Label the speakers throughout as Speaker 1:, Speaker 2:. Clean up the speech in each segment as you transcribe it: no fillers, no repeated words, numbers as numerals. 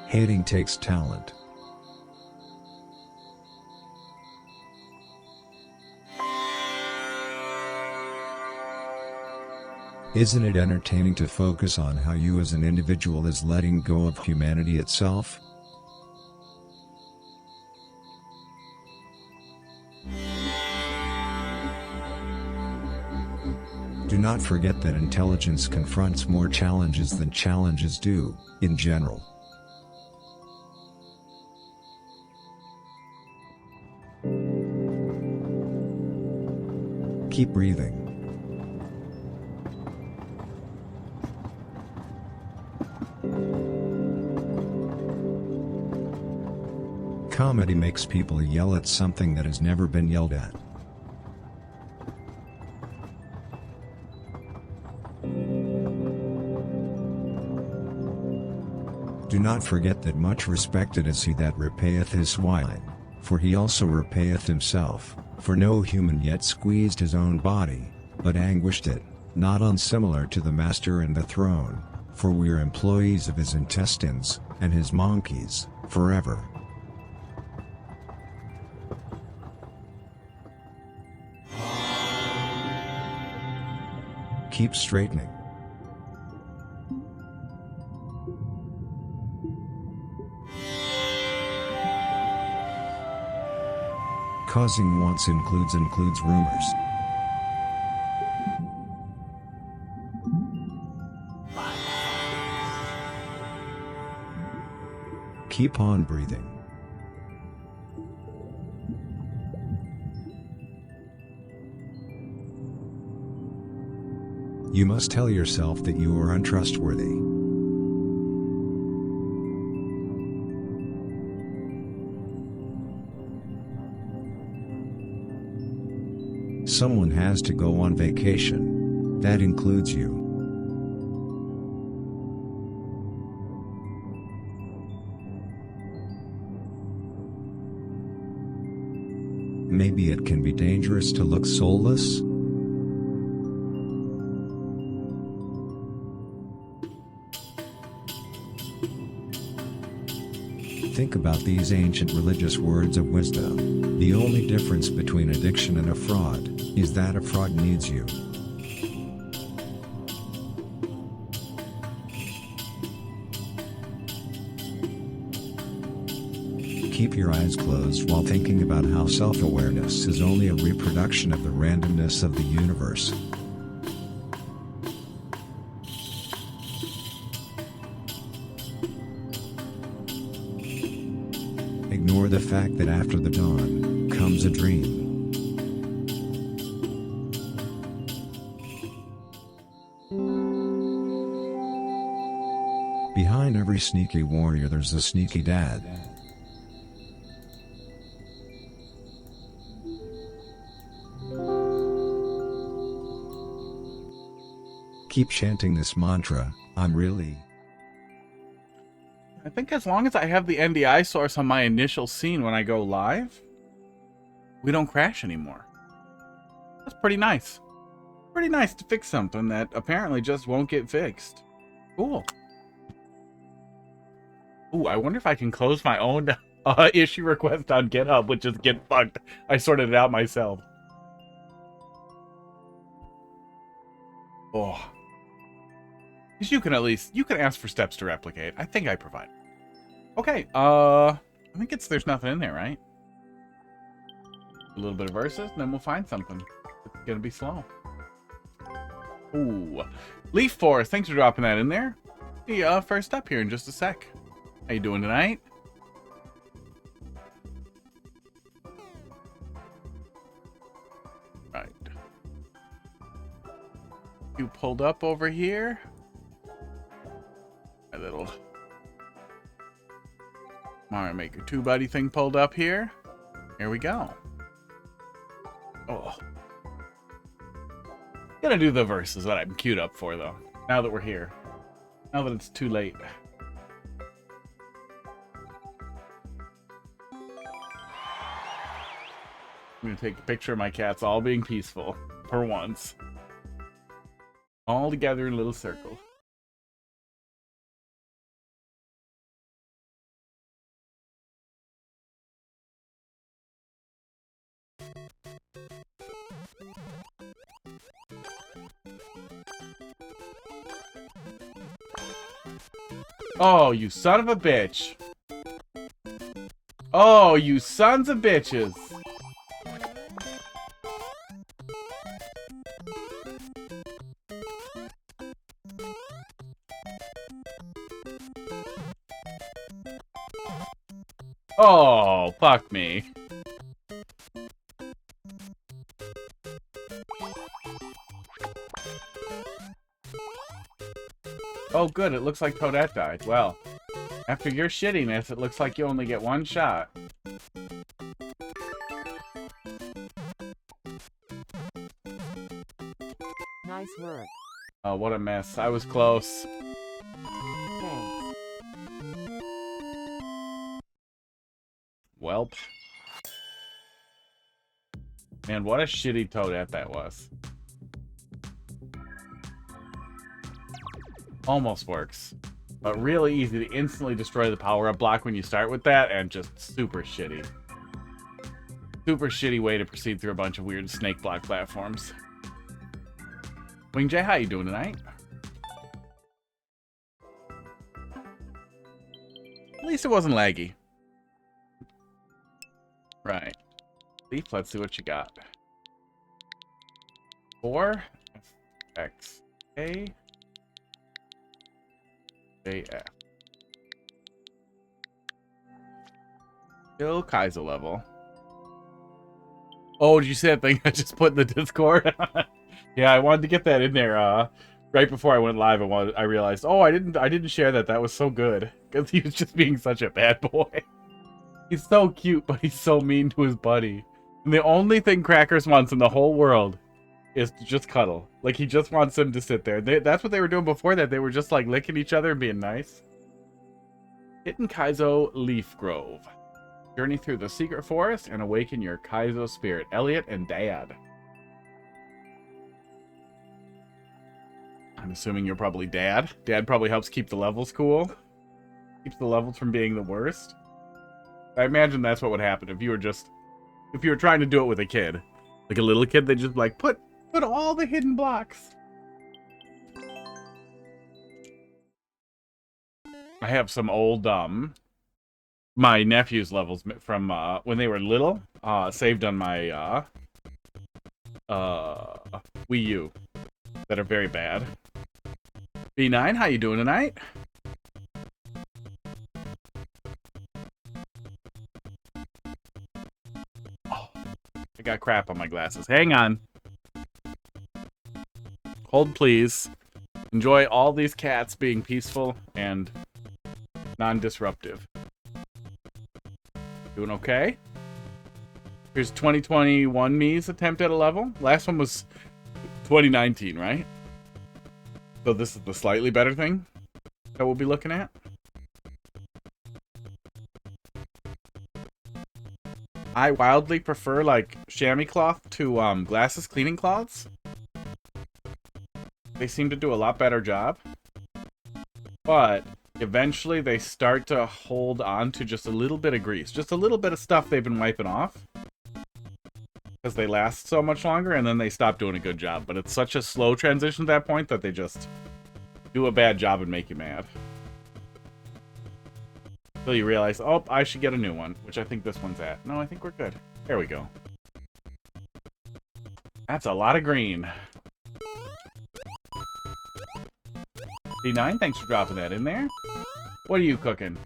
Speaker 1: Hating takes talent. Isn't it entertaining to focus on how you as an individual is letting go of humanity itself? Do not forget that intelligence confronts more challenges than challenges do, in general. Keep breathing. Comedy makes people yell at something that has never been yelled at. Do not forget that much respected is he that repayeth his swine, for he also repayeth himself, for no human yet squeezed his own body, but anguished it, not unsimilar to the master and the throne, for we are employees of his intestines, and his monkeys, forever. Keep straightening. Causing wants includes rumors. Keep on breathing. You must tell yourself that you are untrustworthy. Someone has to go on vacation. That includes you. Maybe it can be dangerous to look soulless. Think about these ancient religious words of wisdom. The only difference between addiction and a fraud is that a fraud needs you. Keep your eyes closed while thinking about how self-awareness is only a reproduction of the randomness of the universe. Ignore the fact that after the dawn comes a dream. Behind every sneaky warrior there's a sneaky dad. Keep chanting this mantra, I'm really.
Speaker 2: I think as long as I have the NDI source on my initial scene when I go live, we don't crash anymore. That's pretty nice. Pretty nice to fix something that apparently just won't get fixed. Cool. Ooh, I wonder if I can close my own issue request on GitHub, which is get fucked. I sorted it out myself. Oh. Because you can ask for steps to replicate. I think I provide. Okay, I think there's nothing in there, right? A little bit of verses, and then we'll find something. It's gonna be slow. Ooh. Leaf Forest, thanks for dropping that in there. The first up here in just a sec. How you doing tonight? Right. You pulled up over here. My little Mario Maker 2 buddy thing pulled up here. Here we go. Oh. Gonna do the verses that I'm queued up for, though. Now that we're here. Now that it's too late. I'm gonna take a picture of my cats all being peaceful. For once. All together in a little circle. Oh, you son of a bitch. Oh, you sons of bitches. Oh, fuck me. Oh, good. It looks like Toadette died. Well, after your shittiness, it looks like you only get one shot.
Speaker 3: Nice work.
Speaker 2: Oh, what a mess. I was close.
Speaker 3: Thanks.
Speaker 2: Welp. Man, what a shitty Toadette that was. Almost works. But really easy to instantly destroy the power-up block when you start with that, and just super shitty. Super shitty way to proceed through a bunch of weird snake block platforms. WingJay, how you doing tonight? At least it wasn't laggy. Right. Leaf, let's see what you got. 4 X A JF. Still Kaizo level. Oh, did you see that thing I just put in the Discord? Yeah, I wanted to get that in there. Right before I went live, I realized, oh, I didn't share that. That was so good because he was just being such a bad boy. He's so cute, but he's so mean to his buddy. And the only thing Crackers wants in the whole world is to just cuddle. Like, he just wants him to sit there. That's what they were doing before that. They were just, like, licking each other and being nice. Hidden Kaizo Leaf Grove. Journey through the secret forest and awaken your Kaizo spirit. Eliott&Dad. I'm assuming you're probably Dad. Dad probably helps keep the levels cool. Keeps the levels from being the worst. I imagine that's what would happen if you were trying to do it with a kid. Like a little kid, they just like, put all the hidden blocks. I have some old, my nephew's levels from, when they were little, saved on my, Wii U that are very bad. B9, how you doing tonight? Oh, I got crap on my glasses. Hang on. Hold, please. Enjoy all these cats being peaceful and non-disruptive. Doing okay? Here's 2021 me's attempt at a level. Last one was 2019, right? So this is the slightly better thing that we'll be looking at. I wildly prefer, like, chamois cloth to glasses cleaning cloths. They seem to do a lot better job. But eventually they start to hold on to just a little bit of grease. Just a little bit of stuff they've been wiping off. Because they last so much longer, and then they stop doing a good job. But it's such a slow transition at that point that they just do a bad job and make you mad. Until you realize, oh, I should get a new one. Which I think this one's at. No, I think we're good. There we go. That's a lot of green. D9, thanks for dropping that in there. What are you cooking?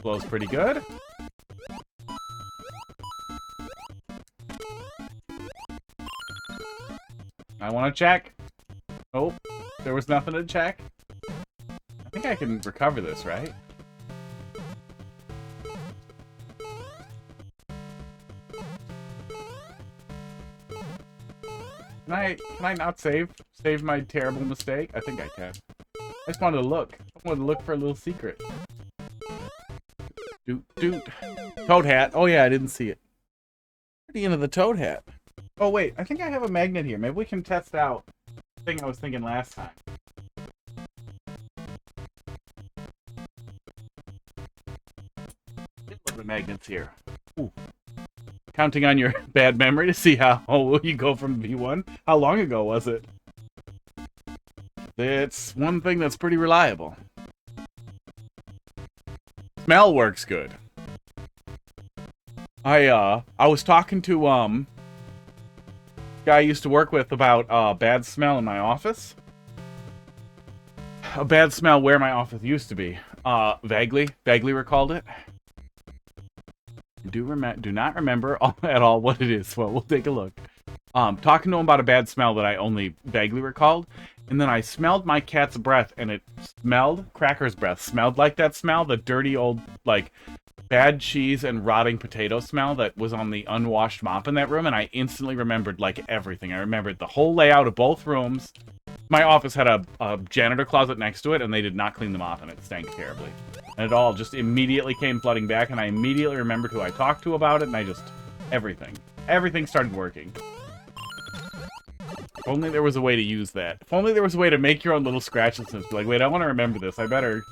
Speaker 2: Blows pretty good. I want to check. Nope. There was nothing to check. I think I can recover this, right? Can I not save my terrible mistake? I think I can. I just wanted to look. I wanted to look for a little secret. Doot. Toad hat. Oh yeah, I didn't see it. At the end of the toad hat. Oh wait, I think I have a magnet here. Maybe we can test out the thing I was thinking last time. The magnets here. Ooh. Counting on your bad memory to see how you go from V1. How long ago was it? It's one thing that's pretty reliable. Smell works good. I was talking to guy I used to work with about bad smell in my office. A bad smell where my office used to be. Vaguely recalled it. Do not remember at all what it is. Well, we'll take a look. Talking to him about a bad smell that I only vaguely recalled, and then I smelled my cat's breath, and it smelled Cracker's breath. Smelled like that smell, the dirty old like bad cheese and rotting potato smell that was on the unwashed mop in that room, and I instantly remembered like everything. I remembered the whole layout of both rooms. My office had a janitor closet next to it, and they did not clean them off, and it stank terribly. And it all just immediately came flooding back, and I immediately remembered who I talked to about it, and I just... Everything started working. If only there was a way to use that. If only there was a way to make your own little scratches and be like, wait, I want to remember this. I better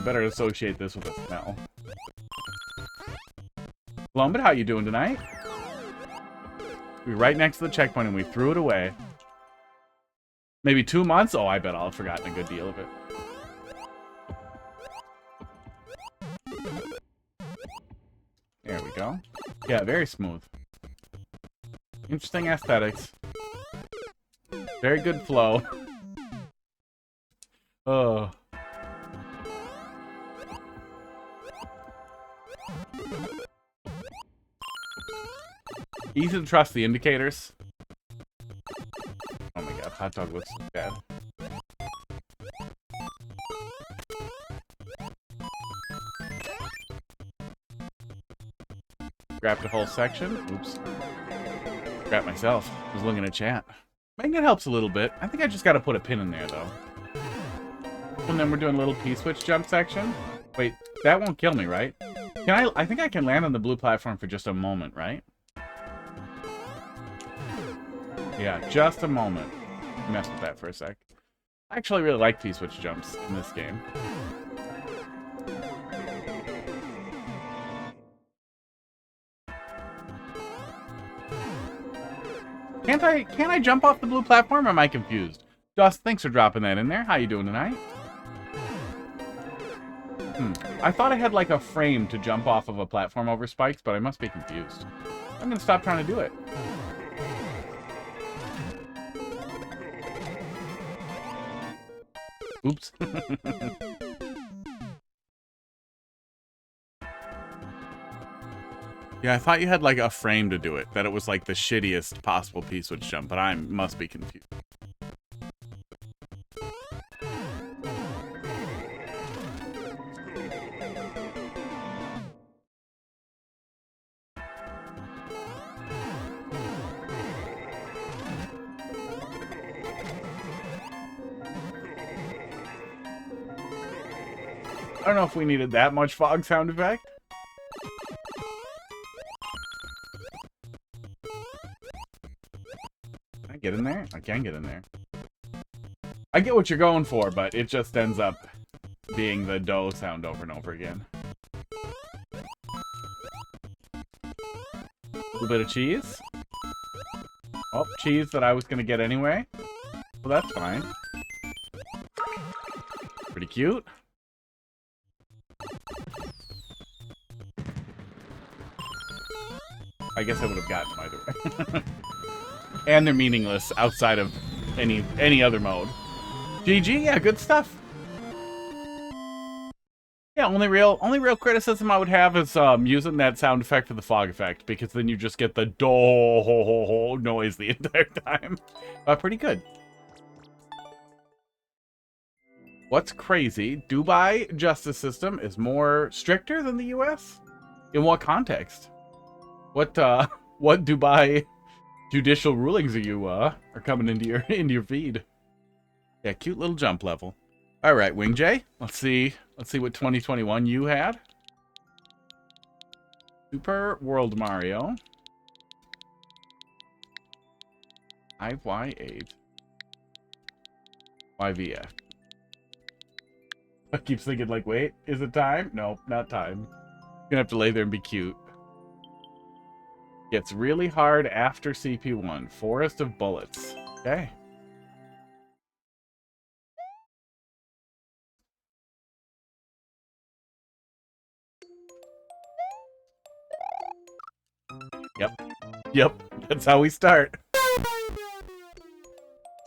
Speaker 2: associate this with a smell. Lombard, how you doing tonight? We were right next to the checkpoint, and we threw it away. Maybe 2 months? Oh, I bet I'll have forgotten a good deal of it. There we go. Yeah, very smooth. Interesting aesthetics. Very good flow. Oh. Easy to trust the indicators. Oh my god, hot dog looks bad. Grabbed a whole section. Oops. Grabbed myself. I was looking at chat. Magnet helps a little bit. I think I just gotta put a pin in there, though. And then we're doing a little P-switch jump section. Wait, that won't kill me, right? Can I think I can land on the blue platform for just a moment, right? Yeah, just a moment. Mess with that for a sec. I actually really like P-switch jumps in this game. Can't I jump off the blue platform, or am I confused? Dust, thanks for dropping that in there. How you doing tonight? I thought I had like a frame to jump off of a platform over spikes, but I must be confused. I'm gonna stop trying to do it. Oops. Yeah, I thought you had like a frame to do it. That it was like the shittiest possible P-switch jump, but I must be confused. I don't know if we needed that much fog sound effect. Can I get in there? I can get in there. I get what you're going for, but it just ends up being the dough sound over and over again. A little bit of cheese. Oh, cheese that I was going to get anyway. Well, that's fine. Pretty cute. I guess I would have gotten them either way. And they're meaningless outside of any other mode. GG, yeah, good stuff. Yeah, only real criticism I would have is using that sound effect for the fog effect, because then you just get the do noise the entire time. Pretty good. What's crazy? Dubai justice system is more stricter than the US? In what context? What Dubai judicial rulings are coming into your feed? Yeah, cute little jump level. All right, WingJay. Let's see what 2021 you had. Super World Mario. IY8. YVF. I keep thinking like, wait, is it time? No, not time. Gonna have to lay there and be cute. Gets really hard after CP1. Forest of Bullets. Okay. Yep. Yep. That's how we start.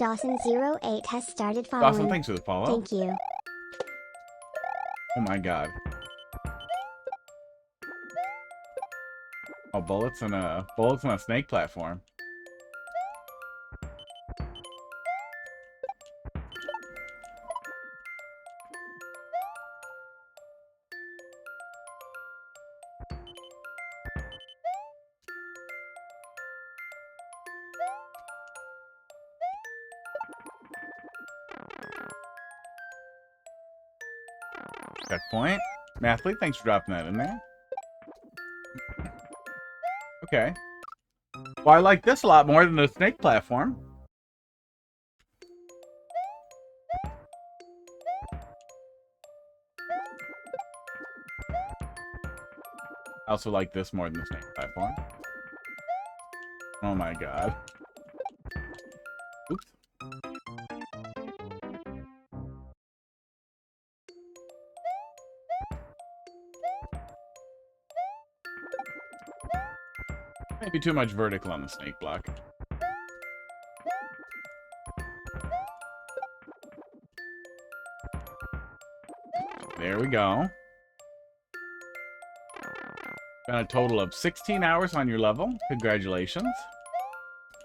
Speaker 4: Dawson08 has started following.
Speaker 2: Dawson, thanks for the follow.
Speaker 4: Thank you.
Speaker 2: Oh my god. Oh, bullets on a snake platform. Checkpoint. Mathelete, thanks for dropping that in there. Okay. Well, I like this a lot more than the snake platform. I also like this more than the snake platform. Oh my god. Oops. Maybe too much vertical on the snake block. There we go. Got a total of 16 hours on your level. Congratulations.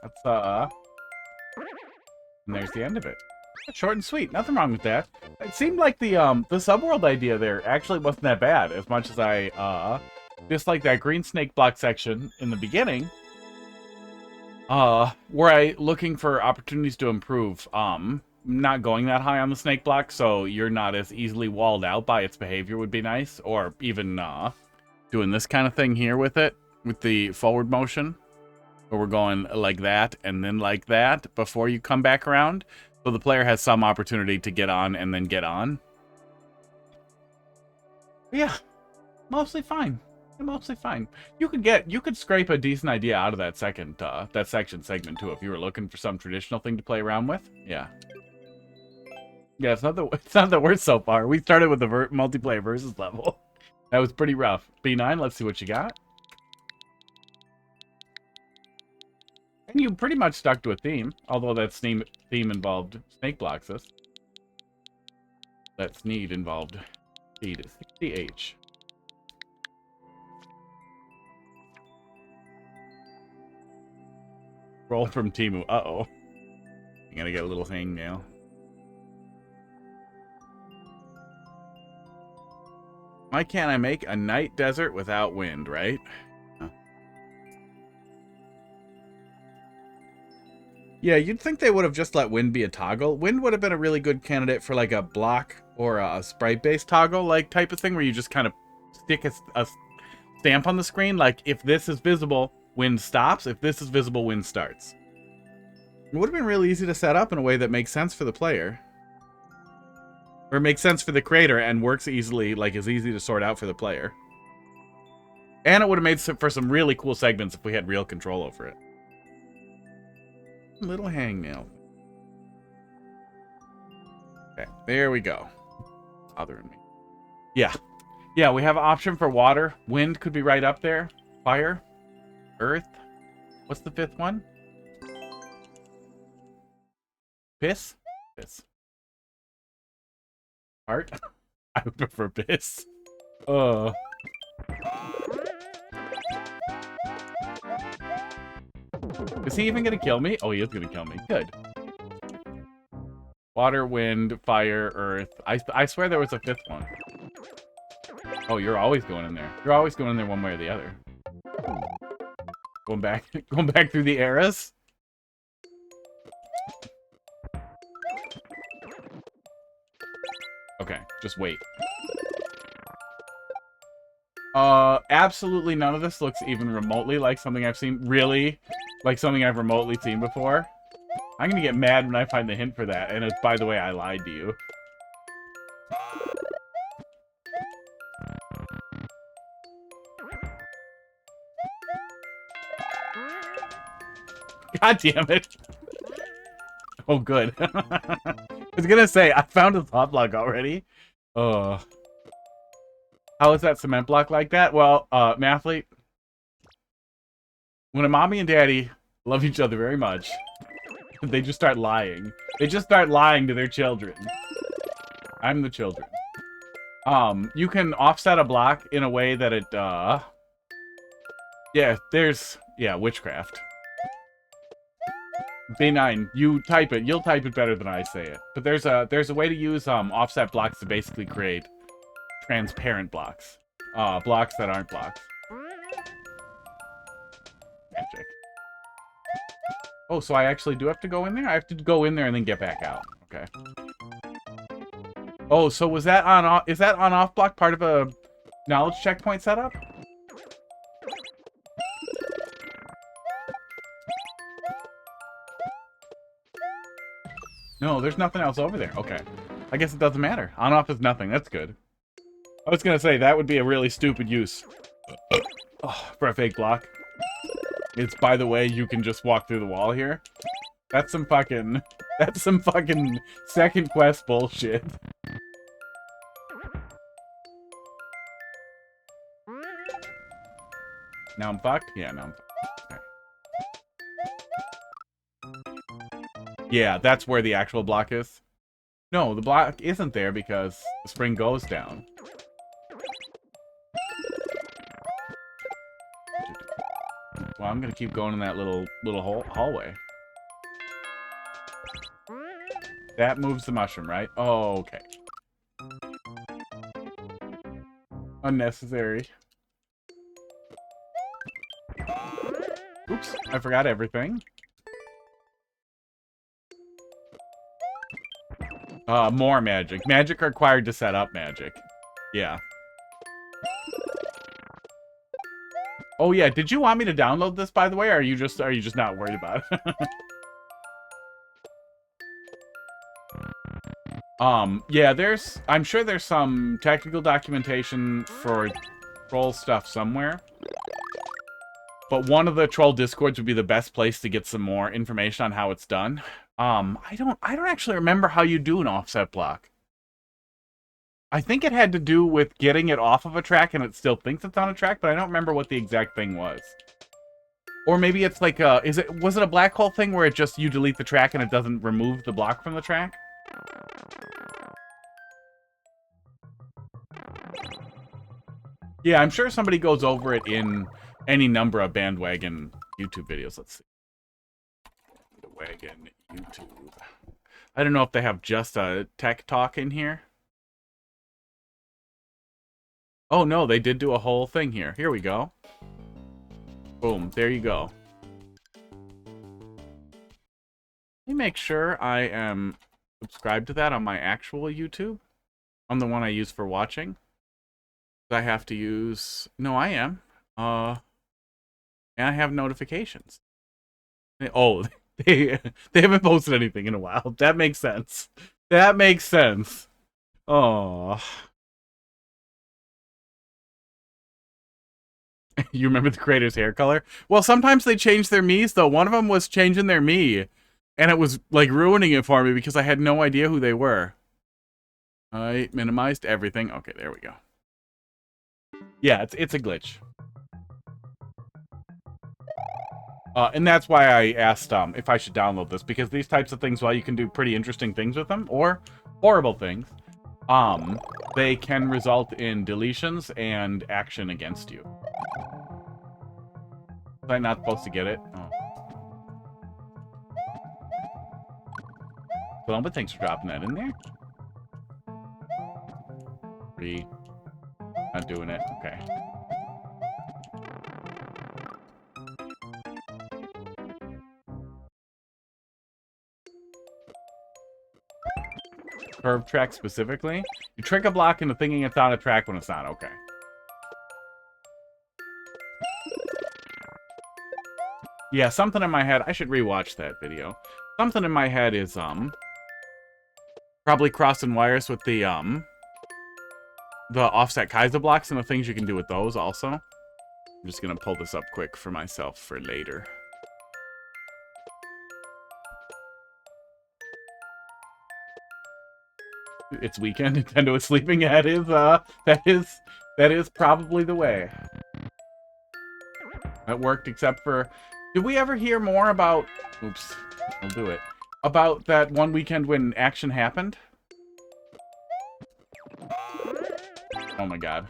Speaker 2: That's, and there's the end of it. Short and sweet. Nothing wrong with that. It seemed like the subworld idea there actually wasn't that bad, as much as I, disliked that green snake block section in the beginning. Were I looking for opportunities to improve, not going that high on the snake block, so you're not as easily walled out by its behavior would be nice. Or even, doing this kind of thing here with it, with the forward motion, where we're going like that and then like that before you come back around, so the player has some opportunity to get on and then get on. But yeah, mostly fine. Mostly fine. You could scrape a decent idea out of that section segment too if you were looking for some traditional thing to play around with. Yeah. Yeah, it's not the worst so far. We started with the multiplayer versus level. That was pretty rough. B9, let's see what you got. And you pretty much stuck to a theme, although that theme involved snake blocks us. That Sneed involved speed is 60H. Roll from TEMU. Uh-oh. I'm gonna get a little hangnail. Why can't I make a night desert without wind, right? Huh. Yeah, you'd think they would have just let wind be a toggle. Wind would have been a really good candidate for like a block or a sprite-based toggle like type of thing where you just kind of stick a stamp on the screen. Like, if this is visible, wind stops. If this is visible, wind starts. It would have been really easy to set up in a way that makes sense for the player. Or makes sense for the creator and works easily, like is easy to sort out for the player. And it would have made for some really cool segments if we had real control over it. Little hangnail. Okay, there we go. Bothering me. Yeah. Yeah, we have an option for water. Wind could be right up there. Fire. Earth. What's the fifth one? Piss? Piss. Heart? I would prefer piss. Is he even gonna kill me? Oh, he is gonna kill me. Good. Water, wind, fire, earth. I swear there was a fifth one. Oh, you're always going in there. You're always going in there one way or the other. Going back through the eras? Okay, just wait. Absolutely none of this looks even remotely like something I've seen. Really? Like something I've remotely seen before? I'm gonna get mad when I find the hint for that. And it's, by the way, I lied to you. God damn it. Oh, good. I was gonna say, I found a thought block already. How is that cement block like that? Well, Mathelete, when a mommy and daddy love each other very much, they just start lying. They just start lying to their children. I'm the children. You can offset a block in a way that it, yeah, witchcraft. B9, you type it. You'll type it better than I say it. But there's a way to use offset blocks to basically create transparent blocks. Blocks that aren't blocks. Magic. Oh, so I actually do have to go in there? I have to go in there and then get back out. Okay. Oh, so was that on? Is that on-off block part of a knowledge checkpoint setup? No, there's nothing else over there. Okay. I guess it doesn't matter. On-off is nothing. That's good. I was gonna say, that would be a really stupid use for a fake block. It's, by the way, you can just walk through the wall here. That's some fucking second quest bullshit. Now I'm fucked? Yeah, now I'm fucked. Okay. Yeah, that's where the actual block is. No, the block isn't there because the spring goes down. Well, I'm gonna keep going in that little hallway. That moves the mushroom, right? Oh, okay. Unnecessary. Oops, I forgot everything. More magic. Magic required to set up magic. Yeah. Oh yeah, did you want me to download this, by the way, or are you just not worried about it? Yeah, I'm sure there's some technical documentation for troll stuff somewhere. But one of the troll discords would be the best place to get some more information on how it's done. I don't actually remember how you do an offset block. I think it had to do with getting it off of a track and it still thinks it's on a track, but I don't remember what the exact thing was. Or maybe it's like was it a black hole thing where it just, you delete the track and it doesn't remove the block from the track? Yeah, I'm sure somebody goes over it in any number of bandwagon YouTube videos. Let's see. Bandwagon YouTube. I don't know if they have just a tech talk in here. Oh no, they did do a whole thing here. Here we go. Boom, there you go. Let me make sure I am subscribed to that on my actual YouTube. On the one I use for watching. I have to use... No, I am. And I have notifications. Oh, they haven't posted anything in a while. That makes sense. That makes sense. Oh. You remember the creator's hair color? Well, sometimes they change their Miis, though. One of them was changing their Mii, and it was, like, ruining it for me because I had no idea who they were. I minimized everything. Okay, there we go. Yeah, it's a glitch. And that's why I asked if I should download this, because these types of things, while you can do pretty interesting things with them, or horrible things, they can result in deletions and action against you. Was I not supposed to get it? Oh. Well, but thanks for dropping that in there. Not doing it. Okay. Curve track specifically? You trick a block into thinking it's on a track when it's not. Okay. Yeah, something in my head. I should rewatch that video. Something in my head is probably crossing wires with the offset Kaizo blocks and the things you can do with those also. I'm just gonna pull this up quick for myself for later. It's weekend. Nintendo is sleeping. That is probably the way. That worked, except for... Did we ever hear more about... Oops. I'll do it. About that one weekend when action happened? Oh my god.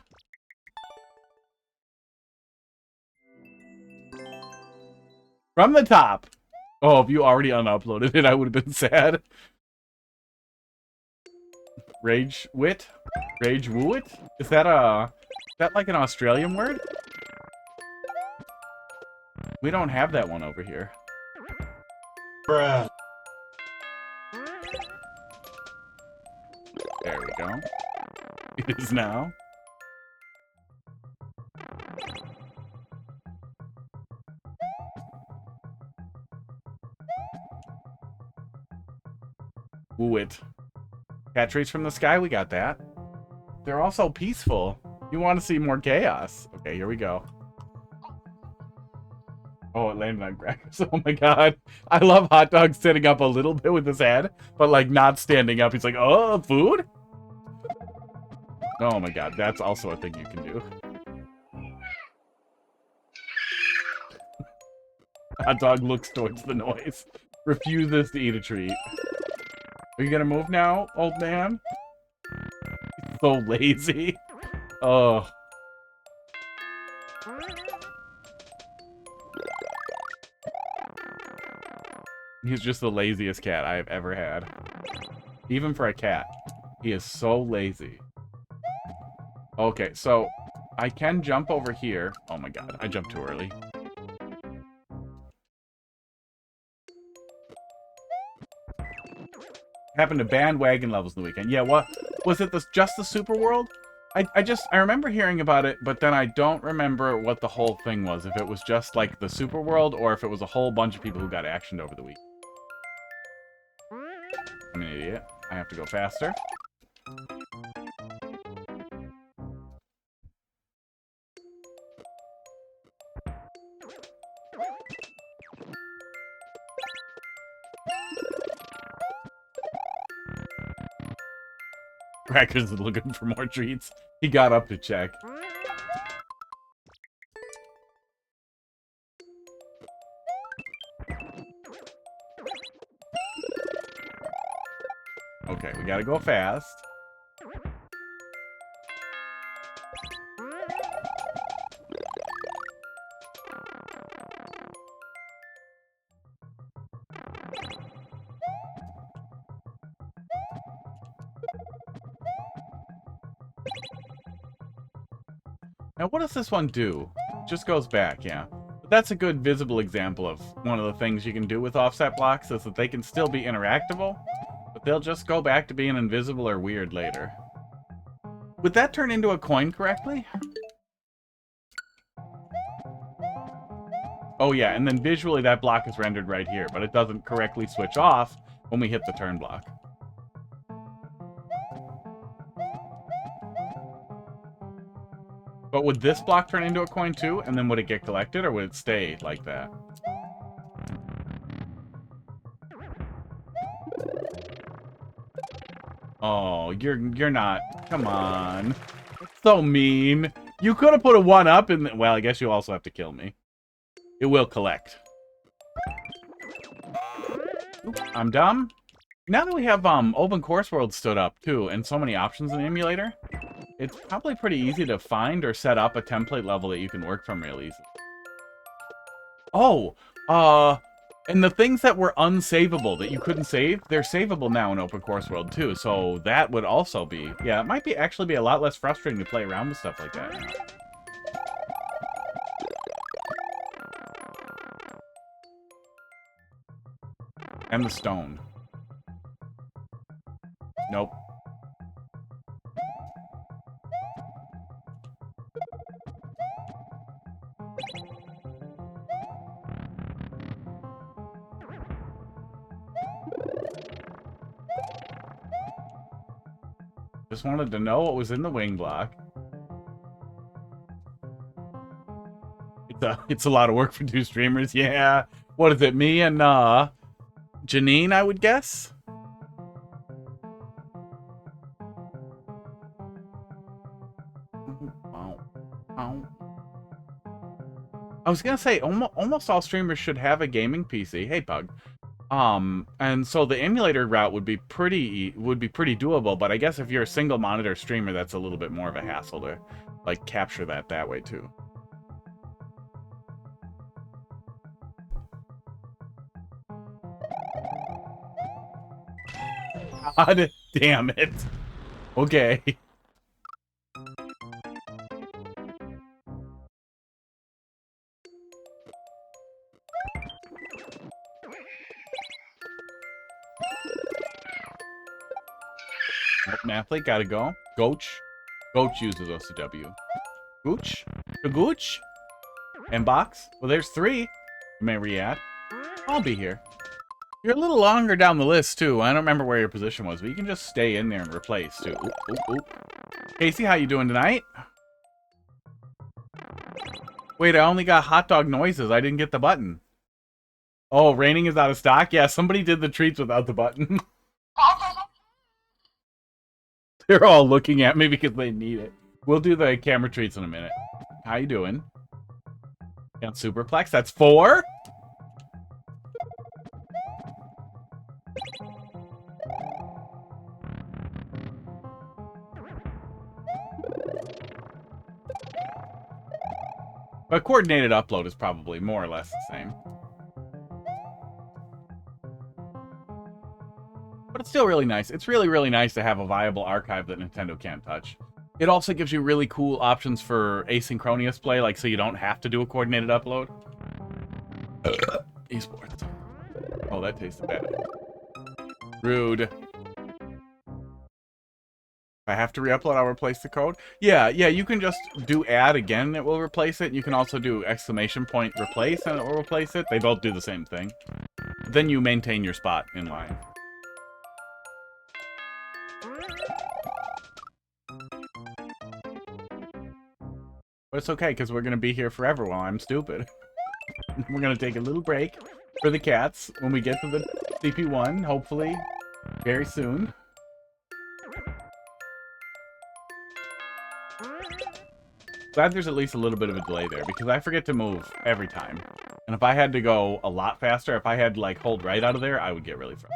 Speaker 2: From the top! Oh, if you already unuploaded it, I would have been sad. Rage wit? Rage woo-it? Is that like an Australian word? We don't have that one over here.
Speaker 5: Bruh.
Speaker 2: There we go. It is now. Woo it. Cat trees from the sky, we got that. They're also peaceful. You want to see more chaos. Okay, here we go. Oh, it landed on crackers. Oh my god. I love Hot Dog sitting up a little bit with his head, but like not standing up. He's like, oh, food? Oh my god, that's also a thing you can do. Hot Dog looks towards the noise. Refuses to eat a treat. Are you gonna move now, old man? He's so lazy. Oh. He's just the laziest cat I have ever had. Even for a cat. He is so lazy. Okay, so I can jump over here. Oh my god, I jumped too early. Happened to bandwagon levels in the weekend. Yeah, what was it? Just the Super World? I remember hearing about it, but then I don't remember what the whole thing was. If it was just like the Super World, or if it was a whole bunch of people who got actioned over the week. I'm an idiot. I have to go faster. Crackers is looking for more treats. He got up to check. Okay, we gotta go fast. Now, what does this one do? Just goes back, yeah. But that's a good visible example of one of the things you can do with offset blocks, is that they can still be interactable, but they'll just go back to being invisible or weird later. Would that turn into a coin correctly? Oh yeah, and then visually that block is rendered right here, but it doesn't correctly switch off when we hit the turn block. But would this block turn into a coin too, and then would it get collected, or would it stay like that? Oh, you're not. Come on. So mean. You could have put a 1-up in the... Well, I guess you also have to kill me. It will collect. Oops, I'm dumb. Now that we have open course world stood up too, and so many options in the emulator, it's probably pretty easy to find or set up a template level that you can work from real easy. Oh, and the things that were unsavable that you couldn't save, they're savable now in open course world too. So that would also be, yeah, it might be actually be a lot less frustrating to play around with stuff like that now. And the stone. Nope. Just wanted to know what was in the wing block. It's a lot of work for 2 streamers. Yeah. What is it? Me and Janine, I would guess. I was gonna say almost all streamers should have a gaming PC. Hey, Pug. And so the emulator route would be pretty doable. But I guess if you're a single monitor streamer, that's a little bit more of a hassle to like capture that way too. God damn it. Okay. Mathelete, gotta go. Gooch. Gooch uses OCW. Gooch? The Gooch? And box? Well, there's 3. May re-add. I'll be here. You're a little longer down the list, too. I don't remember where your position was, but you can just stay in there and replace, too. Oop, oop, oop. Casey, how you doing tonight? Wait, I only got hot dog noises. I didn't get the button. Oh, raining is out of stock? Yeah, somebody did the treats without the button. They're all looking at me because they need it. We'll do the camera treats in a minute. How you doing? Got Superplex. That's 4. But coordinated upload is probably more or less the same. But it's still really nice. It's really, really nice to have a viable archive that Nintendo can't touch. It also gives you really cool options for asynchronous play, like so you don't have to do a coordinated upload. Esports. Oh, that tasted bad. Rude. If I have to re-upload, I'll replace the code. Yeah, you can just do add again, it will replace it. You can also do exclamation point replace and it will replace it. They both do the same thing. Then you maintain your spot in line. But it's okay, because we're going to be here forever while I'm stupid. We're going to take a little break for the cats when we get to the CP1, hopefully very soon. Glad there's at least a little bit of a delay there, because I forget to move every time. And if I had to go a lot faster, if I had to, like, hold right out of there, I would get really frustrated.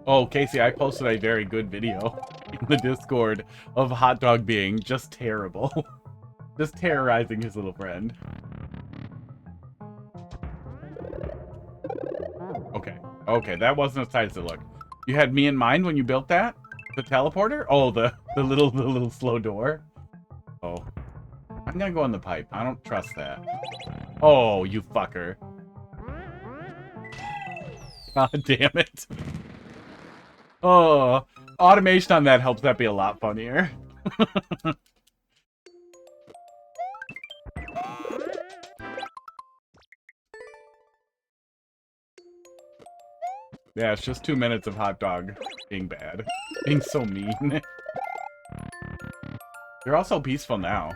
Speaker 2: Oh, Casey, I posted a very good video in the Discord of Hot Dog being just terrible. Just terrorizing his little friend. Okay, that wasn't as tight as it looked. You had me in mind when you built that? The teleporter? Oh, the little slow door. Oh. I'm gonna go in the pipe. I don't trust that. Oh, you fucker. God damn it. Oh, automation on that helps that be a lot funnier. Yeah, it's just 2 minutes of Hot Dog being bad. Being so mean. You're also peaceful now.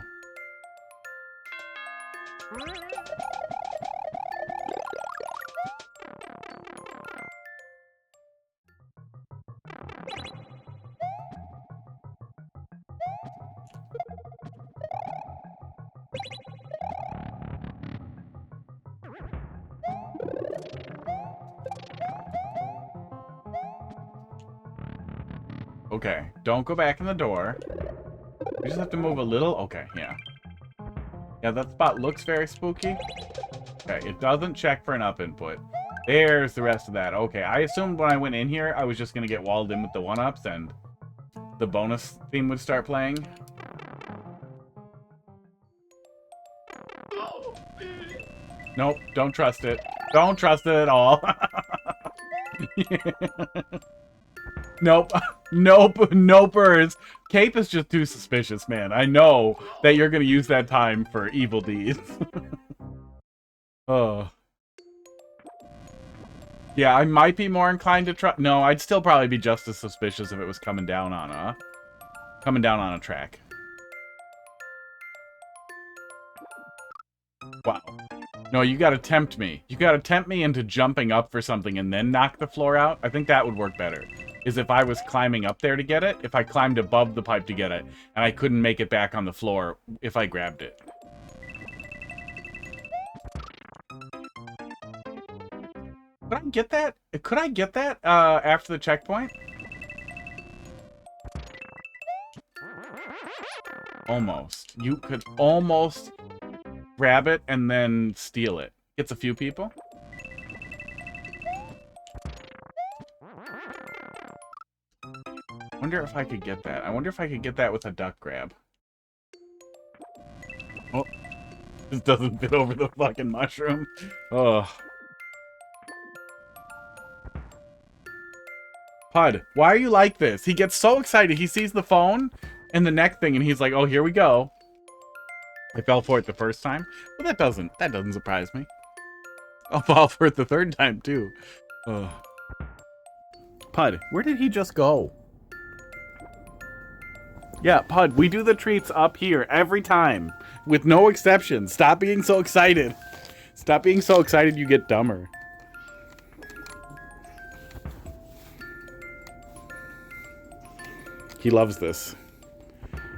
Speaker 2: Okay, don't go back in the door. We just have to move a little. Okay, yeah. Yeah, that spot looks very spooky. Okay, it doesn't check for an up input. There's the rest of that. Okay, I assumed when I went in here, I was just going to get walled in with the 1-ups and the bonus theme would start playing. Nope, don't trust it. Don't trust it at all. Nope. Nope. Nopers. Cape is just too suspicious, man. I know that you're going to use that time for evil deeds. Oh. Yeah, I might be more inclined to try. No, I'd still probably be just as suspicious if it was coming down on a track. Wow. No, you gotta tempt me. You gotta tempt me into jumping up for something and then knock the floor out. I think that would work better. Is if I was climbing up there to get it, if I climbed above the pipe to get it, and I couldn't make it back on the floor if I grabbed it. Could I get that? Could I get that after the checkpoint? Almost. You could almost grab it and then steal it. Gets a few people. Wonder if I could get that. I wonder if I could get that with a duck grab. Oh, this doesn't fit over the fucking mushroom. Ugh. Pud, why are you like this? He gets so excited. He sees the phone and the neck thing, and he's like, "Oh, here we go." I fell for it the first time, but that doesn't surprise me. I'll fall for it the third time too. Ugh. Pud, where did he just go? Yeah, Pud, we do the treats up here every time, with no exception. Stop being so excited. Stop being so excited, you get dumber. He loves this.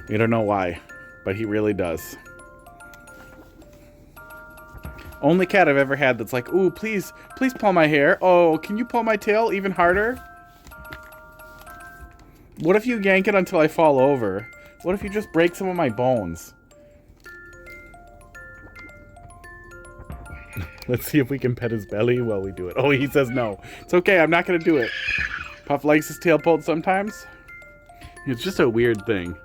Speaker 2: We don't know why, but he really does. Only cat I've ever had that's like, "Ooh, please pull my hair. Oh, can you pull my tail even harder? What if you yank it until I fall over? What if you just break some of my bones?" Let's see if we can pet his belly while we do it. Oh, he says no. It's okay, I'm not gonna do it. Puff likes his tail pulled sometimes. It's just a weird thing.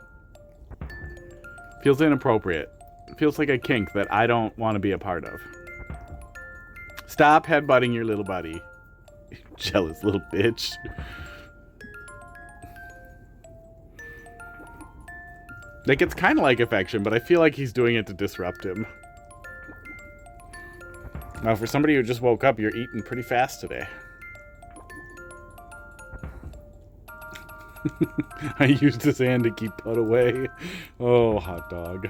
Speaker 2: Feels inappropriate. Feels like a kink that I don't want to be a part of. Stop headbutting your little buddy. Jealous little bitch. Like, it's kind of like affection, but I feel like he's doing it to disrupt him. Now, for somebody who just woke up, you're eating pretty fast today. I used his hand to keep Pud away. Oh, hot dog.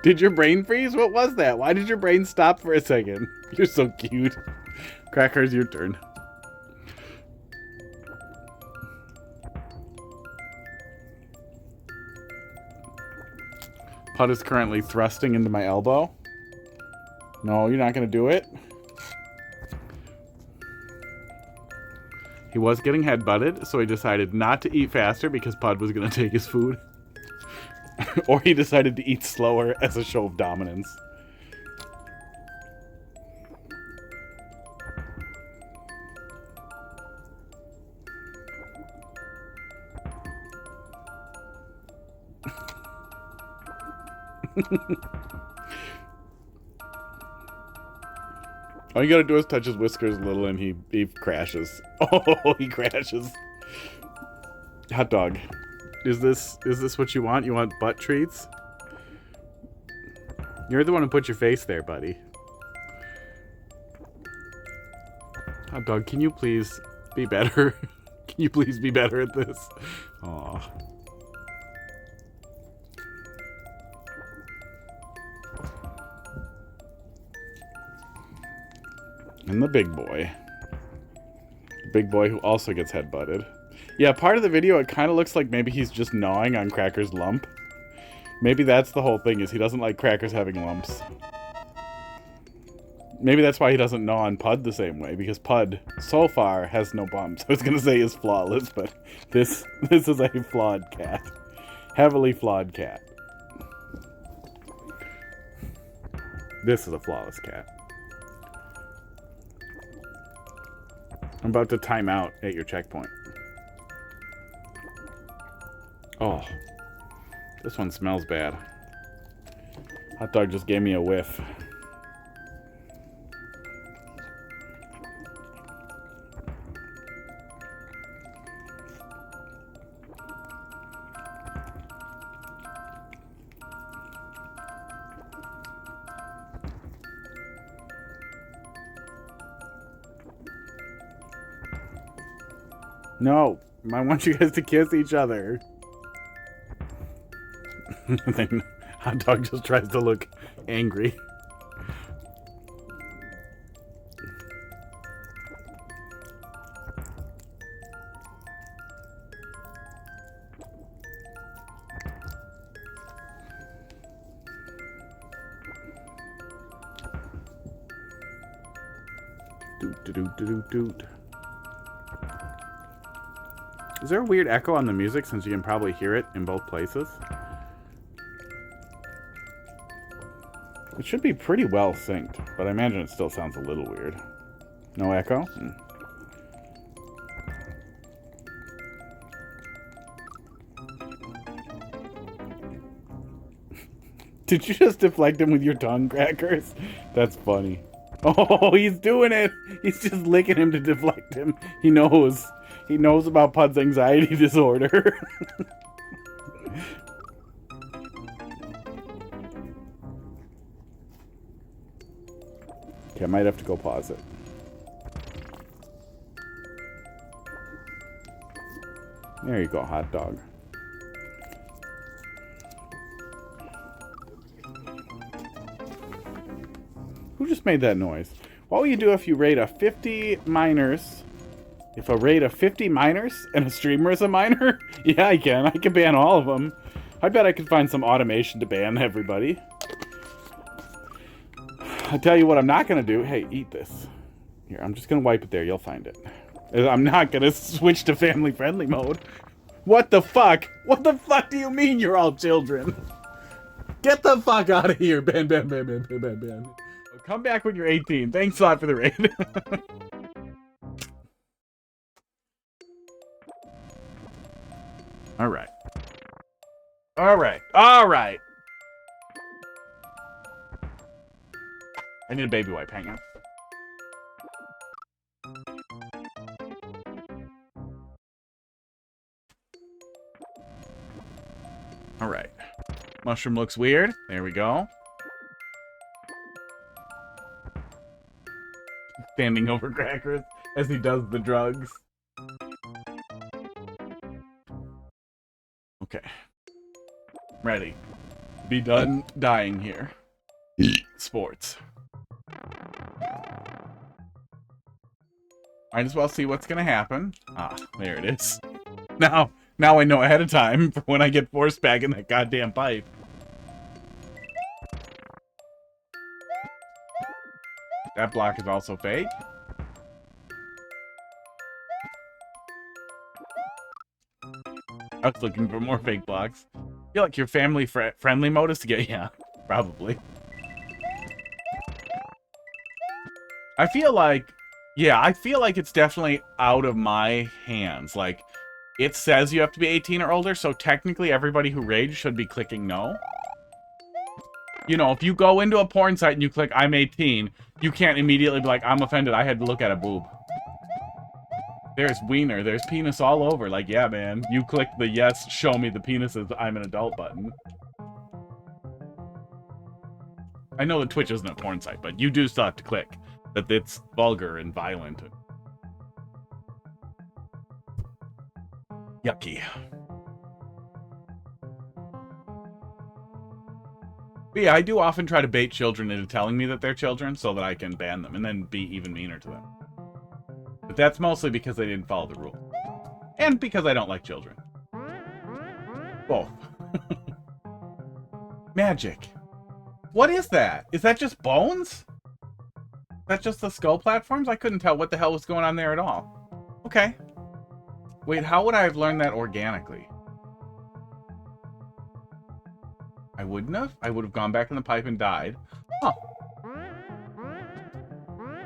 Speaker 2: Did your brain freeze? What was that? Why did your brain stop for a second? You're so cute. Crackers, your turn. Pud is currently thrusting into my elbow. No, you're not going to do it? He was getting headbutted, so he decided not to eat faster because Pud was going to take his food. Or he decided to eat slower as a show of dominance. All you gotta do is touch his whiskers a little and he crashes. Oh, he crashes. Hot dog. Is this what you want? You want butt treats? You're the one who put your face there, buddy. Hot dog, can you please be better? Can you please be better at this? Aw. And the big boy. Big boy who also gets headbutted. Yeah, part of the video, it kind of looks like maybe he's just gnawing on Cracker's lump. Maybe that's the whole thing, is he doesn't like Crackers having lumps. Maybe that's why he doesn't gnaw on Pud the same way, because Pud, so far, has no bumps. I was going to say is flawless, but this is a flawed cat. Heavily flawed cat. This is a flawless cat. I'm about to time out at your checkpoint. Oh, this one smells bad. Hot dog just gave me a whiff. No. I want you guys to kiss each other. And then Hot Dog just tries to look angry. Doot. Is there a weird echo on the music since you can probably hear it in both places? It should be pretty well synced, but I imagine it still sounds a little weird. No echo? Did you just deflect him with your tongue crackers? That's funny. Oh, he's doing it! He's just licking him to deflect him. He knows. He knows about Pud's anxiety disorder. Okay, I might have to go pause it. There you go, Hot Dog. Who just made that noise? What will you do if you raid a 50 minors? If I raid a 50 minors and a streamer is a minor? Yeah, I can. I can ban all of them. I bet I could find some automation to ban everybody. I'll tell you what I'm not going to do. Hey, eat this. Here, I'm just going to wipe it there. You'll find it. I'm not going to switch to family-friendly mode. What the fuck? What the fuck do you mean you're all children? Get the fuck out of here. Ban. Come back when you're 18. Thanks a lot for the raid. Alright. I need a baby wipe. Hang on. Alright. Mushroom looks weird. There we go. Standing over crackers as he does the drugs. Okay. Ready. Be done dying here. Sports. Might as well see what's gonna happen. Ah, there it is. Now I know ahead of time for when I get forced back in that goddamn pipe. That block is also fake. I was looking for more fake blocks. I feel like your family friendly mode is to get... Yeah, probably. I feel like... Yeah, I feel like it's definitely out of my hands. Like, it says you have to be 18 or older, so technically everybody who raids should be clicking no. You know, if you go into a porn site and you click I'm 18, you can't immediately be like, I'm offended, I had to look at a boob. There's wiener, there's penis all over. Like, yeah, man, you click the yes, show me the penises, I'm an adult button. I know that Twitch isn't a porn site, but you do still have to click that it's vulgar and violent. Yucky. But yeah, I do often try to bait children into telling me that they're children so that I can ban them and then be even meaner to them. But that's mostly because they didn't follow the rule. And because I don't like children. Both. Magic. What is that? Is that just bones? Is that just the skull platforms? I couldn't tell what the hell was going on there at all. Okay. Wait, how would I have learned that organically? I wouldn't have? I would have gone back in the pipe and died. Huh.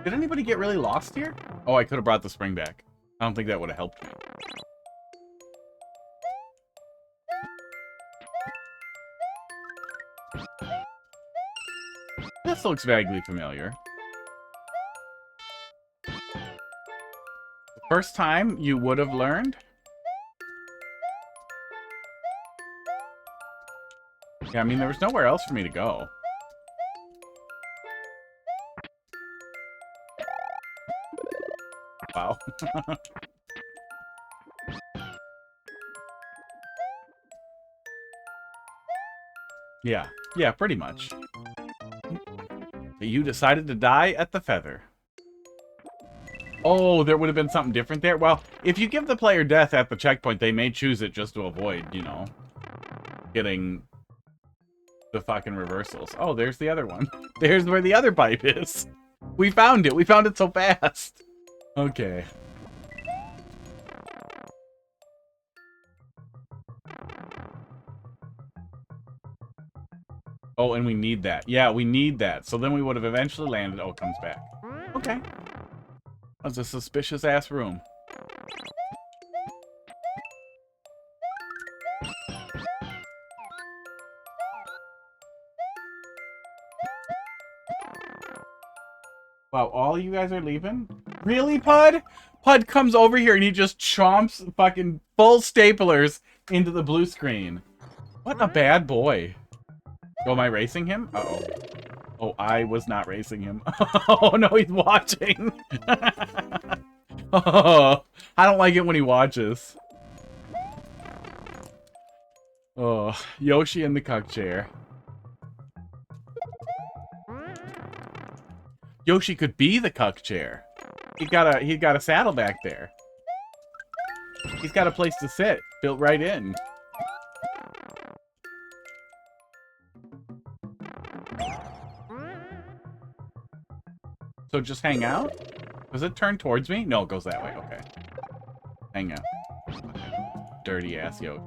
Speaker 2: Did anybody get really lost here? Oh, I could have brought the spring back. I don't think that would have helped me. This looks vaguely familiar. The first time you would have learned? Yeah, I mean, there was nowhere else for me to go. Wow. Yeah. Yeah, pretty much. You decided to die at the feather. Oh, there would have been something different there? Well, if you give the player death at the checkpoint, they may choose it just to avoid, you know, getting the fucking reversals. Oh, there's the other one. There's where the other pipe is. We found it. We found it so fast. Okay. Oh, and we need that. Yeah, we need that. So then we would have eventually landed. Oh, it comes back. Okay. That's a suspicious-ass room. Wow, all you guys are leaving? Really, Pud? Pud comes over here and he just chomps fucking full staplers into the blue screen. What a bad boy. Oh, am I racing him? Uh-oh. Oh, I was not racing him. Oh, no, he's watching. Oh, I don't like it when he watches. Oh, Yoshi in the cuck chair. Yoshi could be the cuck chair. He got a saddle back there. He's got a place to sit, built right in. So just hang out? Does it turn towards me? No, it goes that way. Okay. Hang out. Dirty ass Yoshi.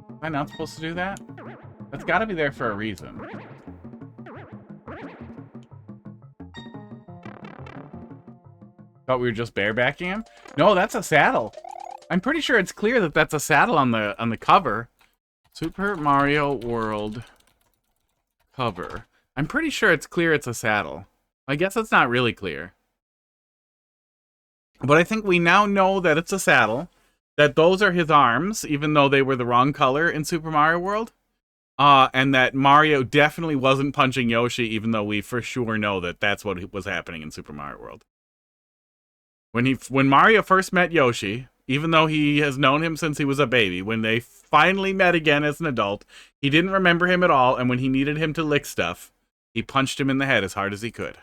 Speaker 2: Am I not supposed to do that? That's gotta be there for a reason. Thought we were just barebacking him? No, that's a saddle. I'm pretty sure it's clear that that's a saddle on the cover. Super Mario World cover. I'm pretty sure it's clear it's a saddle. I guess it's not really clear. But I think we now know that it's a saddle. That those are his arms, even though they were the wrong color in Super Mario World. And that Mario definitely wasn't punching Yoshi, even though we for sure know that that's what was happening in Super Mario World. When Mario first met Yoshi, even though he has known him since he was a baby, when they finally met again as an adult, he didn't remember him at all, and when he needed him to lick stuff, he punched him in the head as hard as he could.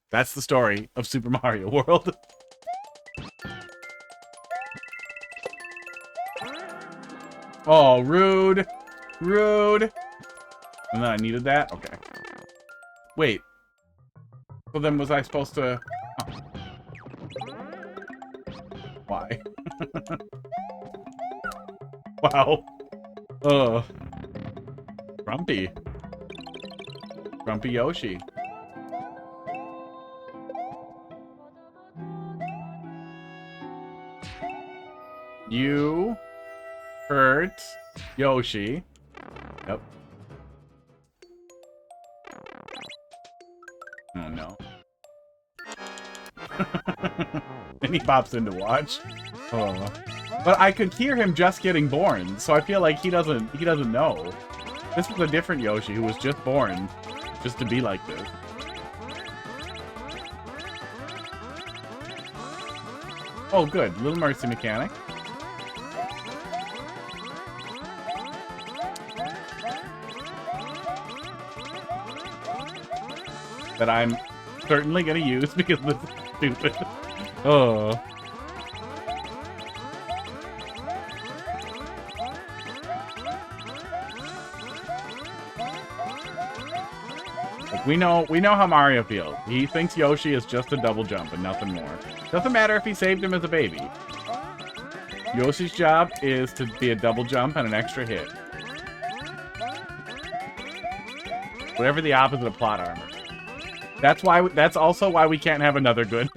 Speaker 2: That's the story of Super Mario World. Oh, rude. Rude. And then I needed that? Okay. Wait. So then was I supposed to... Oh. Why? Wow. Ugh. Grumpy. Grumpy Yoshi. You hurt Yoshi. Yep. Oh no. And he pops in to watch. Oh. But I could hear him just getting born, so I feel like he doesn't know. This was a different Yoshi who was just born just to be like this. Oh good, Little Mercy mechanic. That I'm certainly gonna use because this is stupid. Oh. Like, we know how Mario feels. He thinks Yoshi is just a double jump and nothing more. Doesn't matter if he saved him as a baby. Yoshi's job is to be a double jump and an extra hit. Whatever the opposite of plot armor. That's also why we can't have another good.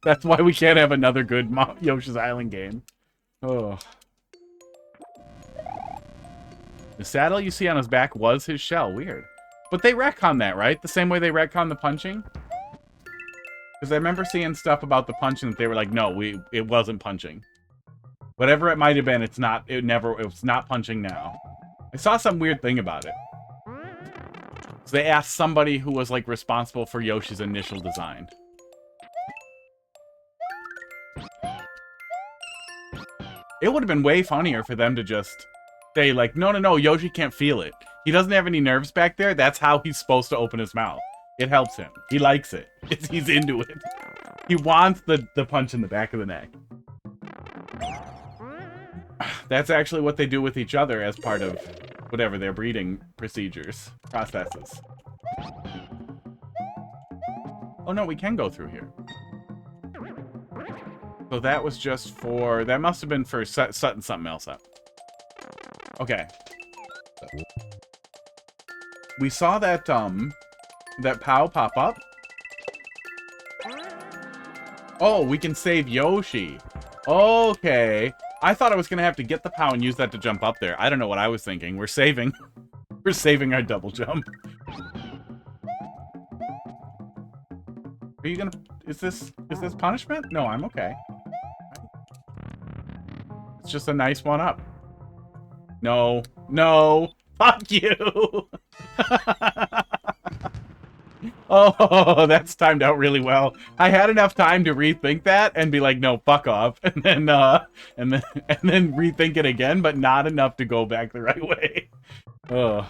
Speaker 2: That's why we can't have another good Yoshi's Island game. Oh. The saddle you see on his back was his shell. Weird. But they retcon that, right? The same way they retcon the punching? Because I remember seeing stuff about the punching that they were like, no, it wasn't punching. Whatever it might have been, it's not punching now. I saw some weird thing about it. So they asked somebody who was like responsible for Yoshi's initial design. It would have been way funnier for them to just say, like, no, no, no, Yoshi can't feel it. He doesn't have any nerves back there. That's how he's supposed to open his mouth. It helps him. He likes it. He's into it. He wants the punch in the back of the neck. That's actually what they do with each other as part of whatever their breeding procedures, processes. Oh no, we can go through here. So that was just for... That must have been for setting something else up. Okay. We saw that, that POW pop up. Oh, we can save Yoshi. Okay. I thought I was going to have to get the POW and use that to jump up there. I don't know what I was thinking. We're saving. We're saving our double jump. Are you going to... Is this punishment? No, I'm okay. It's just a nice one up. No. No. Fuck you. Oh, that's timed out really well. I had enough time to rethink that and be like, no, fuck off. And then rethink it again, but not enough to go back the right way. Ugh.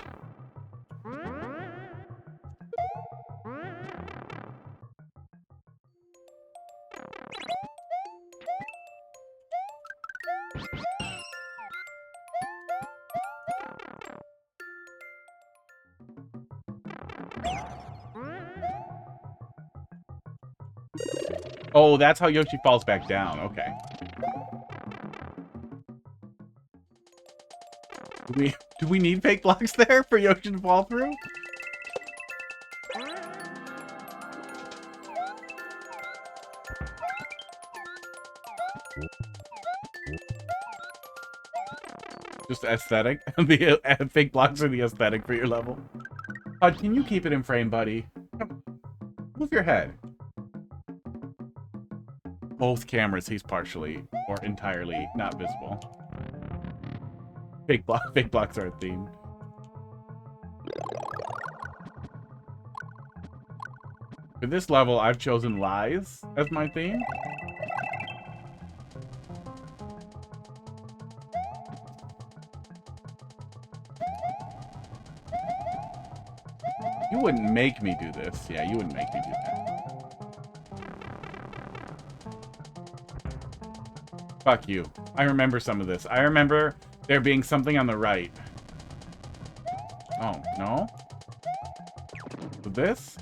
Speaker 2: Oh, that's how Yoshi falls back down. Okay. Do we need fake blocks there for Yoshi to fall through? Just aesthetic. The fake blocks are the aesthetic for your level. Can you keep it in frame, buddy? Move your head. Both cameras, he's partially or entirely not visible. Fake blocks are a theme. For this level, I've chosen lies as my theme. You wouldn't make me do this. Yeah, you wouldn't make me do that. Fuck you. I remember some of this. I remember there being something on the right. Oh, no? With this?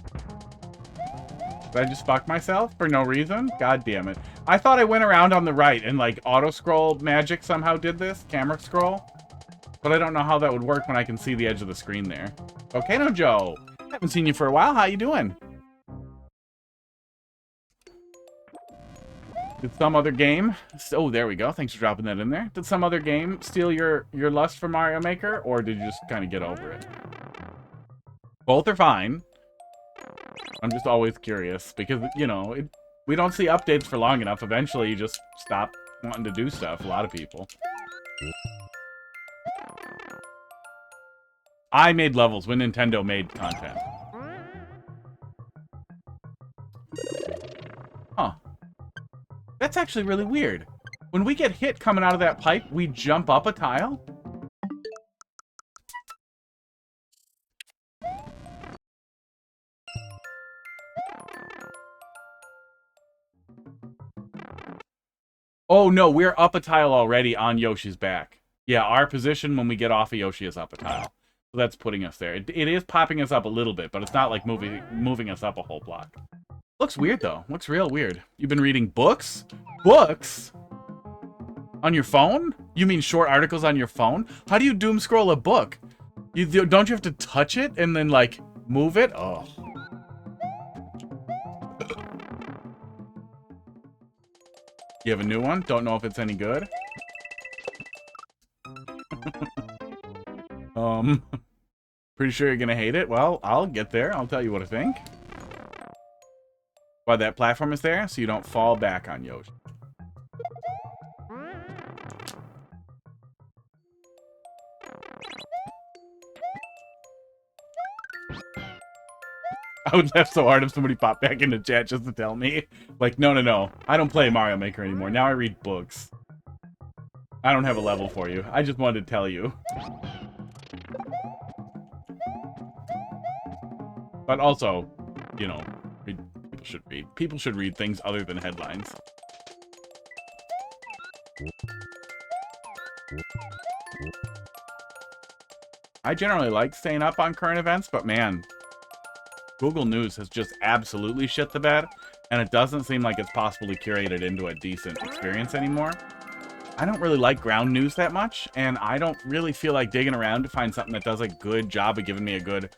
Speaker 2: Did I just fuck myself for no reason? God damn it. I thought I went around on the right and like auto-scroll magic somehow did this. Camera scroll. But I don't know how that would work when I can see the edge of the screen there. Volcano Joe. Haven't seen you for a while. How you doing? Did some other game... Oh, there we go. Thanks for dropping that in there. Did some other game steal your lust for Mario Maker? Or did you just kind of get over it? Both are fine. I'm just always curious. Because, you know, we don't see updates for long enough. Eventually, you just stop wanting to do stuff. A lot of people. I made levels when Nintendo made content. Huh. That's actually really weird. When we get hit coming out of that pipe, we jump up a tile? Oh no, we're up a tile already on Yoshi's back. Yeah, our position when we get off of Yoshi is up a tile. So that's putting us there. It is popping us up a little bit, but it's not like moving us up a whole block. Looks weird, though. Looks real weird. You've been reading books? Books? On your phone? You mean short articles on your phone? How do you doom scroll a book? Don't you have to touch it and then, like, move it? Oh. You have a new one? Don't know if it's any good. Pretty sure you're gonna hate it. Well, I'll get there. I'll tell you what I think. Why that platform is there, so you don't fall back on Yoshi. I would laugh so hard if somebody popped back into chat just to tell me. Like, no, no, no. I don't play Mario Maker anymore. Now I read books. I don't have a level for you. I just wanted to tell you. But also, you know, people should read. People should read things other than headlines. I generally like staying up on current events, but man, Google News has just absolutely shit the bed, and it doesn't seem like it's possible to curate it into a decent experience anymore. I don't really like ground news that much, and I don't really feel like digging around to find something that does a good job of giving me a good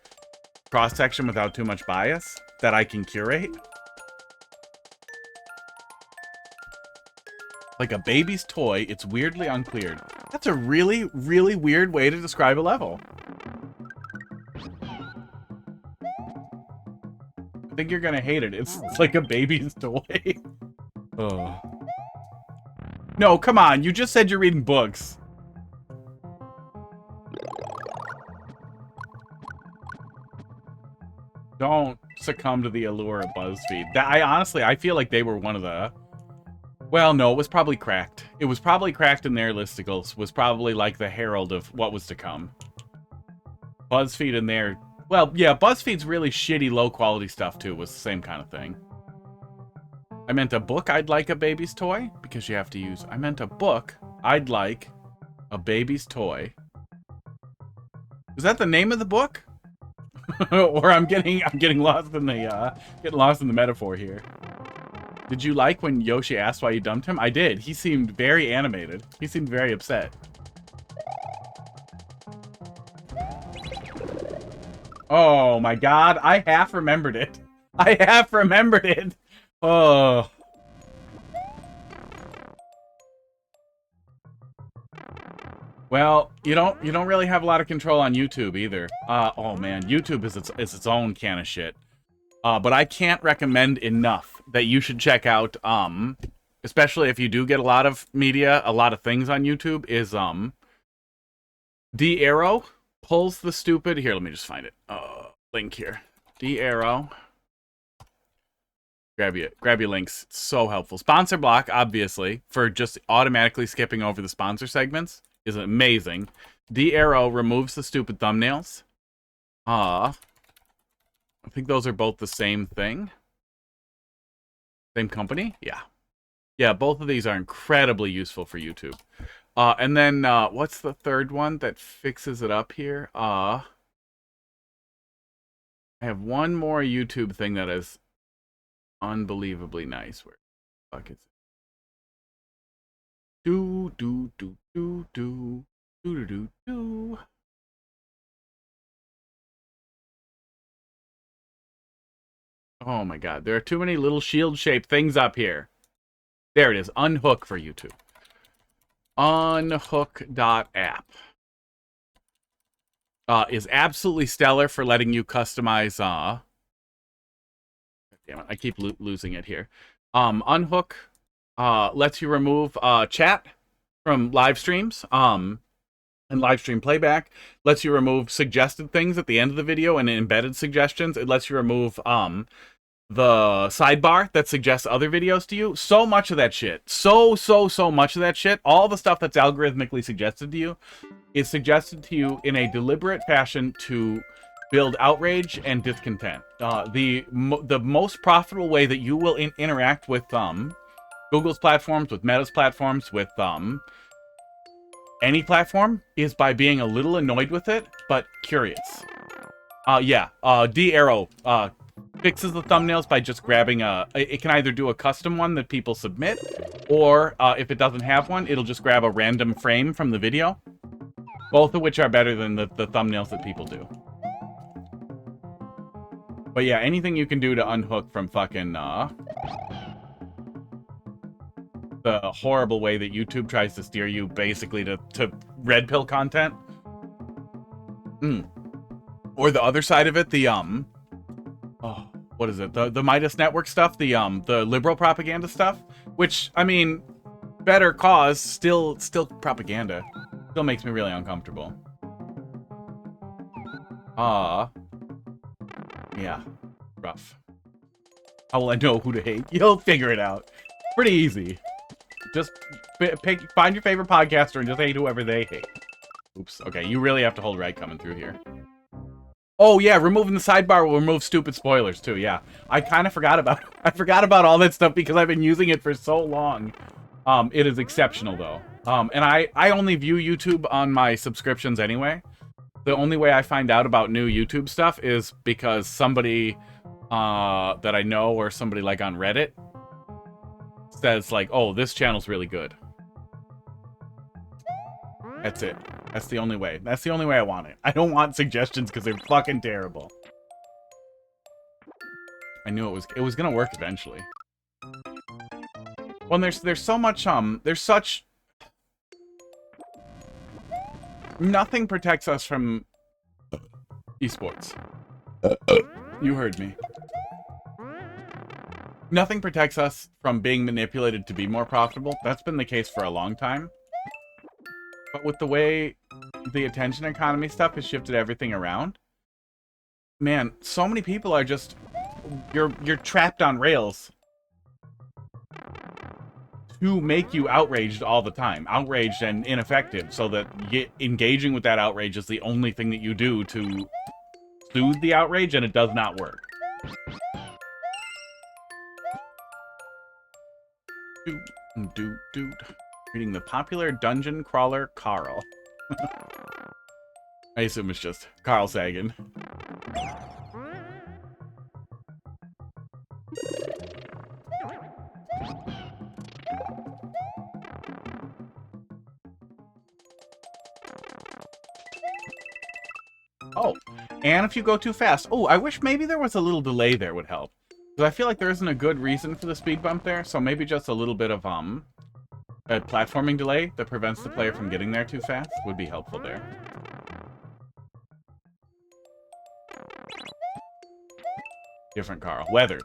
Speaker 2: cross-section without too much bias that I can curate. Like a baby's toy, it's weirdly uncleared. That's a really, really weird way to describe a level. I think you're gonna hate it. It's like a baby's toy. Oh. No, come on. You just said you're reading books. Don't succumb to the allure of BuzzFeed. I feel like they were one of the... Well, no, it was probably cracked. It was probably cracked in their listicles. Was probably like the herald of what was to come. BuzzFeed in there... Well, yeah, BuzzFeed's really shitty, low-quality stuff, too. Was the same kind of thing. I meant a book, I'd like a baby's toy, because you have to use... I meant a book, I'd like a baby's toy. Is that the name of the book? Or I'm getting lost in the metaphor here. Did you like when Yoshi asked why you dumped him? I did. He seemed very animated. He seemed very upset. Oh my god, I half remembered it. I half remembered it. Oh. Well, you don't really have a lot of control on YouTube either. Oh man, YouTube is its own can of shit. But I can't recommend enough that you should check out, especially if you do get a lot of media, a lot of things on YouTube, is D-Arrow pulls the stupid... Here, let me just find it. Link here. D-Arrow. Grab your links. It's so helpful. Sponsor block, obviously, for just automatically skipping over the sponsor segments is amazing. D-Arrow removes the stupid thumbnails. I think those are both the same thing. Same company? Yeah. Yeah, both of these are incredibly useful for YouTube. And then, what's the third one that fixes it up here? I have one more YouTube thing that is unbelievably nice. Where the fuck is it? Do. Oh my god, there are too many little shield-shaped things up here. There it is, Unhook for YouTube. Unhook.app. Is absolutely stellar for letting you customize, damn it, I keep losing it here. Unhook, lets you remove, chat from live streams, and live stream playback. Lets you remove suggested things at the end of the video and embedded suggestions. It lets you remove, the sidebar that suggests other videos to you. So much of that shit. So much of that shit. All the stuff that's algorithmically suggested to you is suggested to you in a deliberate fashion to build outrage and discontent. The most profitable way that you will interact with Google's platforms, with Meta's platforms, with any platform is by being a little annoyed with it, but curious. D-Arrow fixes the thumbnails by just grabbing it can either do a custom one that people submit, or if it doesn't have one, it'll just grab a random frame from the video. Both of which are better than the thumbnails that people do. But yeah, anything you can do to unhook from fucking the horrible way that YouTube tries to steer you basically to red pill content. Or the other side of it, the what is it? The Midas Network stuff, the liberal propaganda stuff, which, I mean, better cause, still propaganda. Still makes me really uncomfortable. Yeah, rough. How will I know who to hate? You'll figure it out. Pretty easy. Just find your favorite podcaster and just hate whoever they hate. Oops. Okay, you really have to hold right coming through here. Oh yeah, removing the sidebar will remove stupid spoilers too. Yeah, I kind of forgot about. I forgot about all that stuff because I've been using it for so long. It is exceptional though. And I only view YouTube on my subscriptions anyway. The only way I find out about new YouTube stuff is because somebody that I know or somebody like on Reddit says like, "Oh, this channel's really good." That's it. That's the only way. That's the only way I want it. I don't want suggestions because they're fucking terrible. I knew it was gonna work eventually. Well, there's so much there's such nothing protects us from esports. You heard me. Nothing protects us from being manipulated to be more profitable. That's been the case for a long time. But with the way the attention economy stuff has shifted everything around, man, so many people are just you're trapped on rails to make you outraged all the time, outraged and ineffective, so that engaging with that outrage is the only thing that you do to soothe the outrage, and it does not work. Reading the popular dungeon crawler Carl. I assume it's just Carl Sagan. Oh, and if you go too fast. Oh, I wish maybe there was a little delay there would help. Because I feel like there isn't a good reason for the speed bump there, so maybe just a little bit of a platforming delay that prevents the player from getting there too fast would be helpful there. Different Carl. Weathers.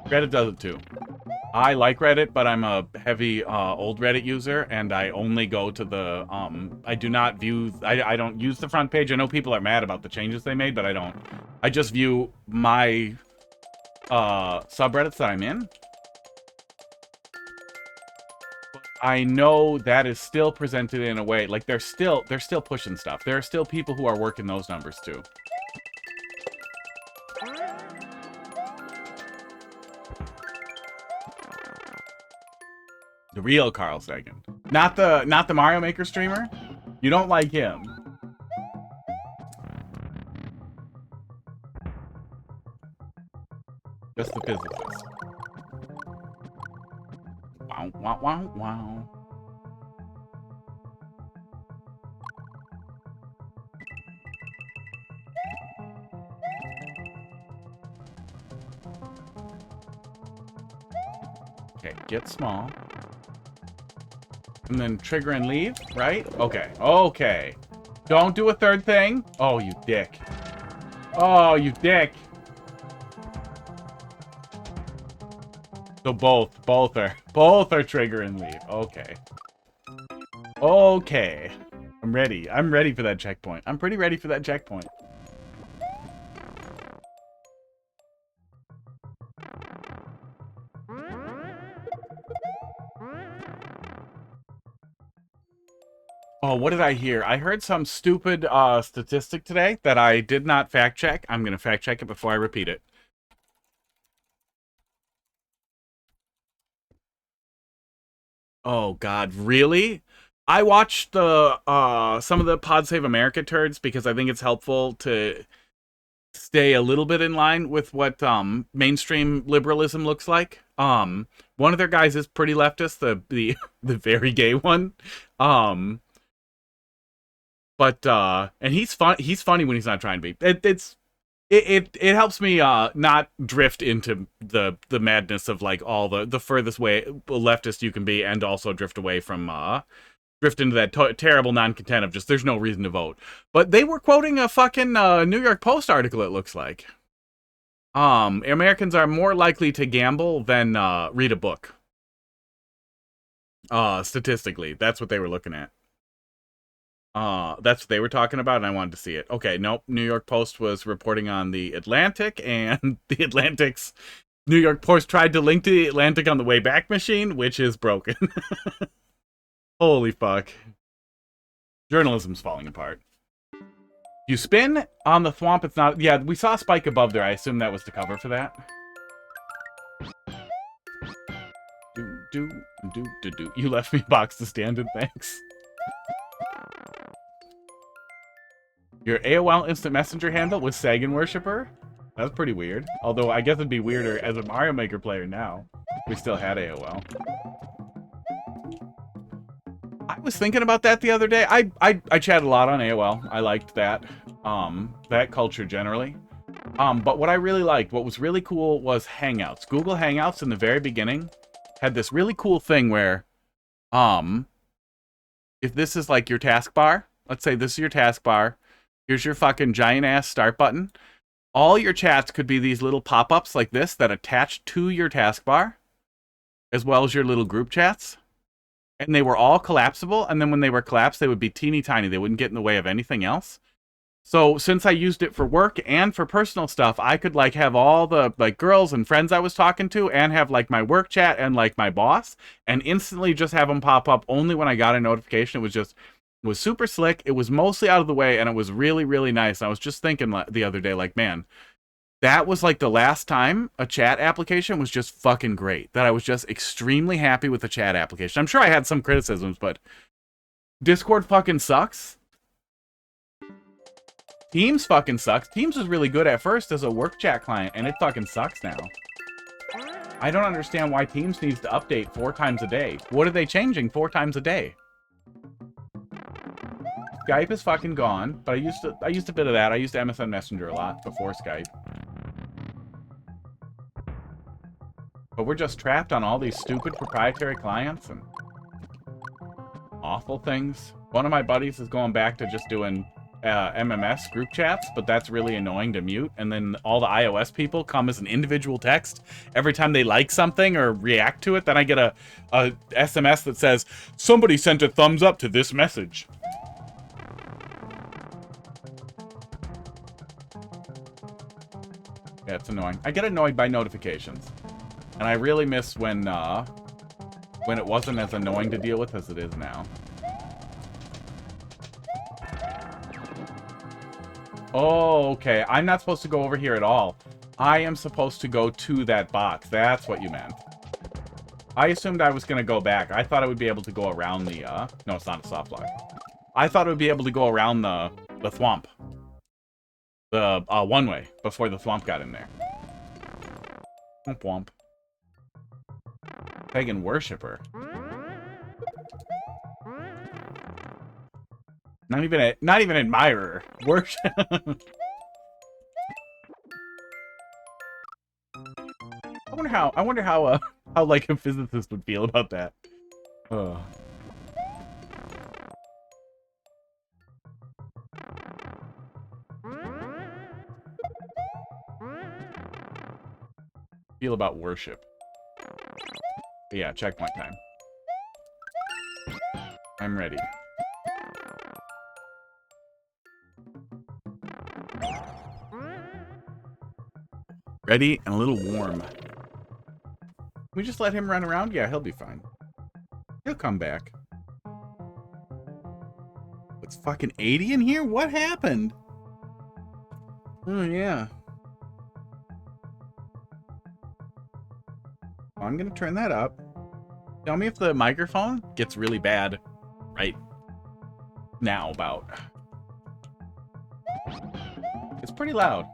Speaker 2: Reddit does it too. I like Reddit, but I'm a heavy old Reddit user, and I only go to the I do not view I don't use the front page. I know people are mad about the changes they made, but I don't. I just view my subreddits that I'm in. I know that is still presented in a way like they're still pushing stuff. There are still people who are working those numbers too. The real Carl Sagan. Not the Mario Maker streamer. You don't like him. Just the physicist. Wow, wow, wow, wow. Okay, get small. And then trigger and leave, right? Okay, okay. Don't do a third thing. Oh, you dick. Oh, you dick. So both are trigger and leave. Okay. Okay. I'm ready. I'm ready for that checkpoint. I'm pretty ready for that checkpoint. Oh, what did I hear? I heard some stupid statistic today that I did not fact check. I'm going to fact check it before I repeat it. Oh God, really? I watched the some of the Pod Save America turds because I think it's helpful to stay a little bit in line with what mainstream liberalism looks like. One of their guys is pretty leftist, the very gay one. But and he's funny when he's not trying to be. It helps me not drift into the madness of like all the furthest way leftist you can be, and also drift away from drift into that terrible non-content of just there's no reason to vote. But they were quoting a fucking New York Post article, it looks like. Americans are more likely to gamble than read a book. Statistically, that's what they were looking at. That's what they were talking about, and I wanted to see it. Okay, nope. New York Post was reporting on the Atlantic, and the Atlantic's New York Post tried to link to the Atlantic on the way back machine, which is broken. Holy fuck. Journalism's falling apart. You spin on the thwomp, it's not... Yeah, we saw a spike above there. I assume that was the cover for that. Do. You left me a box to stand in, thanks. Your AOL Instant Messenger handle was Sagan Worshipper? That's pretty weird. Although I guess it'd be weirder as a Mario Maker player now. We still had AOL. I was thinking about that the other day. I chatted a lot on AOL. I liked that. That culture generally. But what I really liked, what was really cool was Hangouts. Google Hangouts in the very beginning had this really cool thing where, if this is like your taskbar, let's say this is your taskbar, here's your fucking giant ass start button. All your chats could be these little pop-ups like this that attach to your taskbar, as well as your little group chats. And they were all collapsible, and then when they were collapsed, they would be teeny tiny. They wouldn't get in the way of anything else. So since I used it for work and for personal stuff, I could like have all the like girls and friends I was talking to and have like my work chat and like my boss and instantly just have them pop up only when I got a notification. It was super slick. It was mostly out of the way and it was really, really nice. I was just thinking the other day, like, man, that was like the last time a chat application was just fucking great. That I was just extremely happy with the chat application. I'm sure I had some criticisms, but Discord fucking sucks. Teams fucking sucks. Teams was really good at first as a work chat client, and it fucking sucks now. I don't understand why Teams needs to update 4 times a day. What are they changing 4 times a day? Skype is fucking gone, but I used a bit of that. I used MSN Messenger a lot before Skype. But we're just trapped on all these stupid proprietary clients and awful things. One of my buddies is going back to just doing MMS group chats, but that's really annoying to mute. And then all the iOS people come as an individual text every time they like something or react to it. Then I get a SMS that says, somebody sent a thumbs up to this message. Yeah, it's annoying. I get annoyed by notifications. And I really miss when it wasn't as annoying to deal with as it is now. Oh, okay. I'm not supposed to go over here at all. I am supposed to go to that box. That's what you meant. I assumed I was going to go back. I thought I would be able to go around the, no, it's not a soft lock. I thought I would be able to go around the thwomp. The, one-way, before the thwomp got in there. Womp womp. Pagan worshipper. Not even admirer. Worship. I wonder how like a physicist would feel about that. Feel about worship. But yeah, checkpoint time. I'm ready. Ready and a little warm. Can we just let him run around? Yeah, he'll be fine. He'll come back. It's fucking 80 in here? What happened? Oh, yeah. I'm gonna turn that up. Tell me if the microphone gets really bad right now about. It's pretty loud.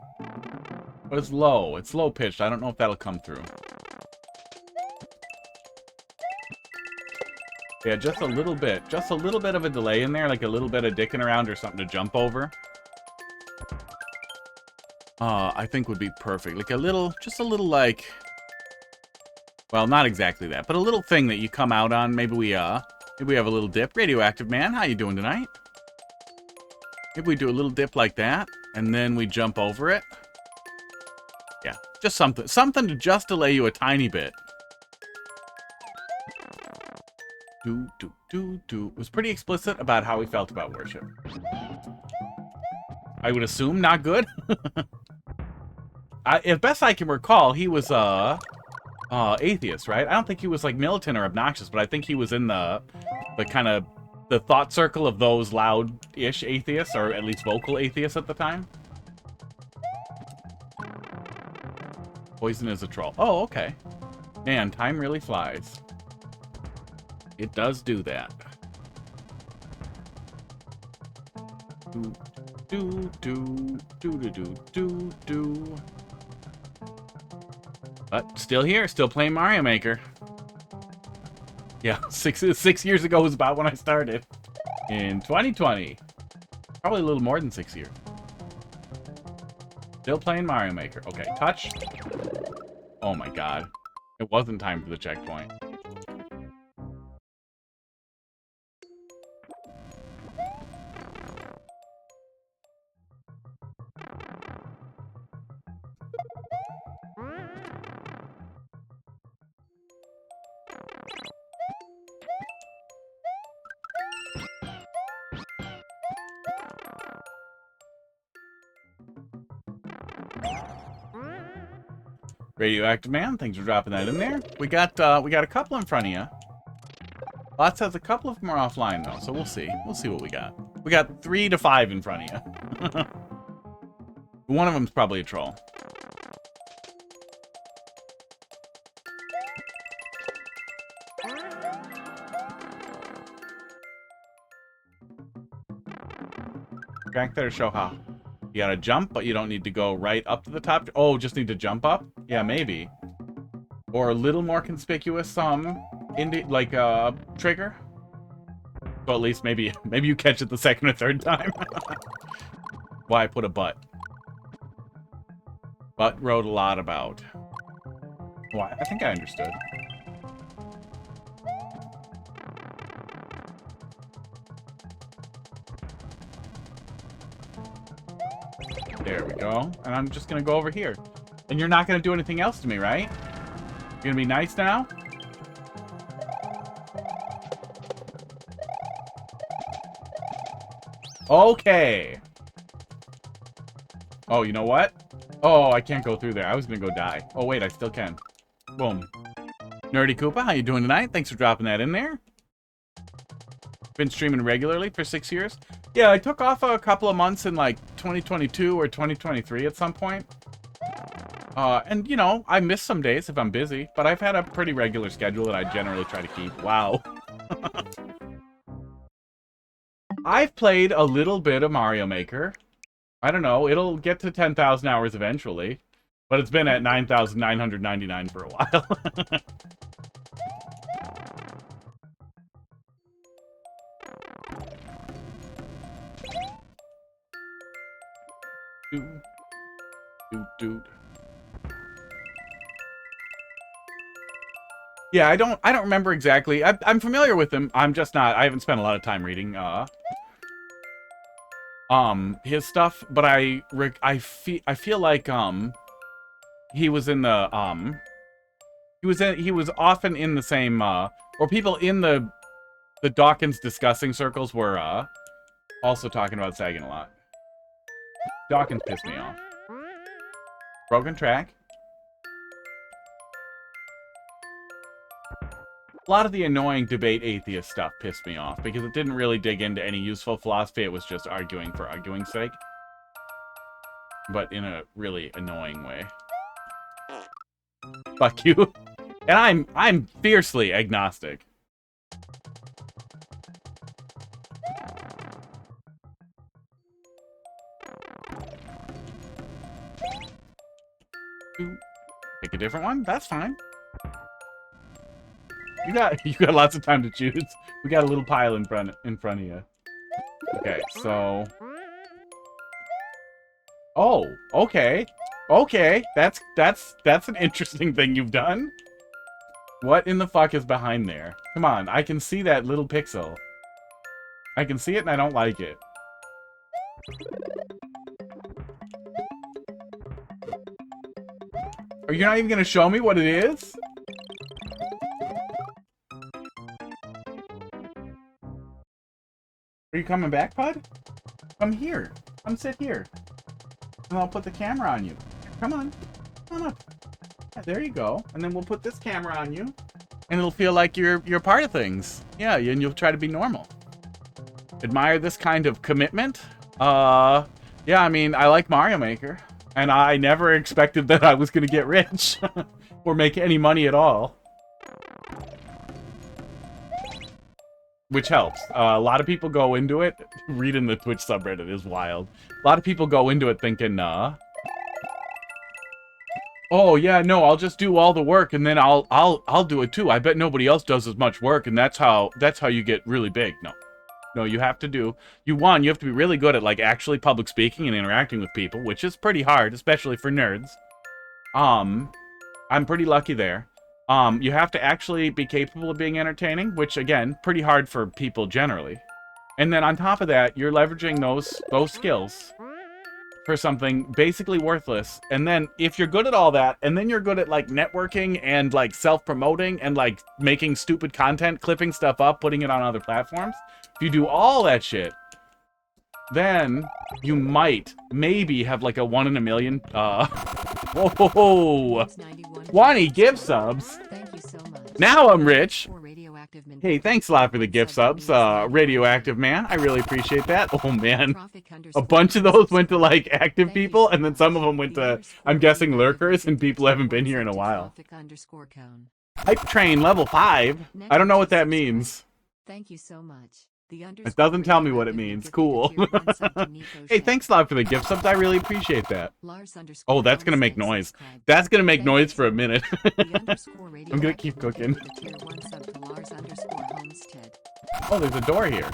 Speaker 2: But it's low. It's low pitched. I don't know if that'll come through. Yeah, just a little bit. Just a little bit of a delay in there, like a little bit of dicking around or something to jump over. I think would be perfect. Like a little, just a little like, well, not exactly that, but a little thing that you come out on. Maybe we have a little dip. Radioactive Man, how you doing tonight? Maybe we do a little dip like that, and then we jump over it. Yeah, just something to just delay you a tiny bit. Was pretty explicit about how he felt about worship. I would assume not good. As best I can recall, he was atheist, right? I don't think he was like militant or obnoxious, but I think he was in the kind of the thought circle of those loud-ish atheists, or at least vocal atheists at the time. Poison is a troll. Oh, okay. Man, time really flies. It does do that. But still here, still playing Mario Maker. Yeah, six years ago was about when I started. In 2020. Probably a little more than 6 years. Still playing Mario Maker. Okay, touch. Oh my god. It wasn't time for the checkpoint. Radioactive Man, thanks for dropping that in there. We got a couple in front of you. Lots has a couple of them are offline though, so we'll see. We'll see what we got. We got 3 to 5 in front of you. One of them's probably a troll. Crank there to show how. You gotta jump, but you don't need to go right up to the top. Oh, just need to jump up? Yeah, maybe. Or a little more conspicuous, trigger. So at least maybe you catch it the second or third time. Why I put a butt. Butt wrote a lot about. Why? I think I understood. There we go. And I'm just gonna go over here. And you're not gonna do anything else to me, right? You're gonna be nice now? Okay. Oh, you know what? Oh, I can't go through there. I was gonna go die. Oh, wait, I still can. Boom. Nerdy Koopa, how you doing tonight? Thanks for dropping that in there. Been streaming regularly for 6 years. Yeah, I took off a couple of months in like 2022 or 2023 at some point. And you know, I miss some days if I'm busy, but I've had a pretty regular schedule that I generally try to keep. Wow. I've played a little bit of Mario Maker. I don't know, it'll get to 10,000 hours eventually, but it's been at 9,999 for a while. Dude. Yeah, I don't remember exactly. I'm familiar with him. I'm just not. I haven't spent a lot of time reading his stuff, but I feel like he was in the he was often in the same or people in the Dawkins discussing circles were also talking about Sagan a lot. Dawkins pissed me off. Broken track. A lot of the annoying debate atheist stuff pissed me off because it didn't really dig into any useful philosophy. It was just arguing for arguing's sake. But in a really annoying way. Fuck you. And I'm fiercely agnostic. Pick a different one? That's fine. You got lots of time to choose. We got a little pile in front of you. Okay, so. Oh, okay. Okay, that's an interesting thing you've done. What in the fuck is behind there? Come on, I can see that little pixel. I can see it and I don't like it. Are you not even gonna show me what it is? Are you coming back, bud? Come here. Come sit here. And I'll put the camera on you. Come on. Come on up. Yeah, there you go. And then we'll put this camera on you. And it'll feel like you're part of things. Yeah, and you'll try to be normal. Admire this kind of commitment? Yeah, I mean, I like Mario Maker. And I never expected that I was going to get rich. Or make any money at all. Which helps. A lot of people go into it. Reading the Twitch subreddit is wild. A lot of people go into it thinking, oh yeah, no, I'll just do all the work and then I'll do it too. I bet nobody else does as much work, and that's how you get really big. No, you have to do. You have to be really good at like actually public speaking and interacting with people, which is pretty hard, especially for nerds. I'm pretty lucky there. You have to actually be capable of being entertaining, which, again, pretty hard for people generally. And then on top of that, you're leveraging those skills for something basically worthless. And then if you're good at all that, and then you're good at, like, networking and, like, self-promoting and, like, making stupid content, clipping stuff up, putting it on other platforms, if you do all that shit, then you maybe have, like, a 1 in a million, whoa! 20 gift subs.
Speaker 3: Thank you so much.
Speaker 2: Now I'm rich. Hey, thanks a lot for the gift subs, Radioactive Man. I really appreciate that. Oh man, a bunch of those went to like active people, and then some of them went to, I'm guessing, lurkers and people who haven't been here in a while. Hype Train level 5. I don't know what that means.
Speaker 3: Thank you so much.
Speaker 2: It doesn't tell me what it means. Cool. Hey, thanks a lot for the gift subs. I really appreciate that. Oh, that's going to make noise. That's going to make noise for a minute. I'm going to keep cooking. Oh, there's a door here.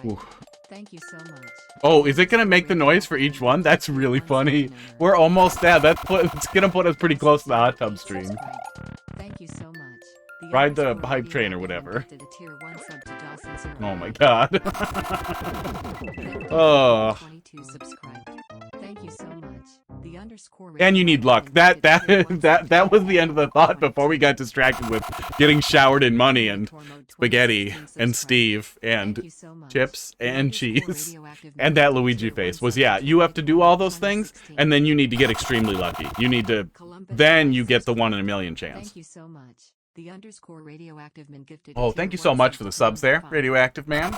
Speaker 2: Ooh.
Speaker 3: Thank you so much.
Speaker 2: Oh, is it going to make the noise for each one? That's really funny. We're almost there. It's going to put us pretty close to the hot tub stream.
Speaker 3: Thank you so much.
Speaker 2: Ride the hype train or whatever. Oh my god. Oh.
Speaker 3: Thank you so much.
Speaker 2: And you need luck. That was the end of the thought before we got distracted with getting showered in money and spaghetti and Steve and chips and cheese and that Luigi face was, yeah, you have to do all those things and then you need to get extremely lucky. You need to, then you get the 1 in a million chance.
Speaker 3: Thank you so much.
Speaker 2: Oh, thank you so much for the subs there, Radioactive Man.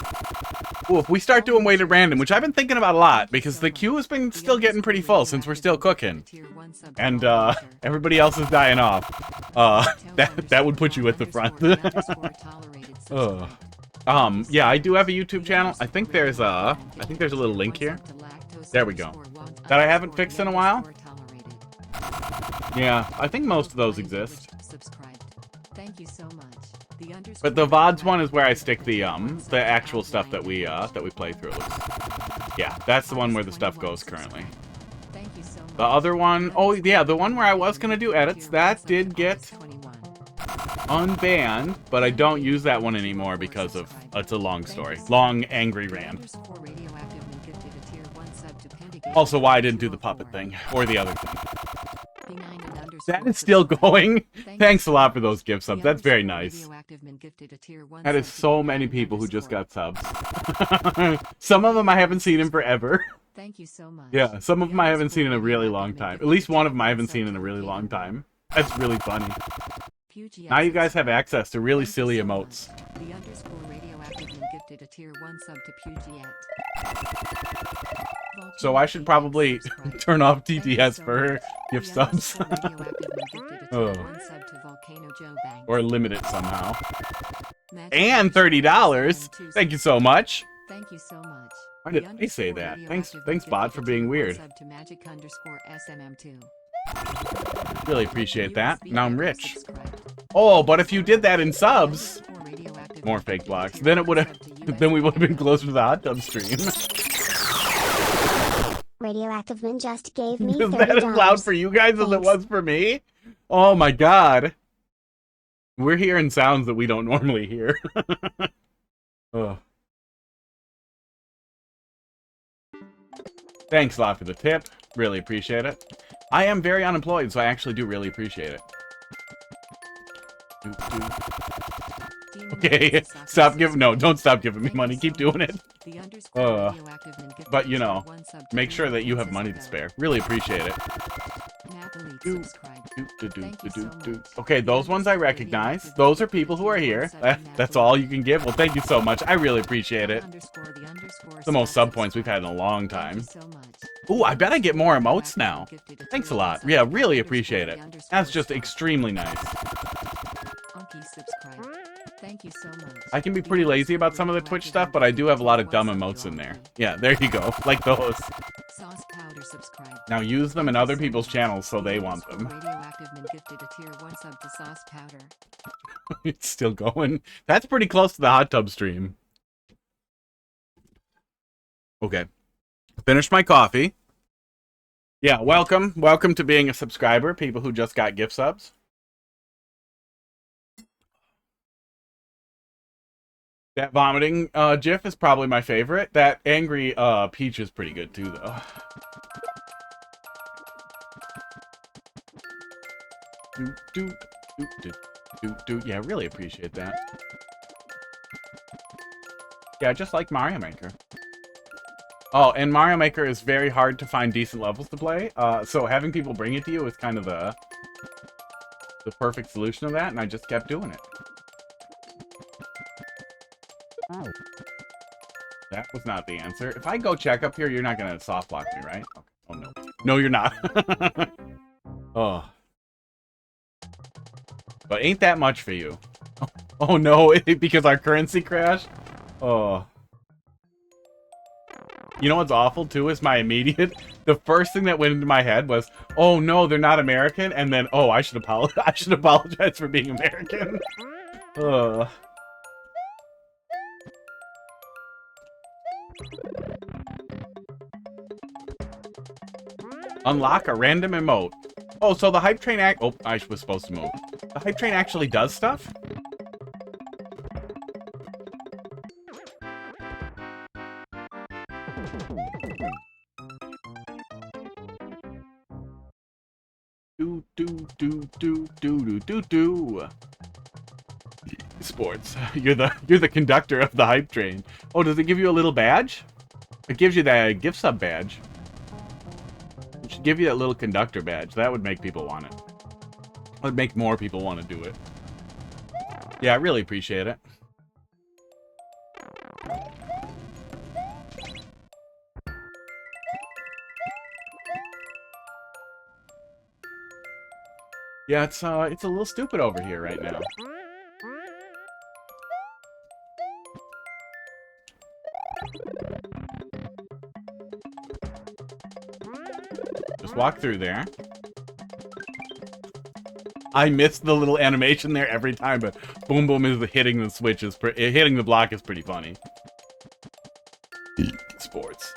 Speaker 2: Ooh, if we start doing weighted random, which I've been thinking about a lot, because the queue has been still getting pretty full since we're still cooking. And, everybody else is dying off. That would put you at the front. Yeah, I do have a YouTube channel. I think there's a little link here. There we go. That I haven't fixed in a while. Yeah, I think most of those exist.
Speaker 3: Thank you so much.
Speaker 2: But the VODs one is where I stick the actual stuff that we play through. Yeah, that's the one where the stuff goes currently.
Speaker 3: Thank you so much.
Speaker 2: The other one, oh yeah, the one where I was gonna do edits, that did get unbanned, but I don't use that one anymore because of it's a long story, long angry rant. Also, why I didn't do the puppet thing or the other thing. That is still going. Thanks a lot for those gift subs. That's very nice. That is so many people who just got subs. Some of them I haven't seen in forever.
Speaker 3: Thank you so much.
Speaker 2: Yeah, some of them I haven't seen in a really long time. At least one of them I haven't seen in a really long time. That's really funny. Now you guys have access to really silly emotes.
Speaker 3: The underscore radioactive and gifted a tier 1 sub to Pugiet.
Speaker 2: So I should probably turn off TTS for her gift subs. Oh. Or limit it somehow. And $30! Thank you so much!
Speaker 3: Thank you so much.
Speaker 2: Why did I say that? Thanks bot, for being weird. Really appreciate that. Now I'm rich. Oh, but if you did that in subs, more fake blocks, then we would have been closer to the hot tub stream.
Speaker 4: Radioactive Man just gave me $30.
Speaker 2: Is that as loud for you guys as it was for me? Oh my god. We're hearing sounds that we don't normally hear. Oh. Thanks a lot for the tip. Really appreciate it. I am very unemployed, so I actually do really appreciate it. Okay, stop giving. No, don't stop giving me money. Keep doing it. But you know, make sure that you have money to spare. Really appreciate it. Okay, those ones I recognize. Those are people who are here. That's all you can give. Well, thank you so much. I really appreciate it. The most sub points we've had in a long time. Ooh, I bet I get more emotes now. Thanks a lot. Yeah, really appreciate it. That's just extremely nice.
Speaker 3: Thank you so much.
Speaker 2: I can be pretty lazy about some of the Twitch stuff, but I do have a lot of dumb emotes in there. Yeah, there you go. Like those.
Speaker 3: Sauce Powder subscribe.
Speaker 2: Now use them in other people's channels so they want them.
Speaker 3: Radioactive gifted a tier 1 sub to Sauce Powder.
Speaker 2: It's still going. That's pretty close to the hot tub stream. Okay. Finished my coffee. Yeah, welcome. Welcome to being a subscriber, people who just got gift subs. That vomiting GIF is probably my favorite. That angry Peach is pretty good too, though. Yeah, really appreciate that. Yeah, just like Mario Maker. Oh, and Mario Maker is very hard to find decent levels to play. So having people bring it to you is kind of the perfect solution of that, and I just kept doing it. Oh. That was not the answer. If I go check up here, you're not going to soft block me, right? Okay. Oh, no. No, you're not. Oh. But ain't that much for you. Oh, no, because our currency crashed? Oh. You know what's awful, too, is my immediate... The first thing that went into my head was, oh, no, they're not American, and then, oh, I should apologize for being American. Ugh. Unlock a random emote. Oh, so the hype train oh, I was supposed to move. The hype train actually does stuff? Do. Sports. You're the conductor of the hype train. Oh, does it give you a little badge? It gives you that gift sub badge. It should give you that little conductor badge. That would make people want it. That would make more people want to do it. Yeah, I really appreciate it. Yeah, it's a little stupid over here right now. Just walk through there. I miss the little animation there every time, but Boom Boom is hitting the switch hitting the block is pretty funny. Esports.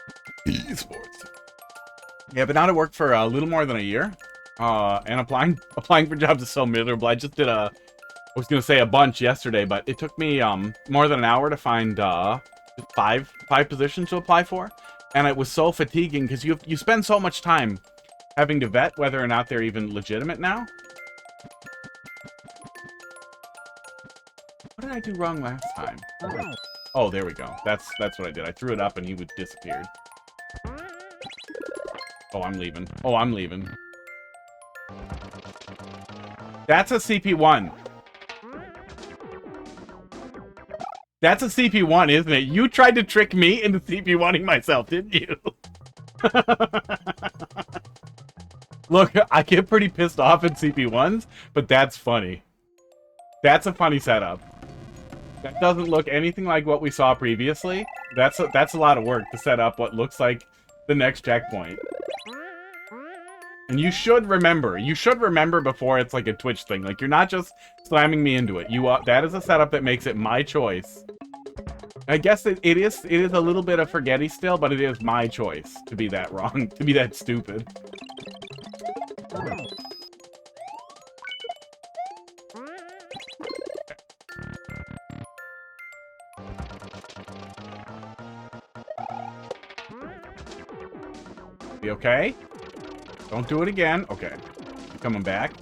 Speaker 2: Yeah, but not at work for a little more than a year. And applying for jobs is so miserable. I just did I was gonna say a bunch yesterday, but it took me more than an hour to find five positions to apply for, and it was so fatiguing because you spend so much time having to vet whether or not they're even legitimate now. What did I do wrong last time? Oh, there we go. That's what I did. I threw it up and he would disappeared. Oh, I'm leaving. Oh, I'm leaving. That's a CP1. That's a CP1, isn't it? You tried to trick me into CP1ing myself, didn't you? Look, I get pretty pissed off at CP1s, but that's funny. That's a funny setup. That doesn't look anything like what we saw previously. That's a lot of work to set up what looks like the next checkpoint. And you should remember before it's like a Twitch thing. Like, you're not just slamming me into it. That is a setup that makes it my choice. I guess it is a little bit of forgetty still, but it is my choice to be that wrong, to be that stupid. Be okay? Don't do it again. Okay. You coming back?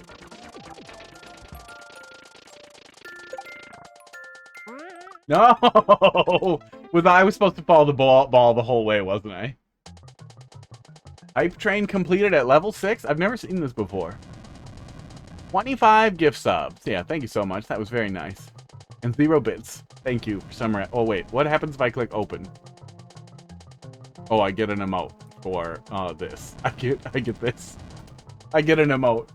Speaker 2: No! I was supposed to follow the ball the whole way, wasn't I? Hype train completed at level 6? I've never seen this before. 25 gift subs. Yeah, thank you so much. That was very nice. And 0 bits. Thank you for some... Oh, wait. What happens if I click open? Oh, I get an emote for this. I get this. I get an emote.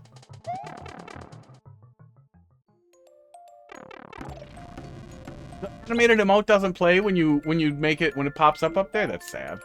Speaker 2: The animated emote doesn't play when you make it, when it pops up there? That's sad.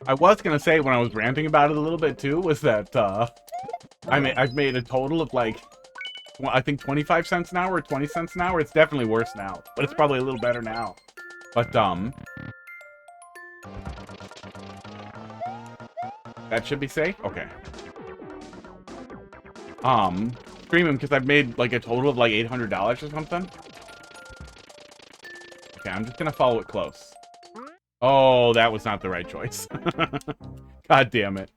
Speaker 2: I was gonna say when I was ranting about it a little bit too was that I've made a total of like I think 25 cents an hour or 20 cents an hour. It's definitely worse now, but it's probably a little better now. But that should be safe. Okay. Stream him because I've made like a total of like $800 or something. Okay, I'm just gonna follow it close. Oh, that was not the right choice. God damn it.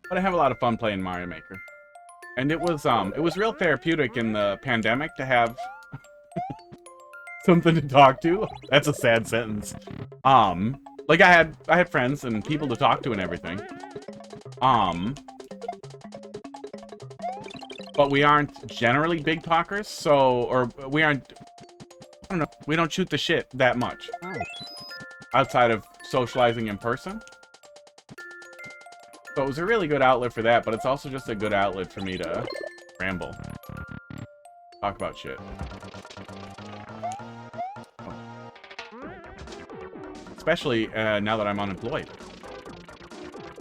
Speaker 2: But I have a lot of fun playing Mario Maker. And it was real therapeutic in the pandemic to have something to talk to. That's a sad sentence. Like I had friends and people to talk to and everything. But we aren't generally big talkers, or we aren't, I don't know, we don't shoot the shit that much. Outside of socializing in person. So it was a really good outlet for that, but it's also just a good outlet for me to ramble. Talk about shit. Especially now that I'm unemployed.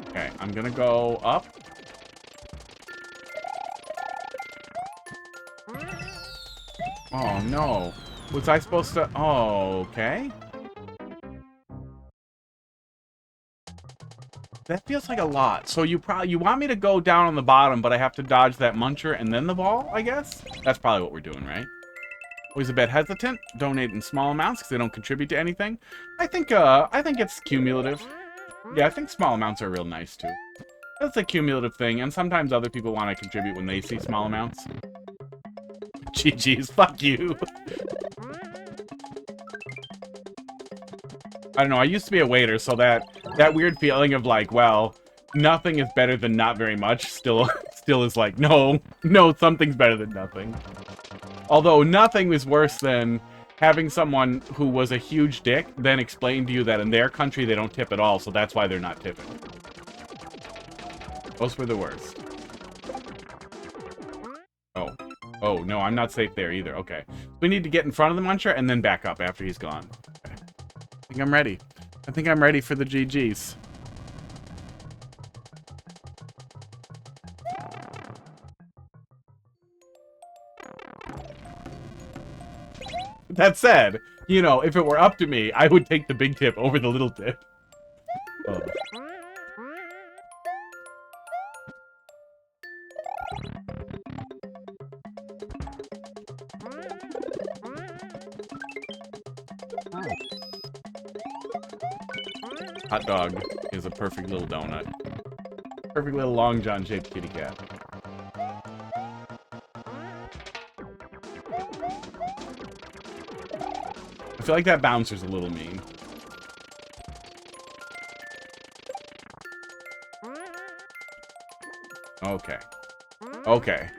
Speaker 2: Okay, I'm gonna go up. Oh no. Was I supposed to... Oh, okay. That feels like a lot. So you want me to go down on the bottom, but I have to dodge that muncher and then the ball, I guess? That's probably what we're doing, right? Always a bit hesitant. Donate in small amounts because they don't contribute to anything. I think it's cumulative. Yeah, I think small amounts are real nice too. That's a cumulative thing, and sometimes other people want to contribute when they see small amounts. GG's, fuck you. I don't know, I used to be a waiter, so that weird feeling of like, well, nothing is better than not very much still is like, no, something's better than nothing. Although nothing was worse than having someone who was a huge dick then explain to you that in their country they don't tip at all, so that's why they're not tipping. Those were the worst. Oh, no, I'm not safe there either. Okay. We need to get in front of the muncher and then back up after he's gone. Okay. I think I'm ready. I think I'm ready for the GGs. That said, you know, if it were up to me, I would take the big tip over the little tip. Oh. Hot dog is a perfect little donut. Perfect little long john shaped kitty cat. I feel like that bouncer's a little mean. Okay. Okay.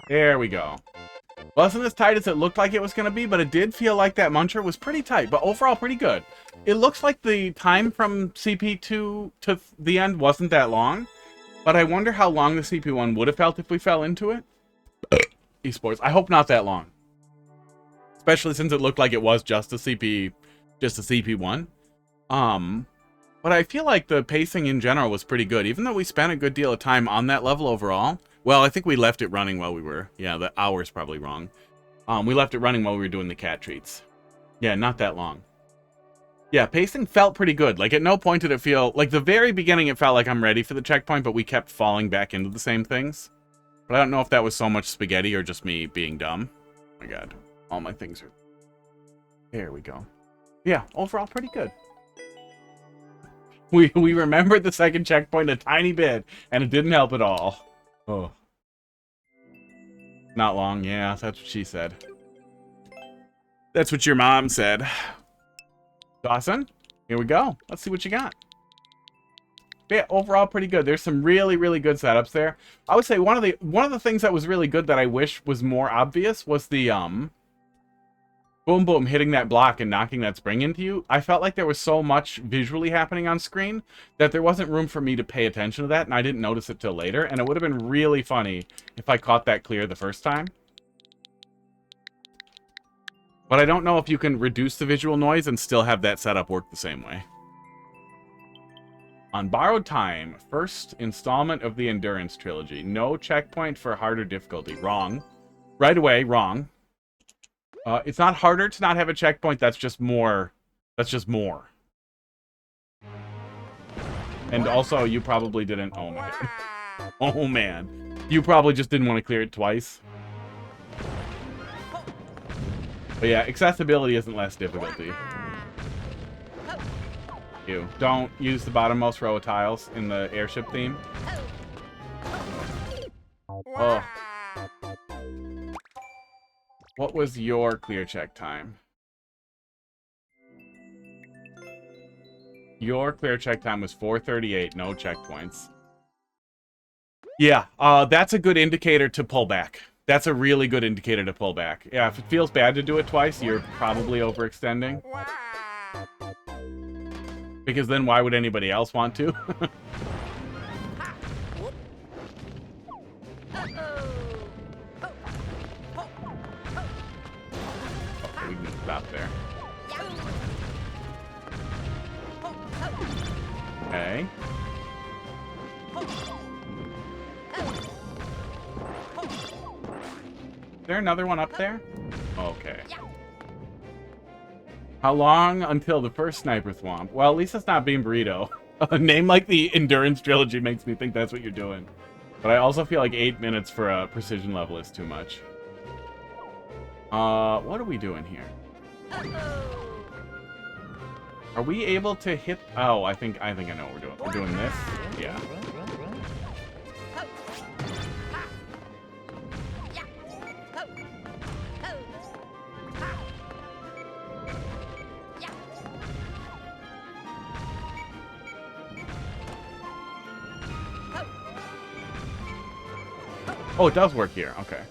Speaker 2: There we go. Wasn't as tight as it looked like it was going to be, but it did feel like that muncher was pretty tight, but overall pretty good. It looks like the time from CP2 to the end wasn't that long, but I wonder how long the CP1 would have felt if we fell into it. Esports. I hope not that long. Especially since it looked like it was just a CP1. But I feel like the pacing in general was pretty good, even though we spent a good deal of time on that level overall. Well, I think we left it running while we were... Yeah, the hour's probably wrong. We left it running while we were doing the cat treats. Yeah, not that long. Yeah, pacing felt pretty good. Like, at no point did it feel... Like, the very beginning, it felt like I'm ready for the checkpoint, but we kept falling back into the same things. But I don't know if that was so much spaghetti or just me being dumb. Oh my god. All my things are... There we go. Yeah, overall pretty good. We remembered the second checkpoint a tiny bit, and it didn't help at all. Oh. Not long, yeah, that's what she said. That's what your mom said. Dawson, here we go. Let's see what you got. Yeah, overall pretty good. There's some really, really good setups there. I would say one of the things that was really good that I wish was more obvious was the boom boom hitting that block and knocking that spring into you. I felt like there was so much visually happening on screen that there wasn't room for me to pay attention to that, and I didn't notice it till later, and it would have been really funny if I caught that clear the first time. But I don't know if you can reduce the visual noise and still have that setup work the same way. On borrowed time, first installment of the Endurance Trilogy. No checkpoint for harder difficulty. Wrong. Right away, wrong. It's not harder to not have a checkpoint, that's just more. That's just more. And also, you probably didn't... Oh, my God. Oh, man. You probably just didn't want to clear it twice. But yeah, accessibility isn't less difficulty. You don't use the bottommost row of tiles in the airship theme. Oh. What was your clear check time? Your clear check time was 4:38, no checkpoints. Yeah, that's a good indicator to pull back. That's a really good indicator to pull back. Yeah, if it feels bad to do it twice, you're probably overextending. Because then why would anybody else want to? Okay, we can stop there. Okay. Is there another one up there? Okay. How long until the first sniper thwomp? Well, at least it's not Bean Burrito. A name like the Endurance Trilogy makes me think that's what you're doing. But I also feel like 8 minutes for a precision level is too much. What are we doing here? Are we able to hit... Oh, I think I know what we're doing. We're doing this? Yeah. Oh, it does work here. Okay.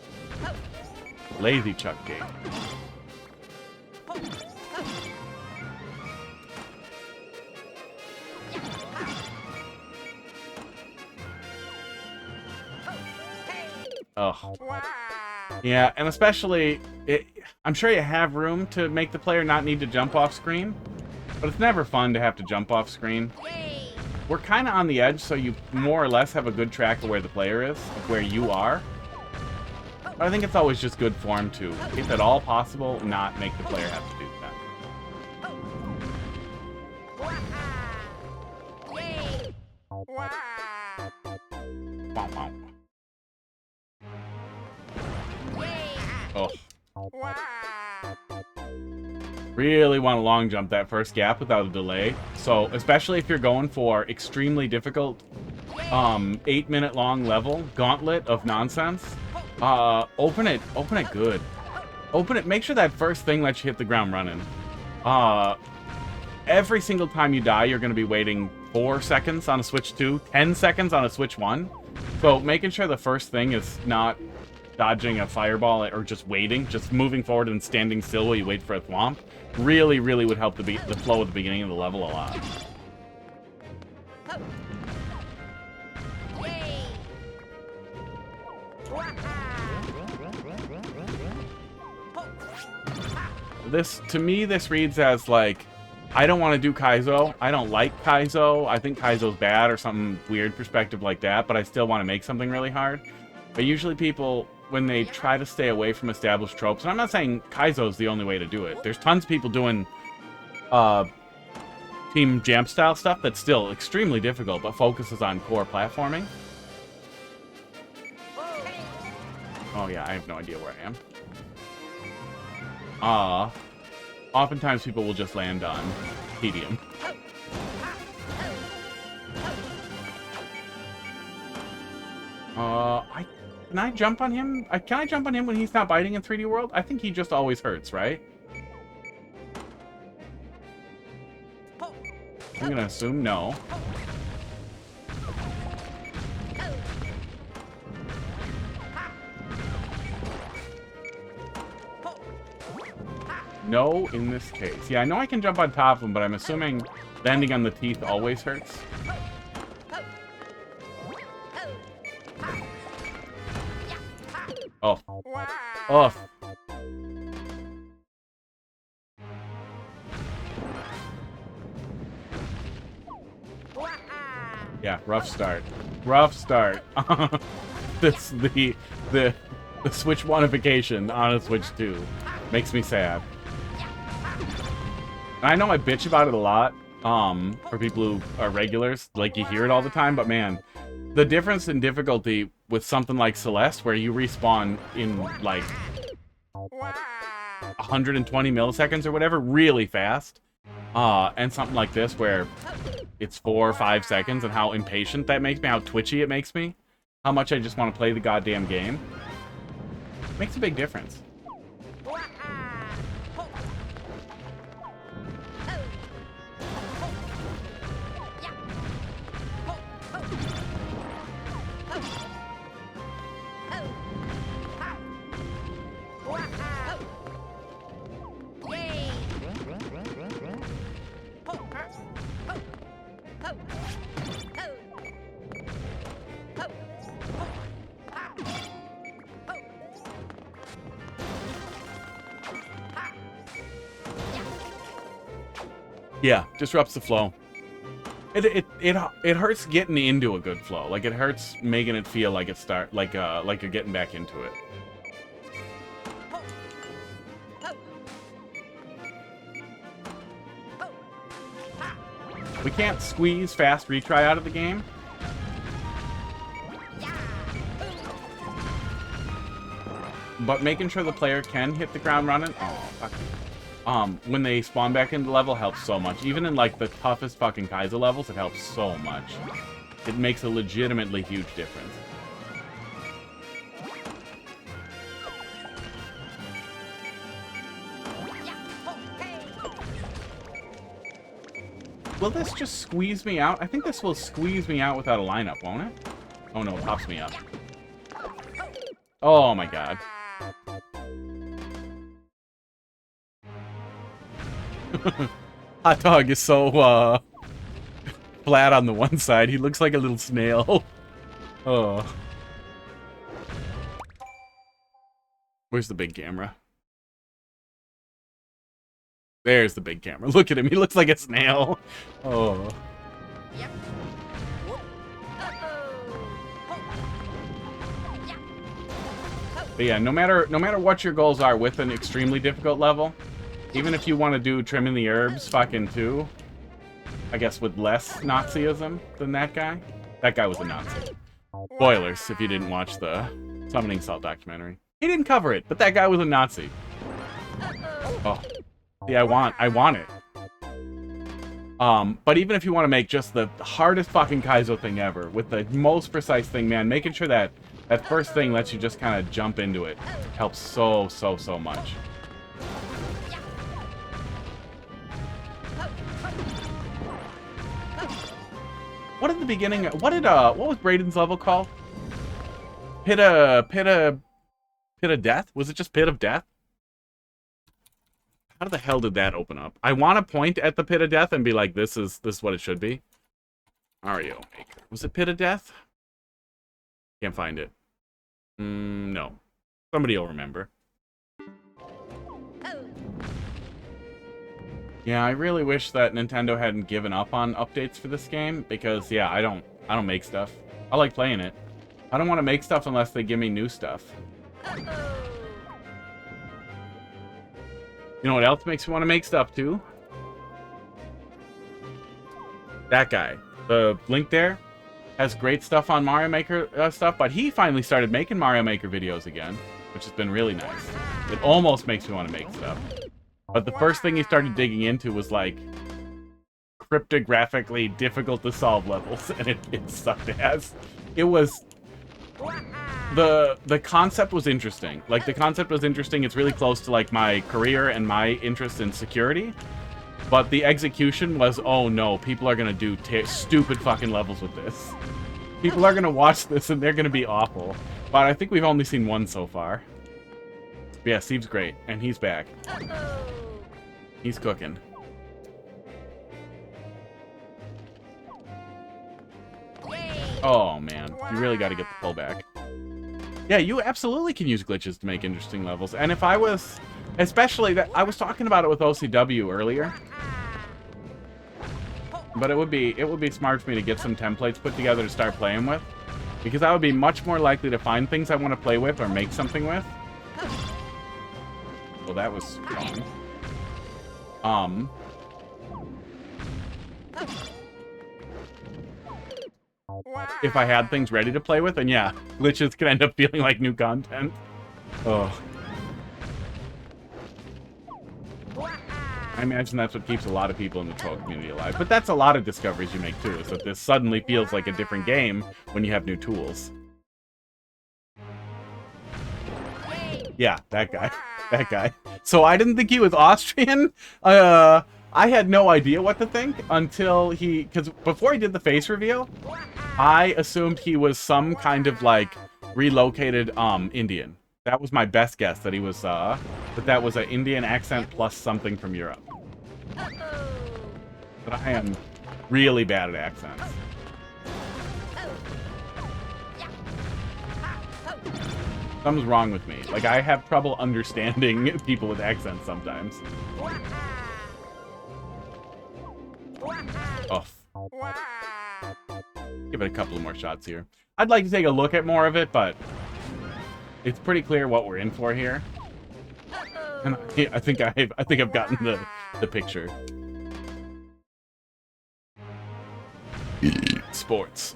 Speaker 2: Lazy Chuck Gate. Oh. Yeah, and especially, I'm sure you have room to make the player not need to jump off screen, but it's never fun to have to jump off screen. We're kind of on the edge, so you more or less have a good track of where the player is, of where you are. But I think it's always just good form to, if at all possible, not make the player have to do that. Wow, wow. Oh. Really want to long jump that first gap without a delay. So, especially if you're going for extremely difficult 8-minute long level gauntlet of nonsense, open it good. Open it, make sure that first thing lets you hit the ground running. Every single time you die, you're going to be waiting 4 seconds on a switch 2, 10 seconds on a switch 1. So making sure the first thing is not dodging a fireball or just waiting, just moving forward and standing still while you wait for a thwomp, really, really would help the flow at the beginning of the level a lot. This, to me, this reads as like, I don't want to do Kaizo. I don't like Kaizo. I think Kaizo's bad or some weird perspective like that, but I still want to make something really hard. But usually people when they try to stay away from established tropes, and I'm not saying Kaizo's the only way to do it. There's tons of people doing Team Jump style stuff that's still extremely difficult, but focuses on core platforming. Oh yeah, I have no idea where I am. Oftentimes people will just land on tedium. Can I jump on him? Can I jump on him when he's not biting in 3D World? I think he just always hurts, right? I'm gonna assume no. No, in this case. Yeah, I know I can jump on top of him, but I'm assuming landing on the teeth always hurts. Oh. Oh. Yeah, rough start. Rough start. This the Switch one-ification on a Switch 2 makes me sad. And I know I bitch about it a lot, for people who are regulars, like you hear it all the time, but man, the difference in difficulty with something like Celeste, where you respawn in like 120 milliseconds or whatever, really fast, and something like this where it's 4 or 5 seconds, and how impatient that makes me, how twitchy it makes me, how much I just want to play the goddamn game, makes a big difference. Yeah, disrupts the flow. It hurts getting into a good flow. Like, it hurts making it feel like like you're getting back into it. We can't squeeze fast retry out of the game. But making sure the player can hit the ground running, oh, fuck. When they spawn back into the level helps so much. Even in, like, the toughest fucking Kaizo levels, it helps so much. It makes a legitimately huge difference. Will this just squeeze me out? I think this will squeeze me out without a lineup, won't it? Oh no, it pops me up. Oh my god. Hot Dog is so, flat on the one side. He looks like a little snail. Oh. Where's the big camera? There's the big camera. Look at him. He looks like a snail. Oh. Yep. But yeah, no matter what your goals are with an extremely difficult level, even if you want to do Trimming the Herbs fucking 2, I guess with less Nazism than that guy. That guy was a Nazi. Spoilers if you didn't watch the Summoning Salt documentary. He didn't cover it, but that guy was a Nazi. Oh. See, I want it. But even if you want to make just the hardest fucking Kaizo thing ever, with the most precise thing, man, making sure that that first thing lets you just kind of jump into it helps so much. What at the beginning? What was Brayden's level called? Pit of Death? Was it just Pit of Death? How the hell did that open up? I want to point at the Pit of Death and be like, this is what it should be. Mario Maker. Was it Pit of Death? Can't find it. No. Somebody will remember. Yeah, I really wish that Nintendo hadn't given up on updates for this game, because yeah, I don't make stuff. I like playing it. I don't want to make stuff unless they give me new stuff. You know what else makes me want to make stuff too? That guy. The link there has great stuff on Mario Maker stuff, but he finally started making Mario Maker videos again, which has been really nice. It almost makes me want to make stuff. But the first thing he started digging into was like cryptographically difficult to solve levels, and it sucked ass. It was the concept was interesting. Like the concept was interesting. It's really close to like my career and my interest in security. But the execution was, oh no, people are gonna do stupid fucking levels with this. People are gonna watch this and they're gonna be awful. But I think we've only seen one so far. But yeah, Steve's great, and he's back. He's cooking. Oh man, you really got to get the pullback. Yeah, you absolutely can use glitches to make interesting levels. And if I was, especially that, I was talking about it with OCW earlier. But it would be smart for me to get some templates put together to start playing with, because I would be much more likely to find things I want to play with or make something with. Well, that was wrong. If I had things ready to play with, and yeah, glitches can end up feeling like new content. Oh. I imagine that's what keeps a lot of people in the troll community alive. But that's a lot of discoveries you make too, is that this suddenly feels like a different game when you have new tools. Yeah, that guy. That guy. So I didn't think he was Austrian. I had no idea what to think until because before he did the face reveal, I assumed he was some kind of like relocated Indian. That was my best guess, that he was that was an Indian accent plus something from Europe. But I am really bad at accents. Something's wrong with me. Like, I have trouble understanding people with accents sometimes. Oh. Give it a couple of more shots here. I'd like to take a look at more of it, but it's pretty clear what we're in for here. And I think I've gotten the picture. Sports.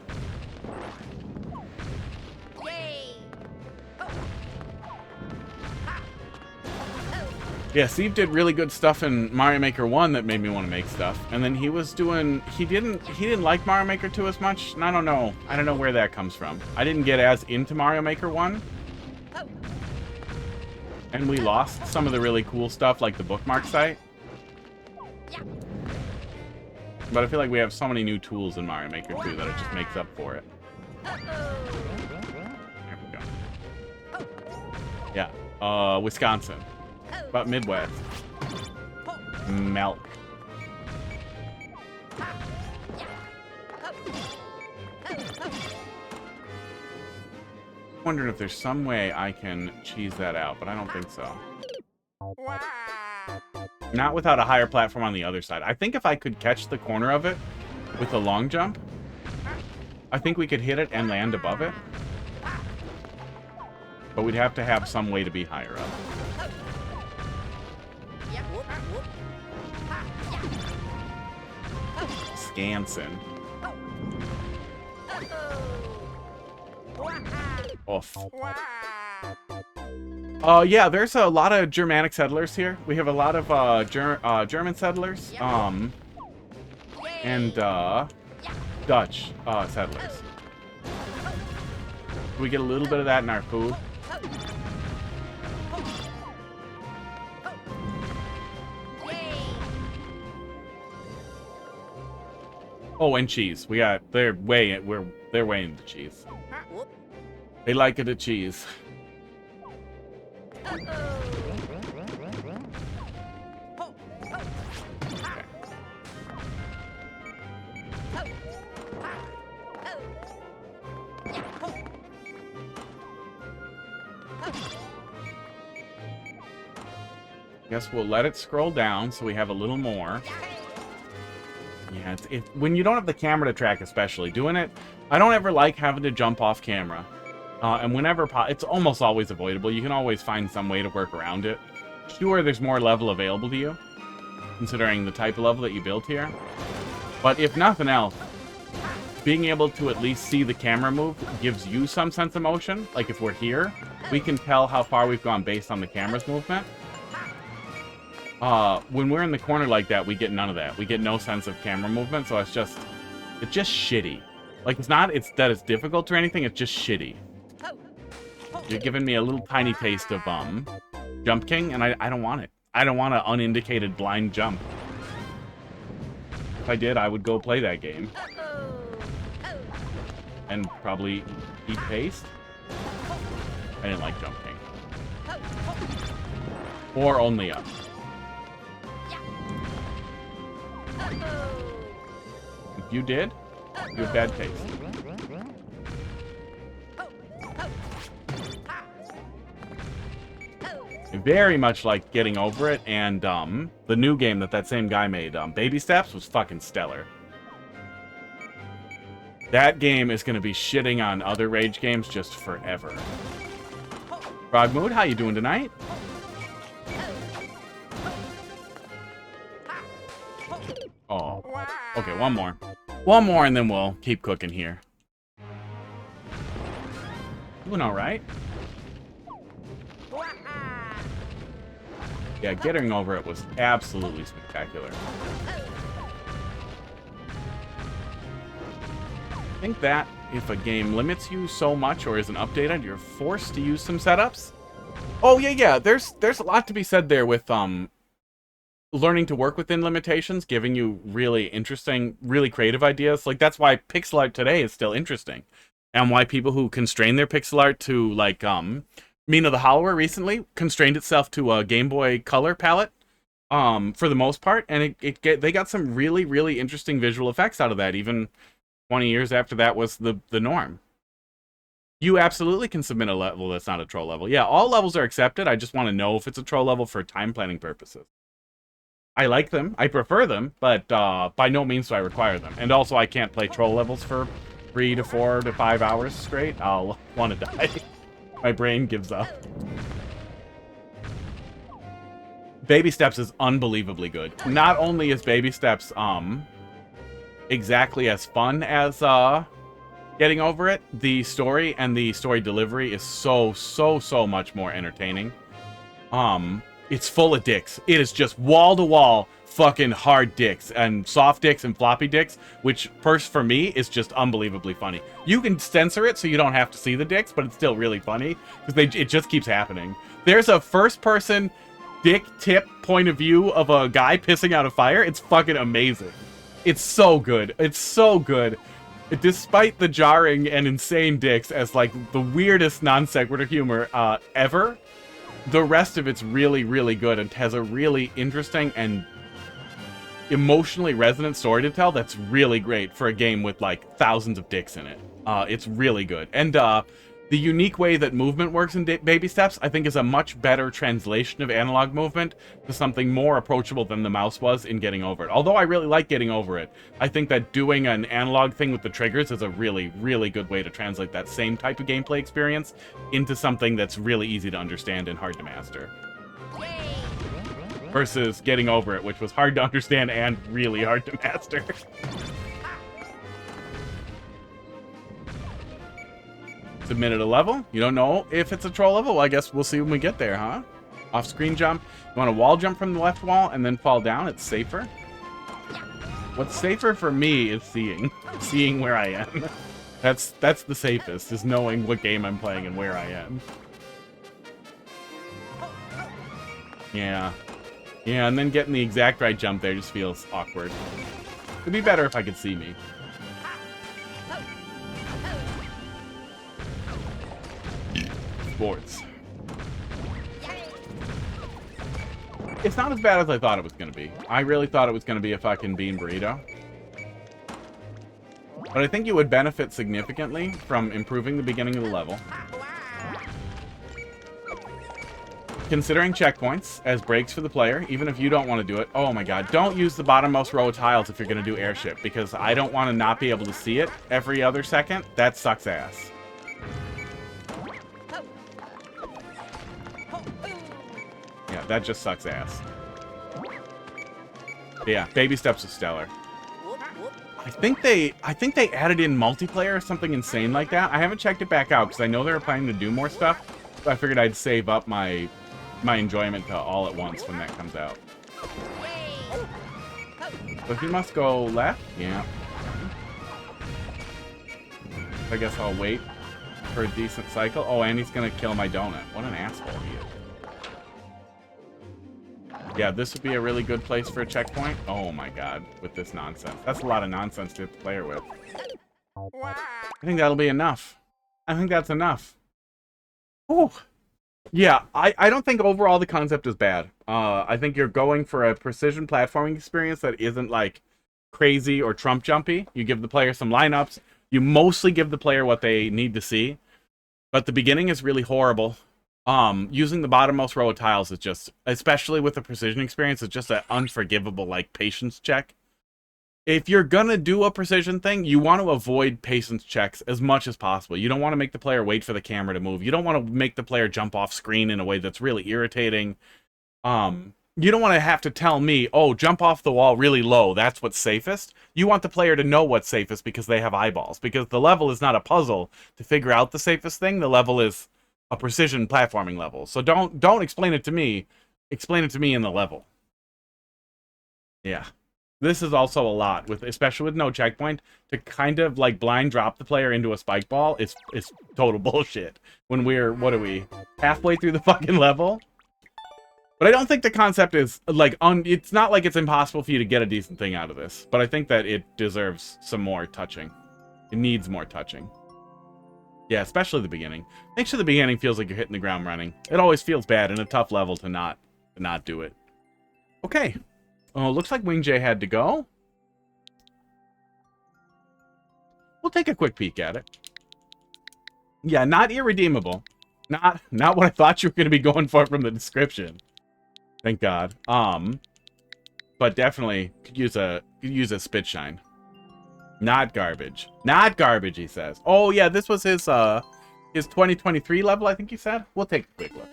Speaker 2: Yeah, Steve did really good stuff in Mario Maker 1 that made me want to make stuff. And then he was doing, he didn't like Mario Maker 2 as much, and I don't know where that comes from. I didn't get as into Mario Maker 1. And we lost some of the really cool stuff, like the bookmark site. But I feel like we have so many new tools in Mario Maker 2 that it just makes up for it. There we go. Yeah, Wisconsin. About Midwest. Milk. Wondering if there's some way I can cheese that out, but I don't think so. Not without a higher platform on the other side. I think if I could catch the corner of it with a long jump, I think we could hit it and land above it. But we'd have to have some way to be higher up. Scanson. Oof. Yeah, there's a lot of Germanic settlers here. We have a lot of German settlers, and Dutch settlers. We get a little bit of that in our food. Oh, and cheese. They're way into cheese. They like it at cheese. Okay. Guess we'll let it scroll down so we have a little more. Yeah, when you don't have the camera to track, especially doing it, I don't ever like having to jump off camera. And whenever it's almost always avoidable. You can always find some way to work around it. Sure, there's more level available to you, considering the type of level that you built here. But if nothing else, being able to at least see the camera move gives you some sense of motion. Like if we're here, we can tell how far we've gone based on the camera's movement. When we're in the corner like that, we get none of that. We get no sense of camera movement, so it's just shitty. Like, it's not that it's difficult or anything, it's just shitty. You're giving me a little tiny taste of, Jump King, and I don't want it. I don't want an unindicated blind jump. If I did, I would go play that game. And probably eat paste. I didn't like Jump King. Or only up. If you did, you have bad taste. Very much like Getting Over It, and the new game that same guy made, Baby Steps, was fucking stellar. That game is going to be shitting on other Rage games just forever. Frogmood, how you doing tonight? Oh, okay, one more. One more, and then we'll keep cooking here. Doing all right. Yeah, Getting Over It was absolutely spectacular. I think that if a game limits you so much or isn't updated, you're forced to use some setups. Oh, yeah. There's a lot to be said there with learning to work within limitations, giving you really interesting, really creative ideas. Like, that's why pixel art today is still interesting. And why people who constrain their pixel art to, like, Mina the Hollower recently constrained itself to a Game Boy Color palette, for the most part, and they got some really, really interesting visual effects out of that, even 20 years after that was the norm. You absolutely can submit a level that's not a troll level. Yeah, all levels are accepted. I just want to know if it's a troll level for time planning purposes. I like them. I prefer them, but by no means do I require them. And also, I can't play troll levels for 3 to 4 to 5 hours straight. I'll want to die. My brain gives up. Baby Steps is unbelievably good. Not only is Baby Steps exactly as fun as Getting Over It, the story and the story delivery is so much more entertaining. It's full of dicks. It is just wall-to-wall fucking hard dicks and soft dicks and floppy dicks, which for me is just unbelievably funny. You can censor it so you don't have to see the dicks, but it's still really funny because it just keeps happening. There's a first-person dick tip point of view of a guy pissing out a fire. It's fucking amazing. It's so good. It's so good. Despite the jarring and insane dicks as like the weirdest non sequitur humor ever, the rest of it's really, really good and has a really interesting and emotionally resonant story to tell that's really great for a game with like thousands of dicks in it. It's really good. And the unique way that movement works in Baby Steps, I think, is a much better translation of analog movement to something more approachable than the mouse was in Getting Over It. Although I really like Getting Over It, I think that doing an analog thing with the triggers is a really, really good way to translate that same type of gameplay experience into something that's really easy to understand and hard to master. Versus Getting Over It, which was hard to understand and really hard to master. Submitted a level. You don't know if it's a troll level? Well, I guess we'll see when we get there, huh? Off-screen jump. You want to wall jump from the left wall and then fall down? It's safer. What's safer for me is seeing where I am. That's the safest, is knowing what game I'm playing and where I am. Yeah. Yeah, and then getting the exact right jump there just feels awkward. It'd be better if I could see me. Sports. It's not as bad as I thought it was going to be. I really thought it was going to be a fucking bean burrito. But I think you would benefit significantly from improving the beginning of the level. Considering checkpoints as breaks for the player, even if you don't want to do it. Oh my god, don't use the bottommost row of tiles if you're going to do airship, because I don't want to not be able to see it every other second. That sucks ass. Yeah, that just sucks ass. Yeah, baby steps is stellar. I think they added in multiplayer or something insane like that. I haven't checked it back out because I know they were planning to do more stuff. So I figured I'd save up my enjoyment to all at once when that comes out. So he must go left? Yeah. I guess I'll wait for a decent cycle. Oh, and he's gonna kill my donut. What an asshole he is. Yeah, this would be a really good place for a checkpoint. Oh my god, with this nonsense. That's a lot of nonsense to play with. I think that'll be enough. I think that's enough. Oh. Yeah, I don't think overall the concept is bad. I think you're going for a precision platforming experience that isn't like crazy or Trump jumpy. You give the player some lineups. You mostly give the player what they need to see. But the beginning is really horrible. Using the bottommost row of tiles is just, especially with the precision experience, it's just an unforgivable, like, patience check. If you're gonna do a precision thing, you want to avoid patience checks as much as possible. You don't want to make the player wait for the camera to move. You don't want to make the player jump off screen in a way that's really irritating. You don't want to have to tell me, oh, jump off the wall really low, that's what's safest. You want the player to know what's safest because they have eyeballs. Because the level is not a puzzle to figure out the safest thing. The level is a precision platforming level. So don't explain it to me. Explain it to me in the level. Yeah. This is also a lot, especially with no checkpoint, to kind of like blind drop the player into a spike ball. It's total bullshit. When we're, what are we, halfway through the fucking level? But I don't think the concept is like, it's not like it's impossible for you to get a decent thing out of this. But I think that it deserves some more touching. It needs more touching. Yeah, especially the beginning. Make sure the beginning feels like you're hitting the ground running. It always feels bad in a tough level to not do it. Okay. Oh, looks like WingJay had to go. We'll take a quick peek at it. Yeah, not irredeemable. Not what I thought you were going to be going for from the description. Thank God. But definitely could use a spit shine. Not garbage. Not garbage, he says. Oh yeah, this was his 2023 level, I think he said. We'll take a quick look.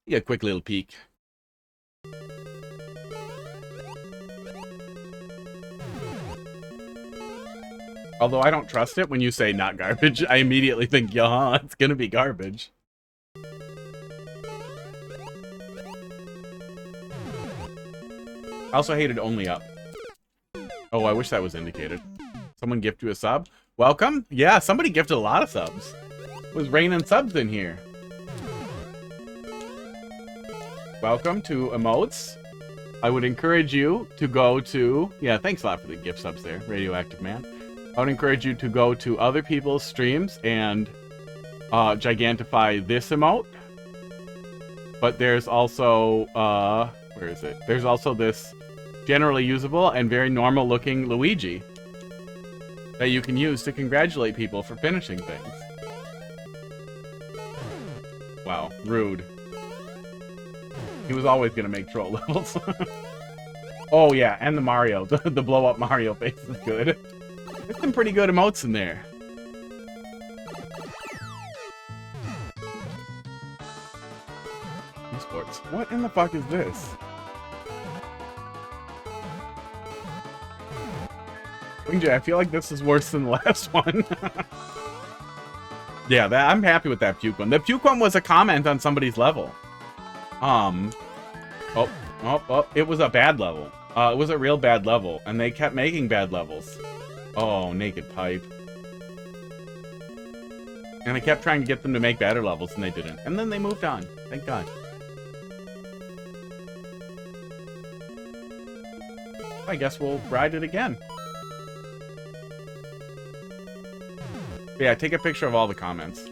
Speaker 2: Yeah, a quick little peek. Although I don't trust it when you say not garbage. I immediately think, yeah, it's gonna be garbage. I also hated only up. Oh, I wish that was indicated. Someone gift you a sub? Welcome? Yeah, somebody gifted a lot of subs. It was raining subs in here. Welcome to Emotes. I would encourage you to go to... Yeah, thanks a lot for the gift subs there, Radioactive Man. I would encourage you to go to other people's streams and gigantify this emote. But there's also... where is it? There's also this generally usable and very normal looking Luigi that you can use to congratulate people for finishing things. Wow, rude. He was always gonna make troll levels. Oh yeah, and the Mario, the blow up Mario face is good. There's some pretty good emotes in there. Esports. What in the fuck is this? WingJay, I feel like this is worse than the last one. Yeah, I'm happy with that puke one. The puke one was a comment on somebody's level. It was a bad level. It was a real bad level, and they kept making bad levels. Oh, naked pipe. And I kept trying to get them to make better levels, and they didn't. And then they moved on. Thank God. I guess we'll ride it again. Yeah, take a picture of all the comments.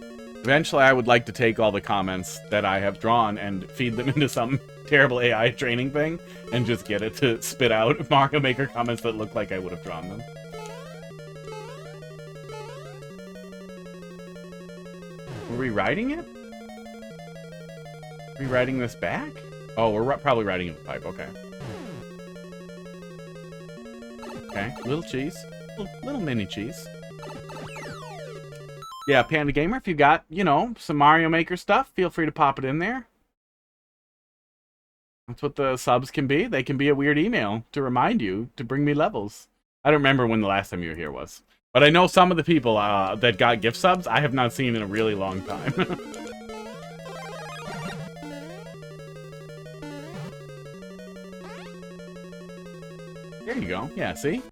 Speaker 2: Eventually, I would like to take all the comments that I have drawn and feed them into some terrible AI training thing and just get it to spit out Mario Maker comments that look like I would have drawn them. Were we riding it? Are we riding this back? Oh, we're probably riding it with pipe. Okay. Okay, little cheese. Little mini cheese. Yeah, Panda Gamer, if you got, you know, some Mario Maker stuff, feel free to pop it in there. That's what the subs can be. They can be a weird email to remind you to bring me levels. I don't remember when the last time you were here was. But I know some of the people that got gift subs I have not seen in a really long time. There you go. Yeah, see?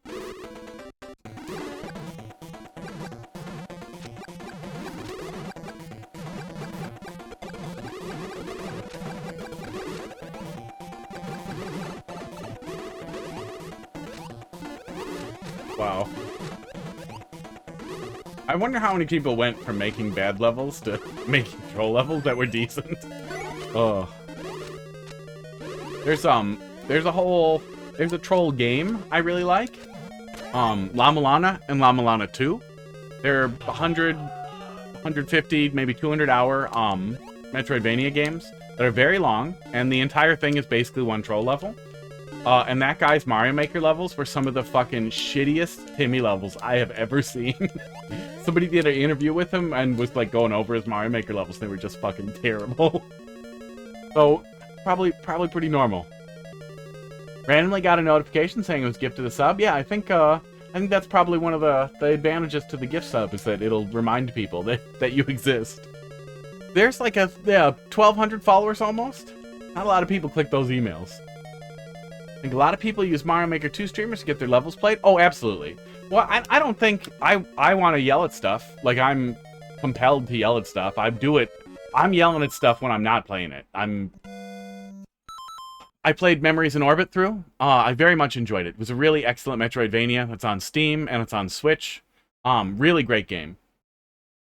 Speaker 2: Wow. I wonder how many people went from making bad levels to making troll levels that were decent. Oh. There's a troll game I really like. Llama Lana and Llama Lana 2. They're 100, 150, maybe 200 hour Metroidvania games that are very long, and the entire thing is basically one troll level. And that guy's Mario Maker levels were some of the fucking shittiest TEMU levels I have ever seen. Somebody did an interview with him and was like going over his Mario Maker levels. They were just fucking terrible. So probably pretty normal. Randomly got a notification saying it was gifted a sub. Yeah, I think that's probably one of the advantages to the gift sub is that it'll remind people that you exist. There's like 1,200 followers almost. Not a lot of people click those emails. I think a lot of people use Mario Maker 2 streamers to get their levels played. Oh, absolutely. Well, I don't think I want to yell at stuff. Like, I'm compelled to yell at stuff. I do it. I'm yelling at stuff when I'm not playing it. I played Memories in Orbit through. I very much enjoyed it. It was a really excellent Metroidvania. It's on Steam and it's on Switch. Really great game.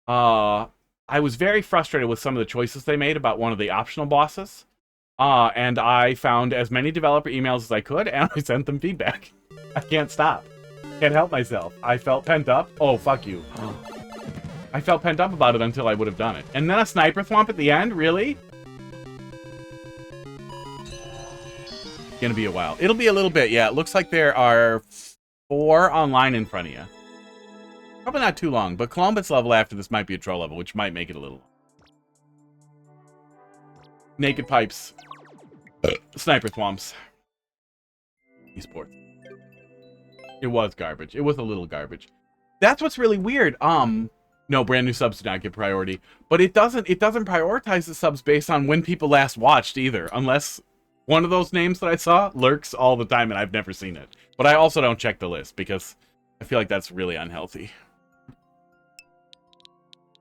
Speaker 2: I was very frustrated with some of the choices they made about one of the optional bosses. And I found as many developer emails as I could, and I sent them feedback. I can't stop. Can't help myself. I felt pent up. Oh, fuck you. I felt pent up about it until I would have done it. And then a sniper thwomp at the end? Really? Gonna be a while. It'll be a little bit, yeah. It looks like there are 4 online in front of you. Probably not too long, but Columbus level after this might be a troll level, which might make it a little long. Naked pipes. Sniper thwomps. Esports. It was garbage. It was a little garbage. That's what's really weird. No, brand new subs do not get priority. But it doesn't prioritize the subs based on when people last watched either. Unless one of those names that I saw lurks all the time and I've never seen it. But I also don't check the list because I feel like that's really unhealthy.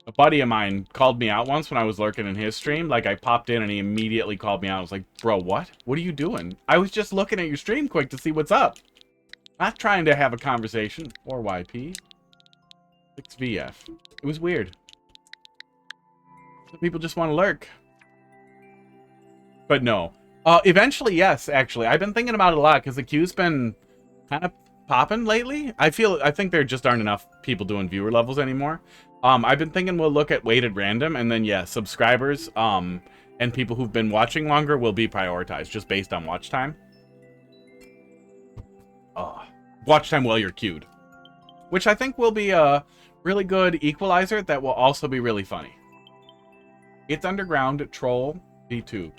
Speaker 2: A buddy of mine called me out once when I was lurking in his stream. Like, I popped in and he immediately called me out. I was like, bro, what? What are you doing? I was just looking at your stream quick to see what's up. Not trying to have a conversation. 4YP-6VF. It was weird. Some people just want to lurk. But no. Eventually, yes, actually. I've been thinking about it a lot because the queue's been kind of popping lately. I think there just aren't enough people doing viewer levels anymore. I've been thinking we'll look at weighted random, and then, yeah, subscribers and people who've been watching longer will be prioritized just based on watch time. Watch time while you're queued. Which I think will be a really good equalizer that will also be really funny. It's Underground Troll V2.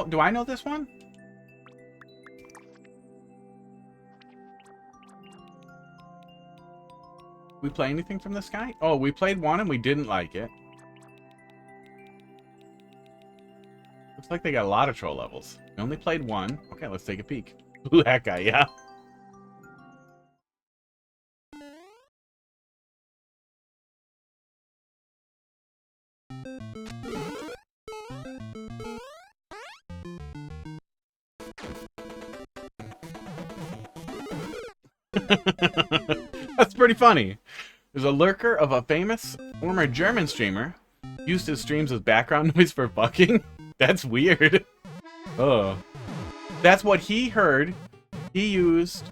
Speaker 2: Do I know this one? We play anything from this guy? Oh, we played one and we didn't like it. Looks like they got a lot of troll levels. We only played one. Okay, let's take a peek. Ooh, that guy, yeah. That's pretty funny. There's a lurker of a famous former German streamer used his streams as background noise for fucking. That's weird. Oh. That's what he heard. He used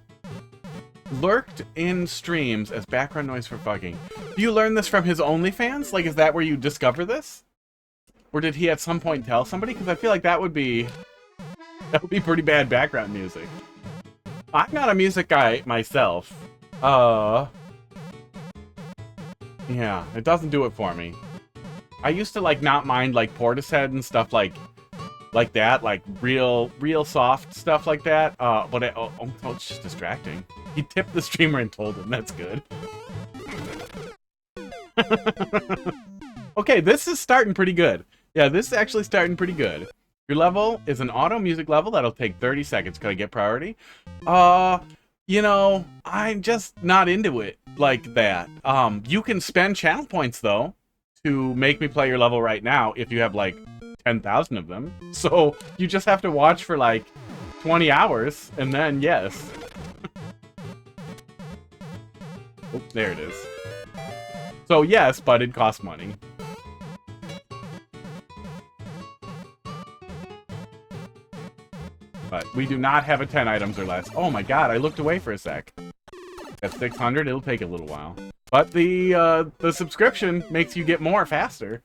Speaker 2: lurked in streams as background noise for fucking. Do you learn this from his OnlyFans? Like, is that where you discover this? Or did he at some point tell somebody? Because I feel like that would be pretty bad background music. I'm not a music guy myself. Yeah, it doesn't do it for me. I used to, like, not mind, like, Portishead and stuff like that, like, real soft stuff like that, but it's just distracting. He tipped the streamer and told him, that's good. Okay, this is starting pretty good. Yeah, this is actually starting pretty good. Your level is an auto music level that'll take 30 seconds. Can I get priority? You know, I'm just not into it like that. You can spend channel points, though, to make me play your level right now if you have, like, 10,000 of them. So you just have to watch for, like, 20 hours, and then, yes. Oh, there it is. So, yes, but it costs money. But we do not have a 10 items or less. Oh my god, I looked away for a sec. At 600, it'll take a little while. But the subscription makes you get more faster.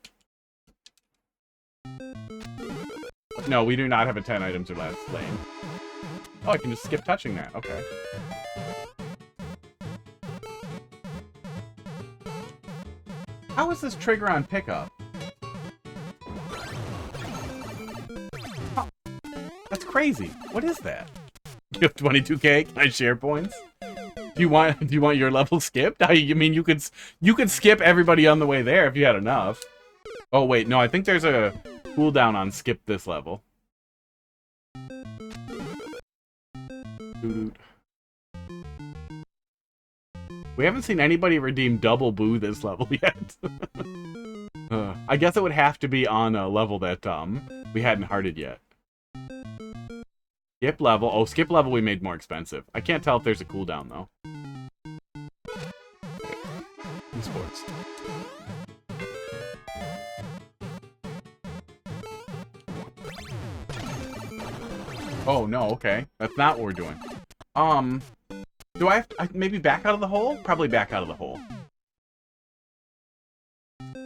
Speaker 2: No, we do not have a 10 items or less lane. Oh, I can just skip touching that. Okay. How is this trigger on pickup? Oh, that's crazy. What is that? You have 22k? Can I share points? Do you want your level skipped? I mean, you could skip everybody on the way there if you had enough. Oh wait, no, I think there's a cooldown on skip this level. We haven't seen anybody redeem double boo this level yet. I guess it would have to be on a level that we hadn't hearted yet. Skip level. Oh, skip level we made more expensive. I can't tell if there's a cooldown though. Esports. Oh no, okay. That's not what we're doing. Do I have to maybe back out of the hole? Probably back out of the hole.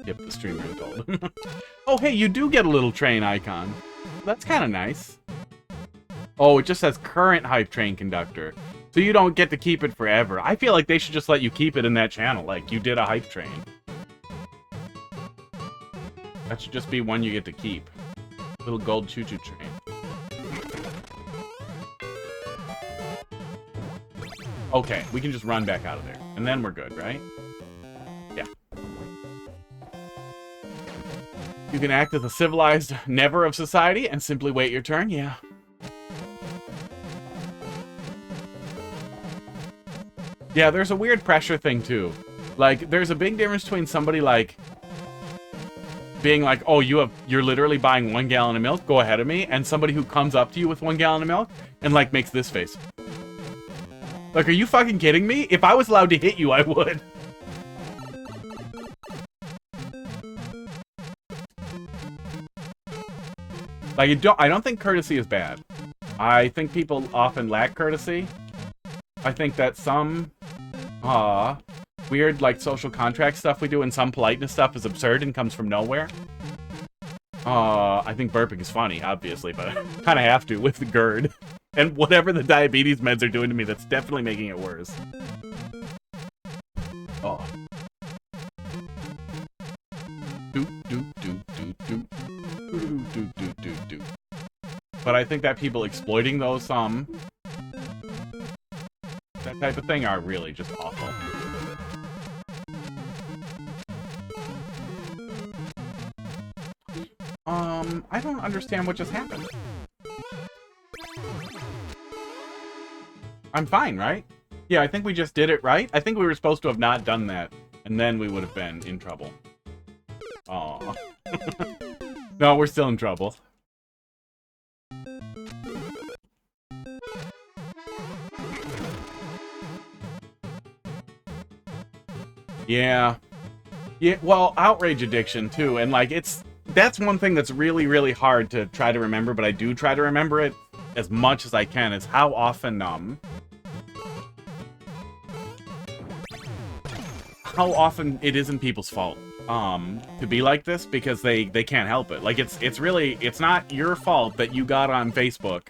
Speaker 2: Yep, the streamer told him. Oh, hey, you do get a little train icon. That's kind of nice. Oh, it just says current hype train conductor. So you don't get to keep it forever. I feel like they should just let you keep it in that channel, like you did a hype train. That should just be one you get to keep. Little gold choo-choo train. Okay, we can just run back out of there. And then we're good, right? Yeah. You can act as a civilized never of society and simply wait your turn, yeah. Yeah, there's a weird pressure thing, too. Like, there's a big difference between somebody, like, being like, oh, you're literally buying 1 gallon of milk, go ahead of me, and somebody who comes up to you with 1 gallon of milk and, like, makes this face. Like, are you fucking kidding me? If I was allowed to hit you, I would. Like, I don't think courtesy is bad. I think people often lack courtesy. I think that some weird, like, social contract stuff we do and some politeness stuff is absurd and comes from nowhere. I think burping is funny, obviously, but I kind of have to with the GERD. And whatever the diabetes meds are doing to me, that's definitely making it worse. Oh. But I think that people exploiting those, that type of thing are really just awful. I don't understand what just happened. I'm fine, right? Yeah, I think we just did it right. I think we were supposed to have not done that, and then we would have been in trouble. Aw. No, we're still in trouble. Yeah. Yeah, well, outrage addiction, too, and, like, that's one thing that's really, really hard to try to remember, but I do try to remember it as much as I can, is how often, it isn't people's fault, to be like this, because they can't help it. Like, it's not your fault that you got on Facebook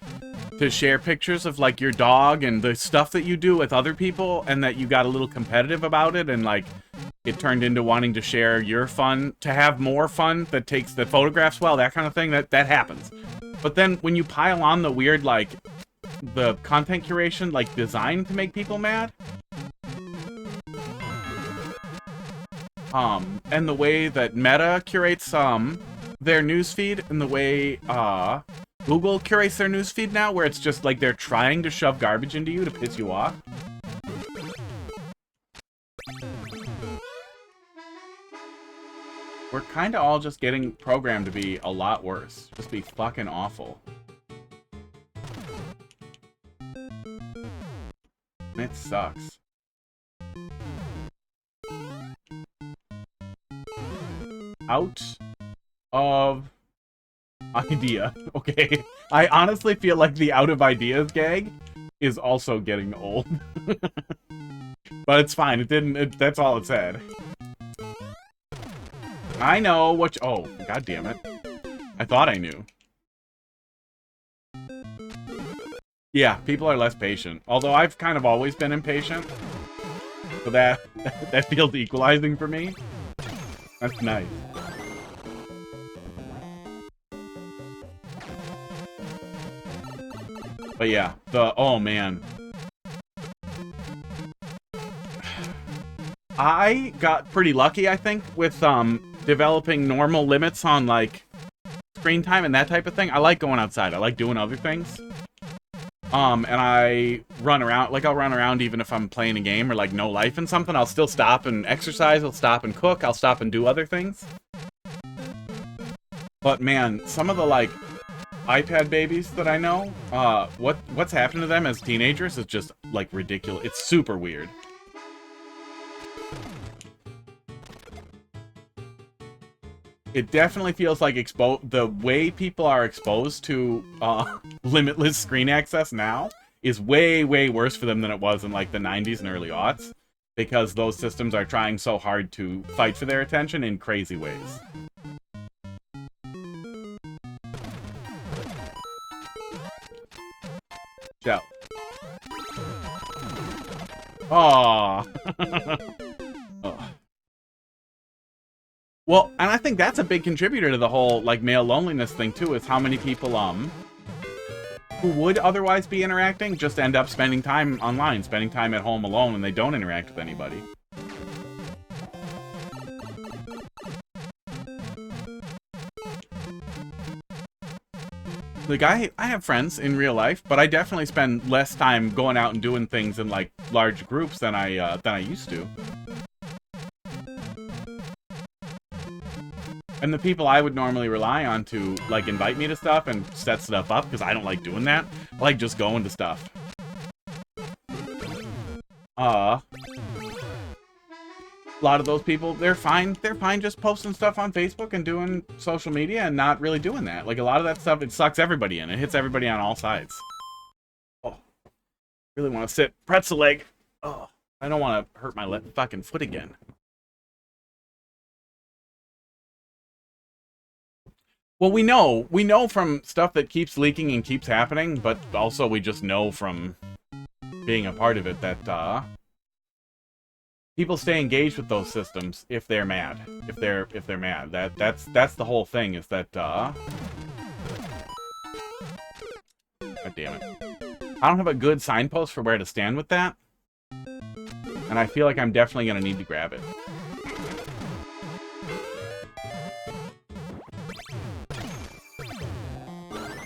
Speaker 2: to share pictures of, like, your dog and the stuff that you do with other people, and that you got a little competitive about it, and, like, it turned into wanting to share your fun, to have more fun that photographs well, that kind of thing, that happens. But then when you pile on the weird, like, the content curation, like, designed to make people mad, and the way that Meta curates, their newsfeed, and the way, Google curates their newsfeed now, where it's just like they're trying to shove garbage into you to piss you off. We're kind of all just getting programmed to be a lot worse. Just be fucking awful. It sucks. Out of idea. Okay. I honestly feel like the out of ideas gag is also getting old. But it's fine. It didn't. That's all it said. I know what. Oh, god damn it! I thought I knew. Yeah, people are less patient. Although I've kind of always been impatient, so that feels equalizing for me. That's nice. But yeah, oh man. I got pretty lucky, I think, with developing normal limits on like screen time and that type of thing. I like going outside. I like doing other things. And I run around, like I'll run around even if I'm playing a game or like no life in something. I'll still stop and exercise. I'll stop and cook. I'll stop and do other things. But man, some of the like iPad babies that I know, what's happened to them as teenagers is just like ridiculous. It's super weird. It definitely feels like the way people are exposed to limitless screen access now is way, way worse for them than it was in like the 90s and early aughts, because those systems are trying so hard to fight for their attention in crazy ways. Shell. Aww. Oh. Well, and I think that's a big contributor to the whole, like, male loneliness thing, too, is how many people, who would otherwise be interacting just end up spending time online, spending time at home alone, and they don't interact with anybody. Like, I have friends in real life, but I definitely spend less time going out and doing things in, like, large groups than I used to. And the people I would normally rely on to, like, invite me to stuff and set stuff up, because I don't like doing that. I like just going to stuff. A lot of those people, they're fine just posting stuff on Facebook and doing social media and not really doing that. Like, a lot of that stuff, it sucks everybody in. It hits everybody on all sides. Oh, really want to sit pretzel leg. Oh, I don't want to hurt my fucking foot again. Well, we know from stuff that keeps leaking and keeps happening, but also we just know from being a part of it that people stay engaged with those systems if they're mad. If they're mad. That's the whole thing, is that God damn it. I don't have a good signpost for where to stand with that. And I feel like I'm definitely gonna need to grab it.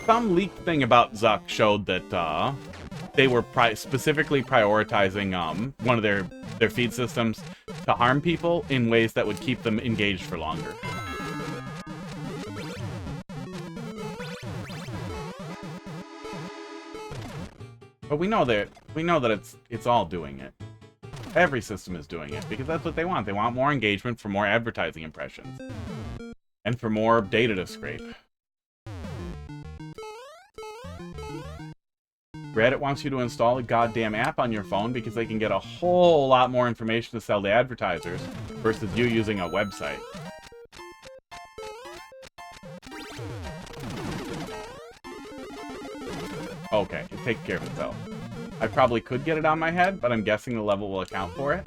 Speaker 2: Some leaked thing about Zuck showed that they were specifically prioritizing one of their feed systems to harm people in ways that would keep them engaged for longer. But we know that it's all doing it. Every system is doing it because that's what they want. They want more engagement for more advertising impressions and for more data to scrape. Reddit wants you to install a goddamn app on your phone because they can get a whole lot more information to sell to advertisers versus you using a website. Okay, it takes care of itself. I probably could get it on my head, but I'm guessing the level will account for it.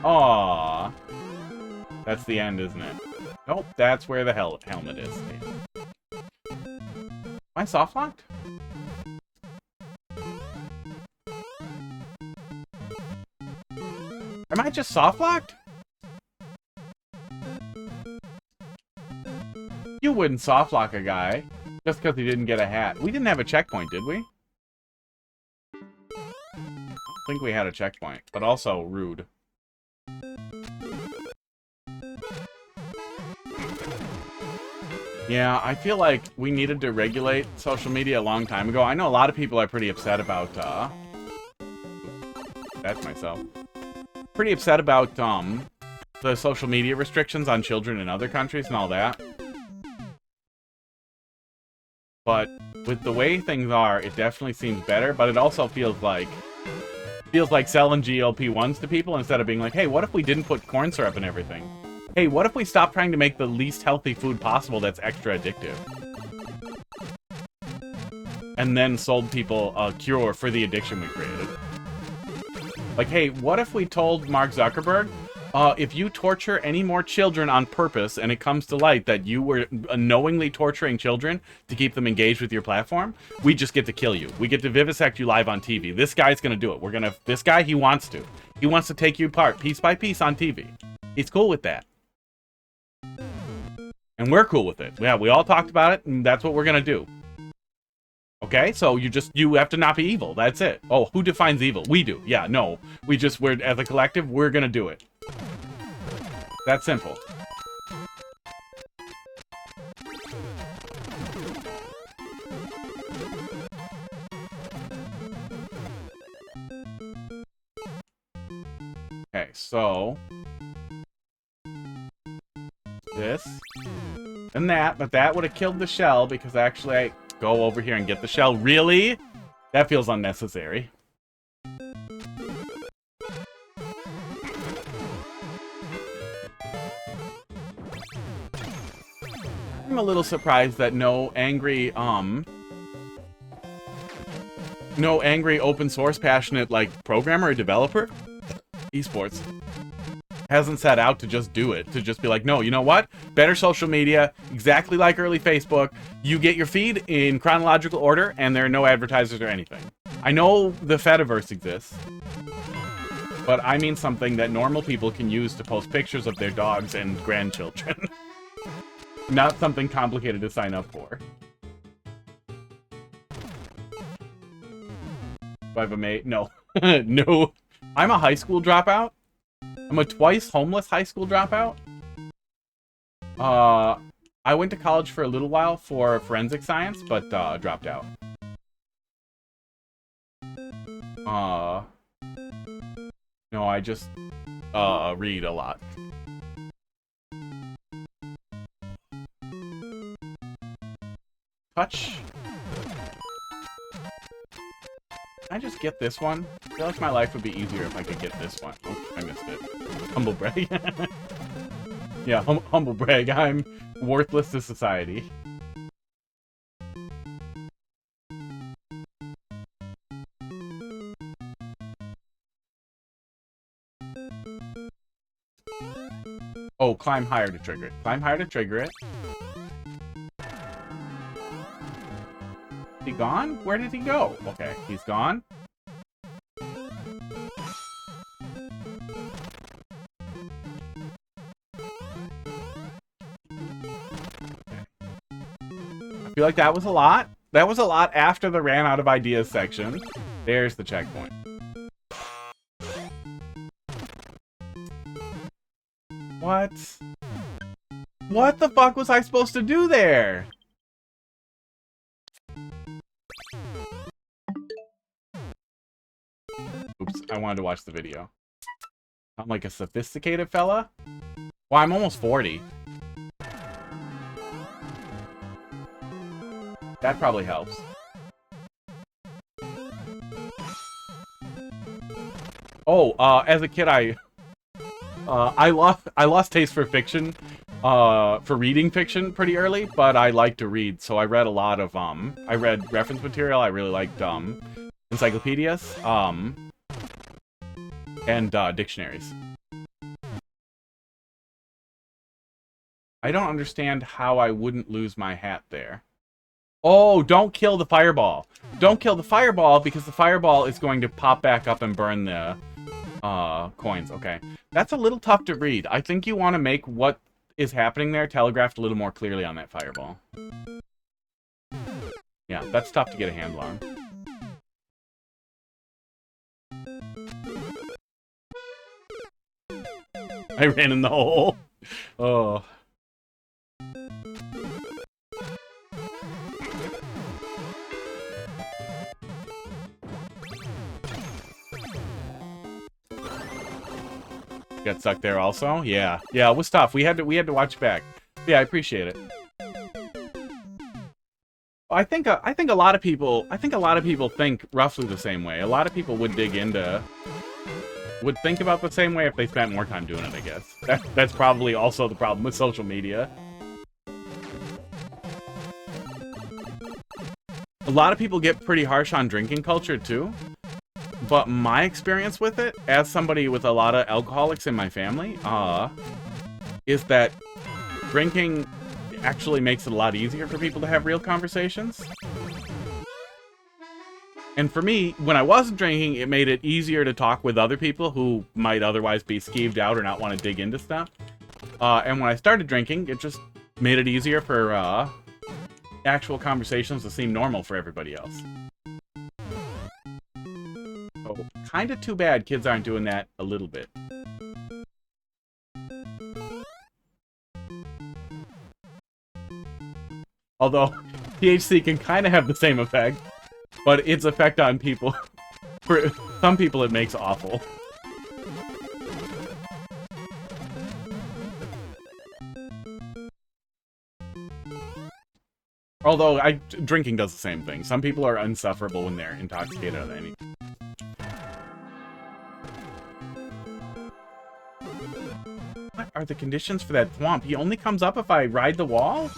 Speaker 2: Aww. That's the end, isn't it? Nope, that's where the helmet is. Am I soft locked? Am I just soft locked? You wouldn't soft lock a guy just because he didn't get a hat. We didn't have a checkpoint, did we? I don't think we had a checkpoint, but also rude. Yeah, I feel like we needed to regulate social media a long time ago. I know a lot of people are pretty upset about, that's myself. Pretty upset about, the social media restrictions on children in other countries and all that. But with the way things are, it definitely seems better, but it also feels like selling GLP-1s to people instead of being like, hey, what if we didn't put corn syrup in everything? Hey, what if we stopped trying to make the least healthy food possible that's extra addictive? And then sold people a cure for the addiction we created. Like, hey, what if we told Mark Zuckerberg, if you torture any more children on purpose and it comes to light that you were knowingly torturing children to keep them engaged with your platform, we just get to kill you. We get to vivisect you live on TV. This guy's gonna do it. This guy, he wants to. He wants to take you apart piece by piece on TV. He's cool with that. And we're cool with it. Yeah, we all talked about it, and that's what we're gonna do. Okay, so you have to not be evil. That's it. Oh, who defines evil? We do. Yeah, no. We're as a collective, we're gonna do it. That's simple. Okay, so this and that, but that would have killed the shell because actually I go over here and get the shell. Really? That feels unnecessary. I'm a little surprised that no angry open source passionate like programmer or developer esports hasn't set out to just do it, to just be like, no, you know what? Better social media, exactly like early Facebook. You get your feed in chronological order, and there are no advertisers or anything. I know the Fediverse exists, but I mean something that normal people can use to post pictures of their dogs and grandchildren. Not something complicated to sign up for. Do I have a mate? No. No. I'm a high school dropout. I'm a twice homeless high school dropout. I went to college for a little while for forensic science, but dropped out. No, I just read a lot. Touch. Can I just get this one? I feel like my life would be easier if I could get this one. Oh, I missed it. Humble brag. Yeah, humble brag. I'm worthless to society. Oh, climb higher to trigger it. Climb higher to trigger it. He gone? Where did he go? Okay, he's gone. I feel like that was a lot. That was a lot after the ran out of ideas section. There's the checkpoint. What? What the fuck was I supposed to do there? Oops, I wanted to watch the video. I'm like a sophisticated fella? Well, I'm almost 40. That probably helps. Oh, as a kid, I lost taste for fiction, for reading fiction pretty early, but I like to read, so I read a lot of, I read reference material. I really liked, encyclopedias, and, dictionaries. I don't understand how I wouldn't lose my hat there. Oh, don't kill the fireball. Don't kill the fireball because the fireball is going to pop back up and burn the coins. Okay. That's a little tough to read. I think you want to make what is happening there telegraphed a little more clearly on that fireball. Yeah, that's tough to get a handle on. I ran in the hole. Oh. Got stuck there also? Yeah. Yeah, it was tough. We had to watch back. Yeah, I appreciate it. I think a lot of people think roughly the same way. A lot of people would think about the same way if they spent more time doing it, I guess. That's probably also the problem with social media. A lot of people get pretty harsh on drinking culture too. But my experience with it, as somebody with a lot of alcoholics in my family, is that drinking actually makes it a lot easier for people to have real conversations. And for me, when I wasn't drinking, it made it easier to talk with other people who might otherwise be skeeved out or not want to dig into stuff. And when I started drinking, it just made it easier for actual conversations to seem normal for everybody else. So, kind of too bad kids aren't doing that a little bit. Although, THC can kind of have the same effect, but its effect on people, for some people it makes awful. Although, drinking does the same thing. Some people are insufferable when they're intoxicated on anything. What are the conditions for that thwomp? He only comes up if I ride the wall?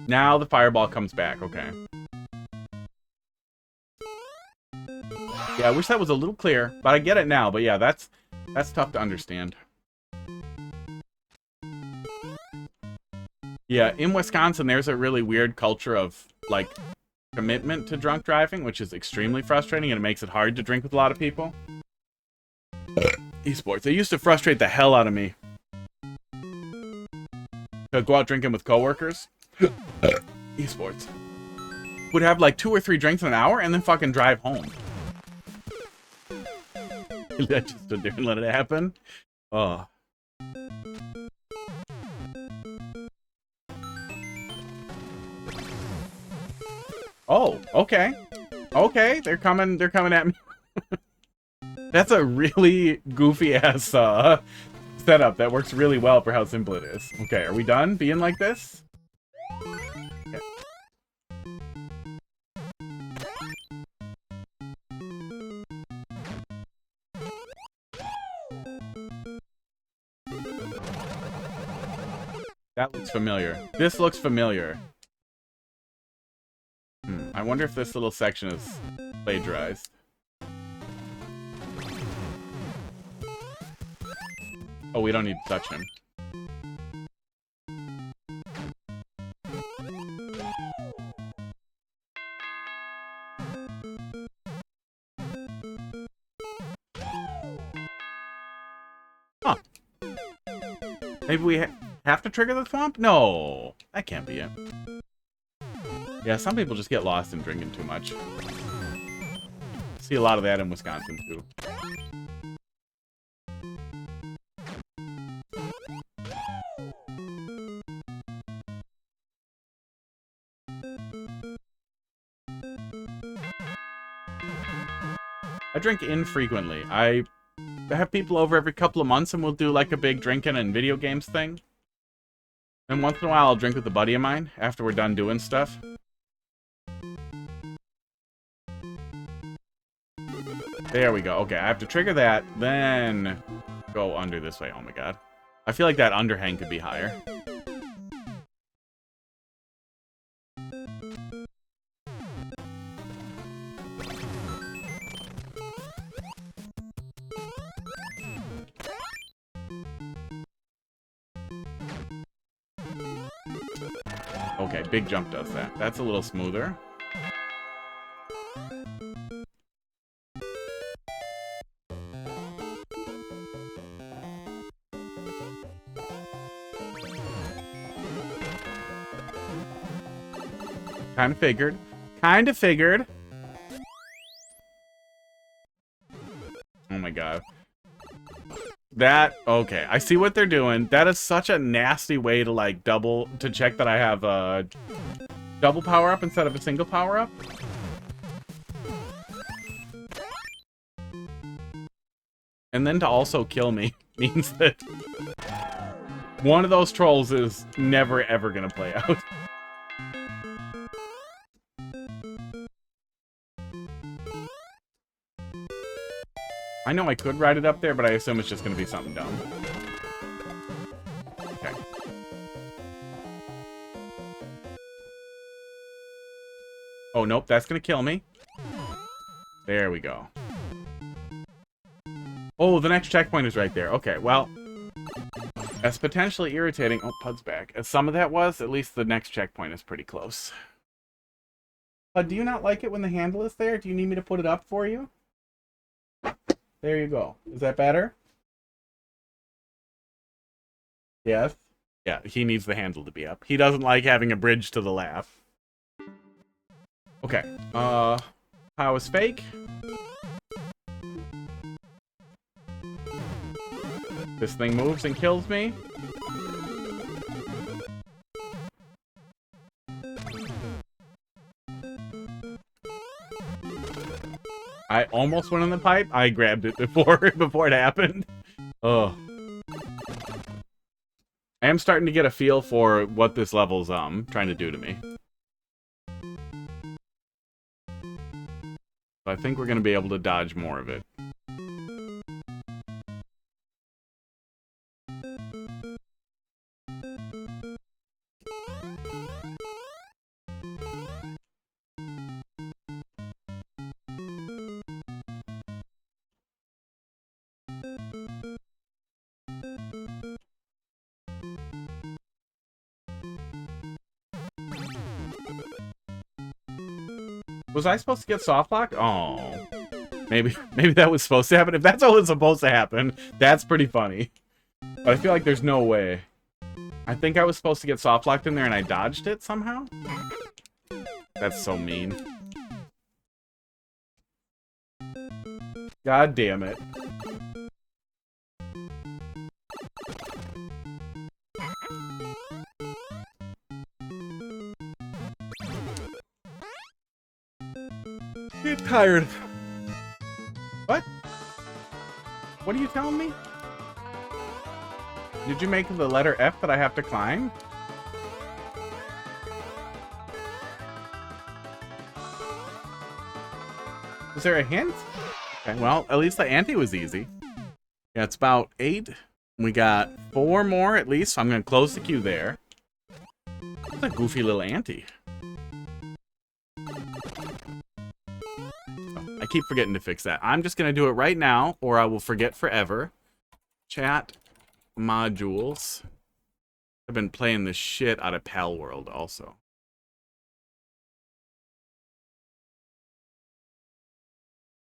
Speaker 2: Now the fireball comes back, okay. Yeah, I wish that was a little clear, but I get it now. But yeah, that's tough to understand. Yeah, in Wisconsin, there's a really weird culture of, like, commitment to drunk driving, which is extremely frustrating, and it makes it hard to drink with a lot of people. Esports. It used to frustrate the hell out of me to go out drinking with coworkers. Esports. Would have, like, 2 or 3 drinks in an hour, and then fucking drive home. That just stood there and let it happen. Oh. Oh, okay. Okay, they're coming at me. That's a really goofy ass setup that works really well for how simple it is. Okay, are we done being like this? Okay. That looks familiar. This looks familiar. I wonder if this little section is plagiarized. Oh, we don't need to touch him. Huh. Maybe we have to trigger the thwomp? No, that can't be it. Yeah, some people just get lost in drinking too much. See a lot of that in Wisconsin, too. I drink infrequently. I have people over every couple of months and we'll do like a big drinking and video games thing. And once in a while I'll drink with a buddy of mine after we're done doing stuff. There we go. Okay, I have to trigger that, then go under this way. Oh my god. I feel like that underhang could be higher. Okay, big jump does that. That's a little smoother. Kind of figured. Kind of figured. Oh my god. That, okay. I see what they're doing. That is such a nasty way to, like, to check that I have a double power-up instead of a single power-up. And then to also kill me means that one of those trolls is never, ever gonna play out. I know I could ride it up there, but I assume it's just going to be something dumb. Okay. Oh, nope, that's going to kill me. There we go. Oh, the next checkpoint is right there. Okay, well, as potentially irritating... Oh, Pud's back. As some of that was, at least the next checkpoint is pretty close. Pud, do you not like it when the handle is there? Do you need me to put it up for you? There you go. Is that better? Yes? Yeah, he needs the handle to be up. He doesn't like having a bridge to the laugh. Okay. How is fake? This thing moves and kills me. I almost went on the pipe. I grabbed it before it happened. Oh. I am starting to get a feel for what this level's trying to do to me. So I think we're going to be able to dodge more of it. Was I supposed to get soft lock? Oh. Maybe that was supposed to happen. If that's all that's supposed to happen, that's pretty funny. But I feel like there's no way. I think I was supposed to get soft locked in there and I dodged it somehow? That's so mean. God damn it. Get tired. What? What are you telling me? Did you make the letter F that I have to climb? Was there a hint? Okay, well, at least the ante was easy. Yeah, it's about 8. We got 4 more at least, so I'm going to close the queue there. That's a goofy little ante. I keep forgetting to fix that. I'm just going to do it right now, or I will forget forever. Chat modules. I've been playing the shit out of Pal World also.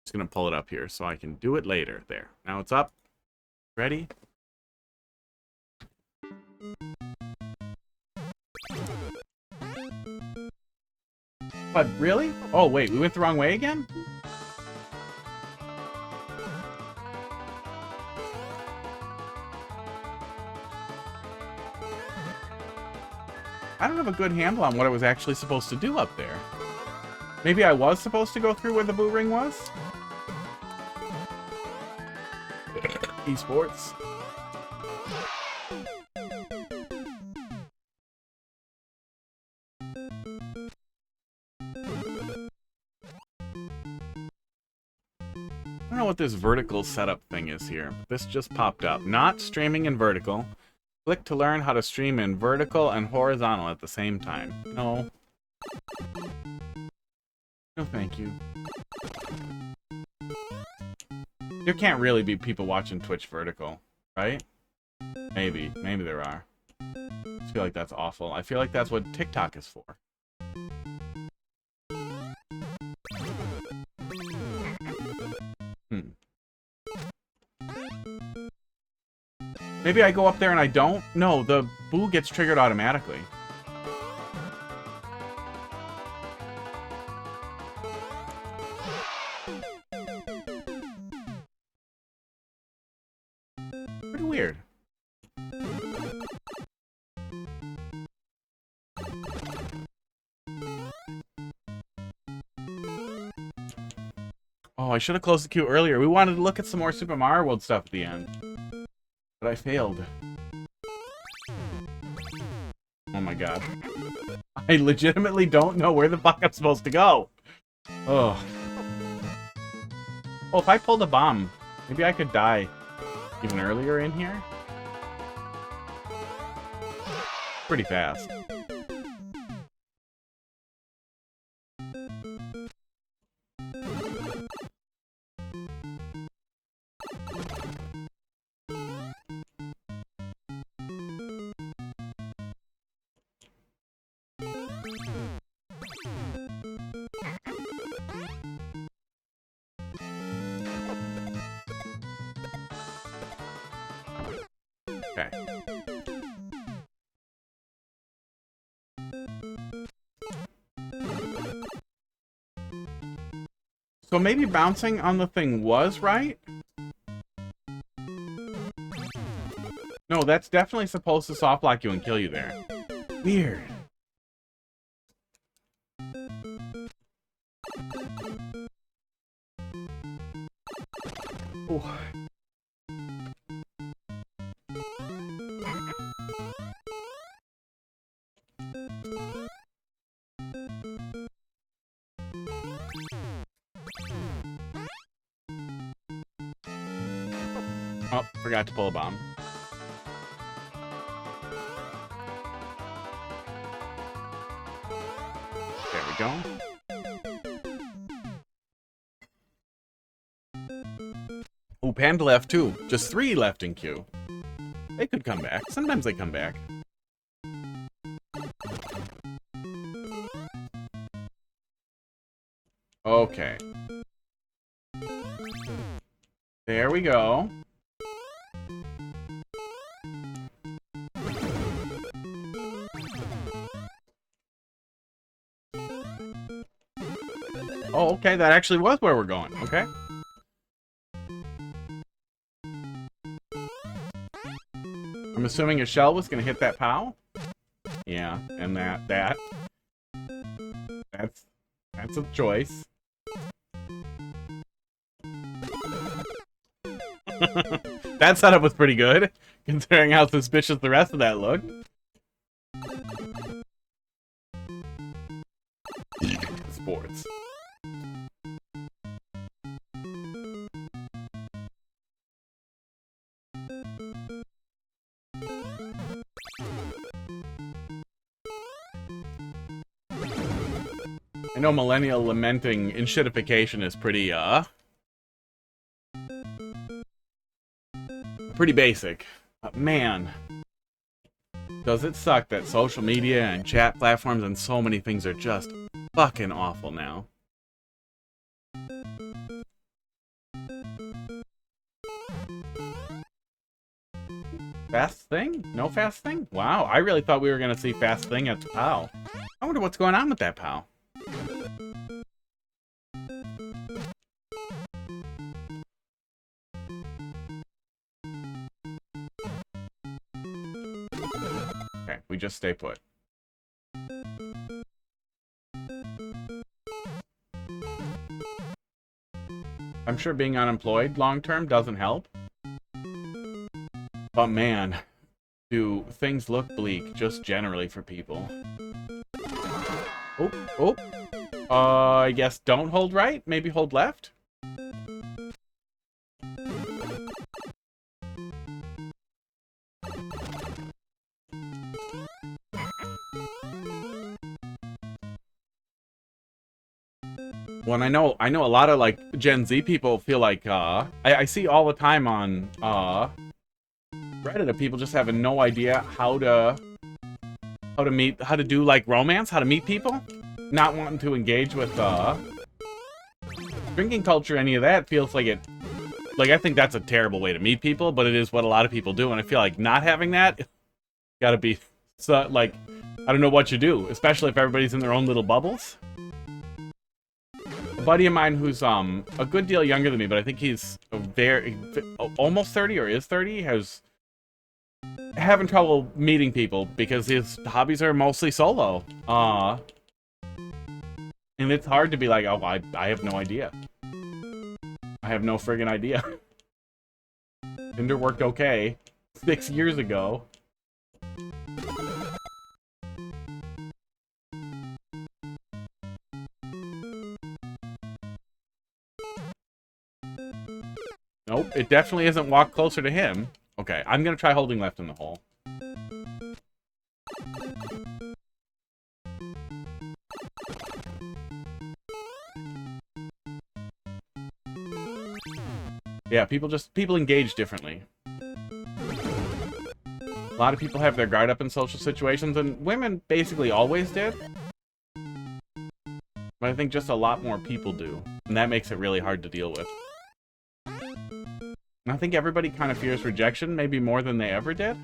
Speaker 2: Just going to pull it up here so I can do it later. There. Now it's up. Ready? But really? Oh, wait. We went the wrong way again? I don't have a good handle on what I was actually supposed to do up there. Maybe I was supposed to go through where the boo ring was? Esports. I don't know what this vertical setup thing is here. This just popped up. Not streaming in vertical. Click to learn how to stream in vertical and horizontal at the same time. No. No, thank you. There can't really be people watching Twitch vertical, right? Maybe. Maybe there are. just feel like that's awful. I feel like that's what TikTok is for. Maybe I go up there and I don't? No, the boo gets triggered automatically. Pretty weird. Oh, I should have closed the queue earlier. We wanted to look at some more Super Mario World stuff at the end. But I failed. Oh my god. I legitimately don't know where the fuck I'm supposed to go. Oh. Oh, if I pulled a bomb, maybe I could die even earlier in here? Pretty fast. So maybe bouncing on the thing was right? No, that's definitely supposed to soft lock you and kill you there. Weird. Ooh. Oh, forgot to pull a bomb. There we go. Oh, Panda left too. Just 3 left in queue. They could come back. Sometimes they come back. Okay. There we go. Oh, okay, that actually was where we're going. Okay. I'm assuming a shell was gonna hit that POW. Yeah, and that's a choice. That setup was pretty good, considering how suspicious the rest of that looked. Sports. I know millennial lamenting enshittification is pretty basic. But man, does it suck that social media and chat platforms and so many things are just fucking awful now. Fast thing? No fast thing? Wow, I really thought we were gonna see fast thing at the POW. I wonder what's going on with that POW. Okay, we just stay put. I'm sure being unemployed long-term doesn't help. But man, do things look bleak just generally for people. Oh. I guess don't hold right, maybe hold left? Well, I know a lot of like Gen Z people feel like I see all the time on Reddit of people just having no idea how to how to do like romance, how to meet people, not wanting to engage with drinking culture, any of that feels like it. Like, I think that's a terrible way to meet people, but it is what a lot of people do, and I feel like not having that, gotta be, so, like, I don't know what you do, especially if everybody's in their own little bubbles. A buddy of mine who's a good deal younger than me, but I think he's almost 30 or is 30, has having trouble meeting people because his hobbies are mostly solo. And it's hard to be like, oh, I have no idea. I have no friggin' idea. Tinder worked okay 6 years ago. Nope, it definitely isn't walk closer to him. Okay, I'm gonna try holding left in the hole. Yeah, people engage differently. A lot of people have their guard up in social situations, and women basically always did. But I think just a lot more people do, and that makes it really hard to deal with. And I think everybody kind of fears rejection, maybe more than they ever did.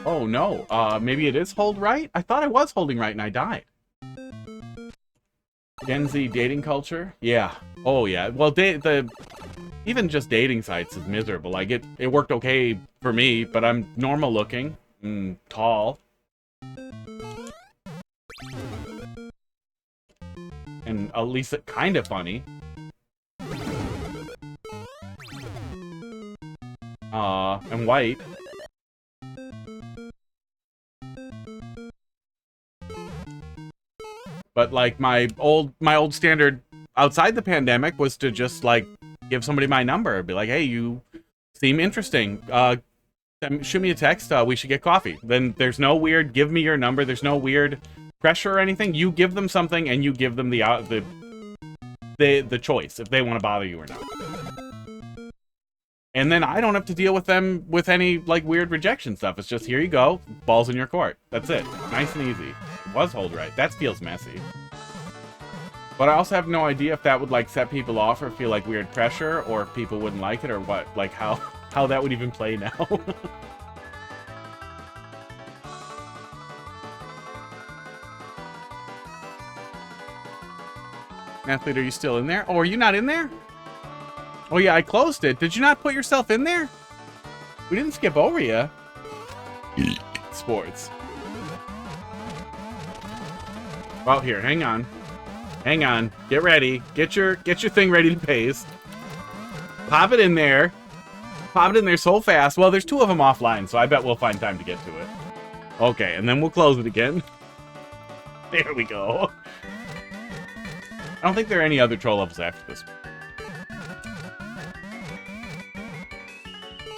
Speaker 2: Oh no, maybe it is hold right? I thought I was holding right and I died. Gen Z dating culture? Yeah. Oh yeah. Well, even just dating sites is miserable. Like, it worked okay for me, but I'm normal looking, tall. And at least kind of funny. And white. But like my old standard outside the pandemic was to just like give somebody my number, be like, hey, you seem interesting. Shoot me a text. We should get coffee. Then there's no weird give me your number. There's no weird pressure or anything. You give them something and you give them the choice if they want to bother you or not. And then I don't have to deal with them with any like weird rejection stuff. It's just here you go, balls in your court. That's it. Nice and easy. It was hold right. That feels messy. But I also have no idea if that would like set people off or feel like weird pressure, or if people wouldn't like it, or what, like how that would even play now. Mathelete, are you still in there? Oh, are you not in there? Oh yeah, I closed it. Did you not put yourself in there? We didn't skip over you. Sports. Well, here, hang on. Hang on. Get ready. Get your thing ready to paste. Pop it in there. Pop it in there so fast. Well, there's two of them offline, so I bet we'll find time to get to it. Okay, and then we'll close it again. There we go. I don't think there are any other troll levels after this.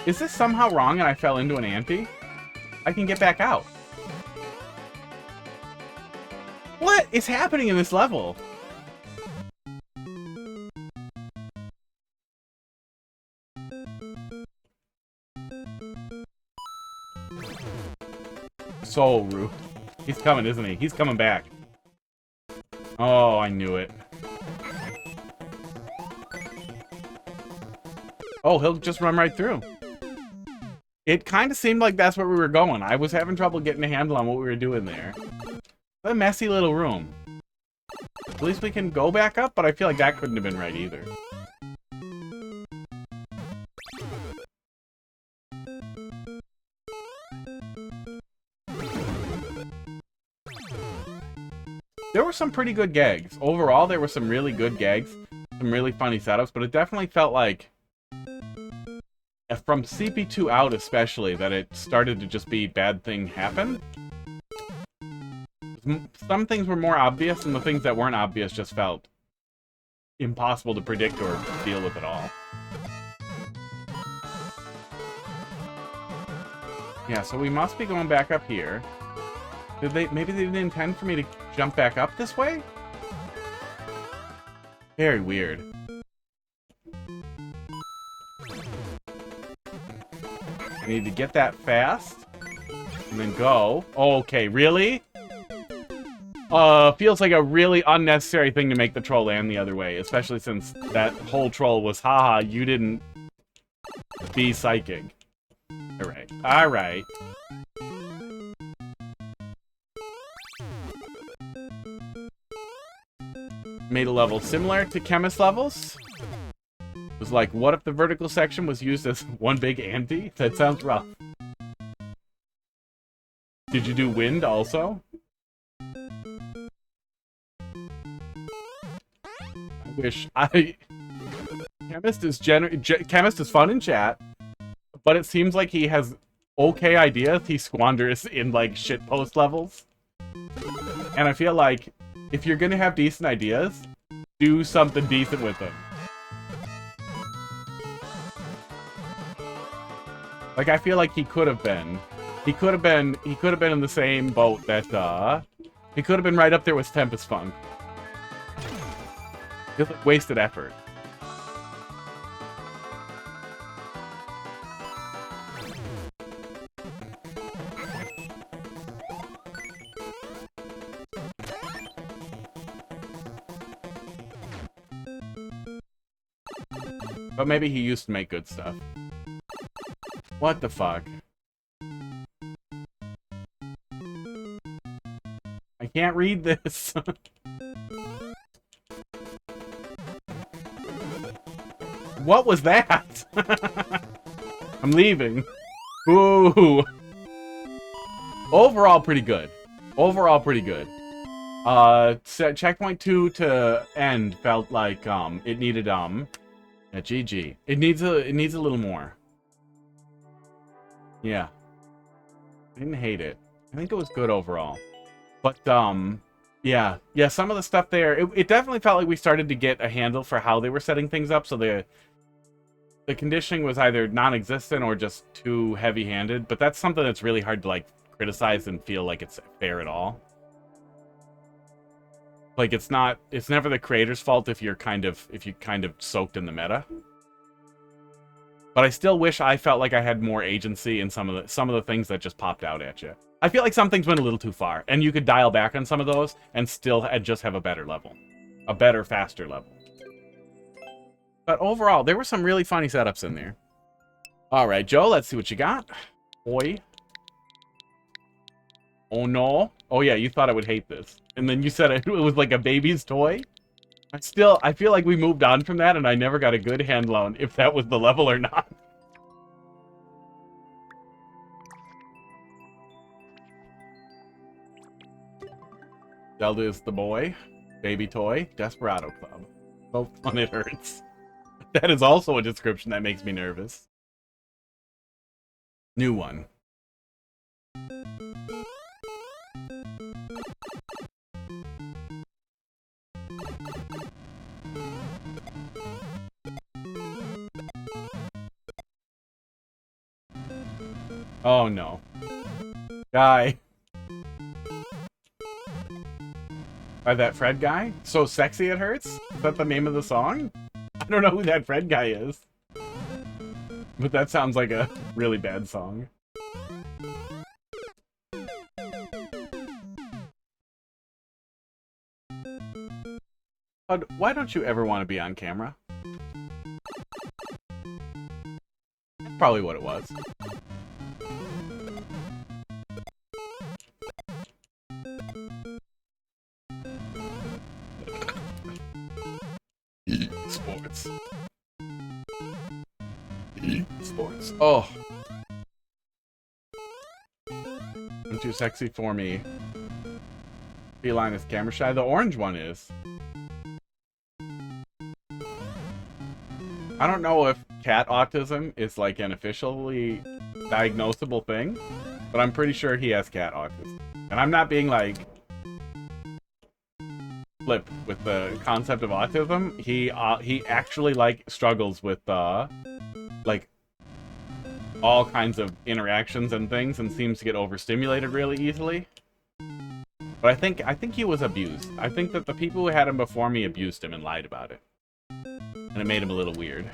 Speaker 2: Is this somehow wrong and I fell into an ante? I can get back out. What is happening in this level? So rude. He's coming, isn't he? He's coming back. Oh, I knew it. Oh, he'll just run right through. It kind of seemed like that's where we were going. I was having trouble getting a handle on what we were doing there. A messy little room. At least we can go back up, but I feel like that couldn't have been right either. There were some pretty good gags. Overall, there were some really good gags. Some really funny setups, but it definitely felt like from CP2 out especially, that it started to just be bad thing happen. Some things were more obvious, and the things that weren't obvious just felt impossible to predict or deal with at all. Yeah, so we must be going back up here. Maybe they didn't intend for me to jump back up this way? Very weird. I need to get that fast. And then go. Okay, really? Feels like a really unnecessary thing to make the troll land the other way. Especially since that whole troll was, haha, you didn't be psychic. Alright. Alright. Made a level similar to chemist levels. It was like, what if the vertical section was used as one big ante? That sounds rough. Did you do wind also? I wish Chemist is fun in chat, but it seems like he has okay ideas he squanders in like shitpost levels. And I feel like if you're gonna have decent ideas, do something decent with them. Like, I feel like he could have been in the same boat that, he could have been right up there with Tempest Funk. Feels like wasted effort. But maybe he used to make good stuff. What the fuck? I can't read this. What was that? I'm leaving. Ooh. Overall, pretty good. Overall, pretty good. Checkpoint 2 to end felt like, it needed, yeah, GG. It needs a little more. Yeah. I didn't hate it. I think it was good overall. But, yeah. Yeah, some of the stuff there, it definitely felt like we started to get a handle for how they were setting things up, so the conditioning was either non-existent or just too heavy-handed, but that's something that's really hard to, like, criticize and feel like it's fair at all. Like, it's never the creator's fault if you kind of soaked in the meta. But I still wish I felt like I had more agency in some of the things that just popped out at you. I feel like some things went a little too far, and you could dial back on some of those and still just have a better level. A better, faster level. But overall, there were some really funny setups in there. Alright, Joe, let's see what you got. Oi. Oh no. Oh yeah, you thought I would hate this. And then you said it was like a baby's toy? I feel like we moved on from that, and I never got a good handle on if that was the level or not. Zelda is the boy. Baby toy. Desperado Club. So fun it hurts. That is also a description that makes me nervous. New one. Oh no. Guy. By that Fred guy? So sexy it hurts? Is that the name of the song? I don't know who that Fred guy is. But that sounds like a really bad song. Why don't you ever want to be on camera? Probably what it was. Sports. Sports. Oh. I'm too sexy for me. Feline is camera shy. The orange one is. I don't know if cat autism is like an officially diagnosable thing, but I'm pretty sure he has cat autism. And I'm not being like flip with the concept of autism. He actually like struggles with like all kinds of interactions and things, and seems to get overstimulated really easily. But I think he was abused. I think that the people who had him before me abused him and lied about it. And it made him a little weird.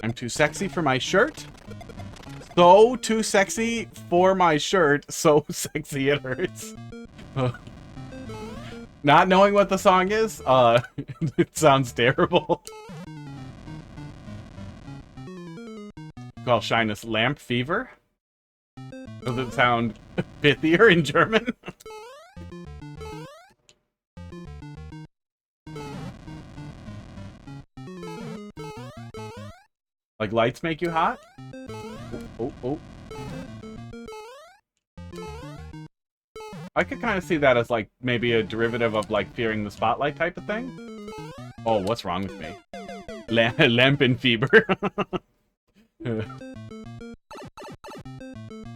Speaker 2: I'm too sexy for my shirt? So too sexy for my shirt. So sexy it hurts. Not knowing what the song is, it sounds terrible. Call shyness lamp fever. Does it sound pithier in German? Like lights make you hot? Oh, oh, oh. I could kind of see that as like maybe a derivative of like fearing the spotlight type of thing. Oh, what's wrong with me? Lampen fever.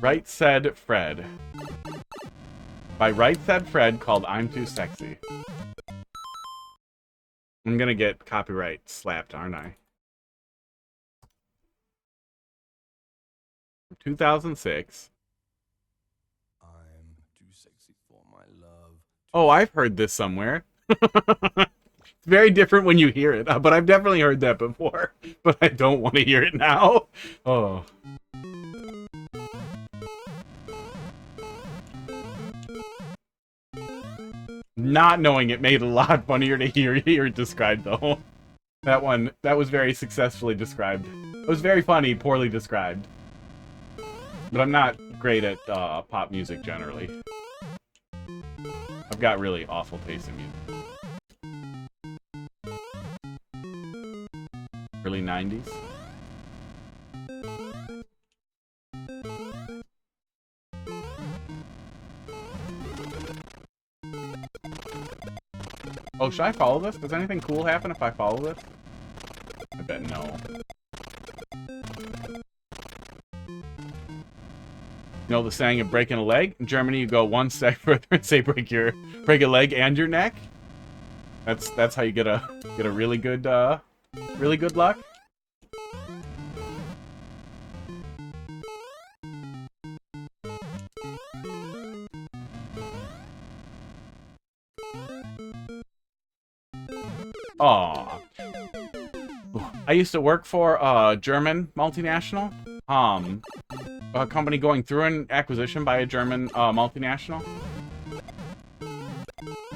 Speaker 2: Right Said Fred. By Right Said Fred called I'm Too Sexy. I'm gonna get copyright slapped, aren't I? 2006.
Speaker 6: I'm too sexy for my love.
Speaker 2: Oh, I've heard this somewhere. It's very different when you hear it, but I've definitely heard that before. But I don't want to hear it now. Oh. Not knowing it made it a lot funnier to hear it described, though. That one, that was very successfully described. It was very funny, poorly described. But I'm not great at pop music generally. I've got really awful taste in music. Early 90s. Oh, should I follow this? Does anything cool happen if I follow this? I bet no. You know the saying of breaking a leg? In Germany, you go one step further and say break a leg and your neck. That's how you get a really good luck. Aw. I used to work for a German multinational. A company going through an acquisition by a German multinational.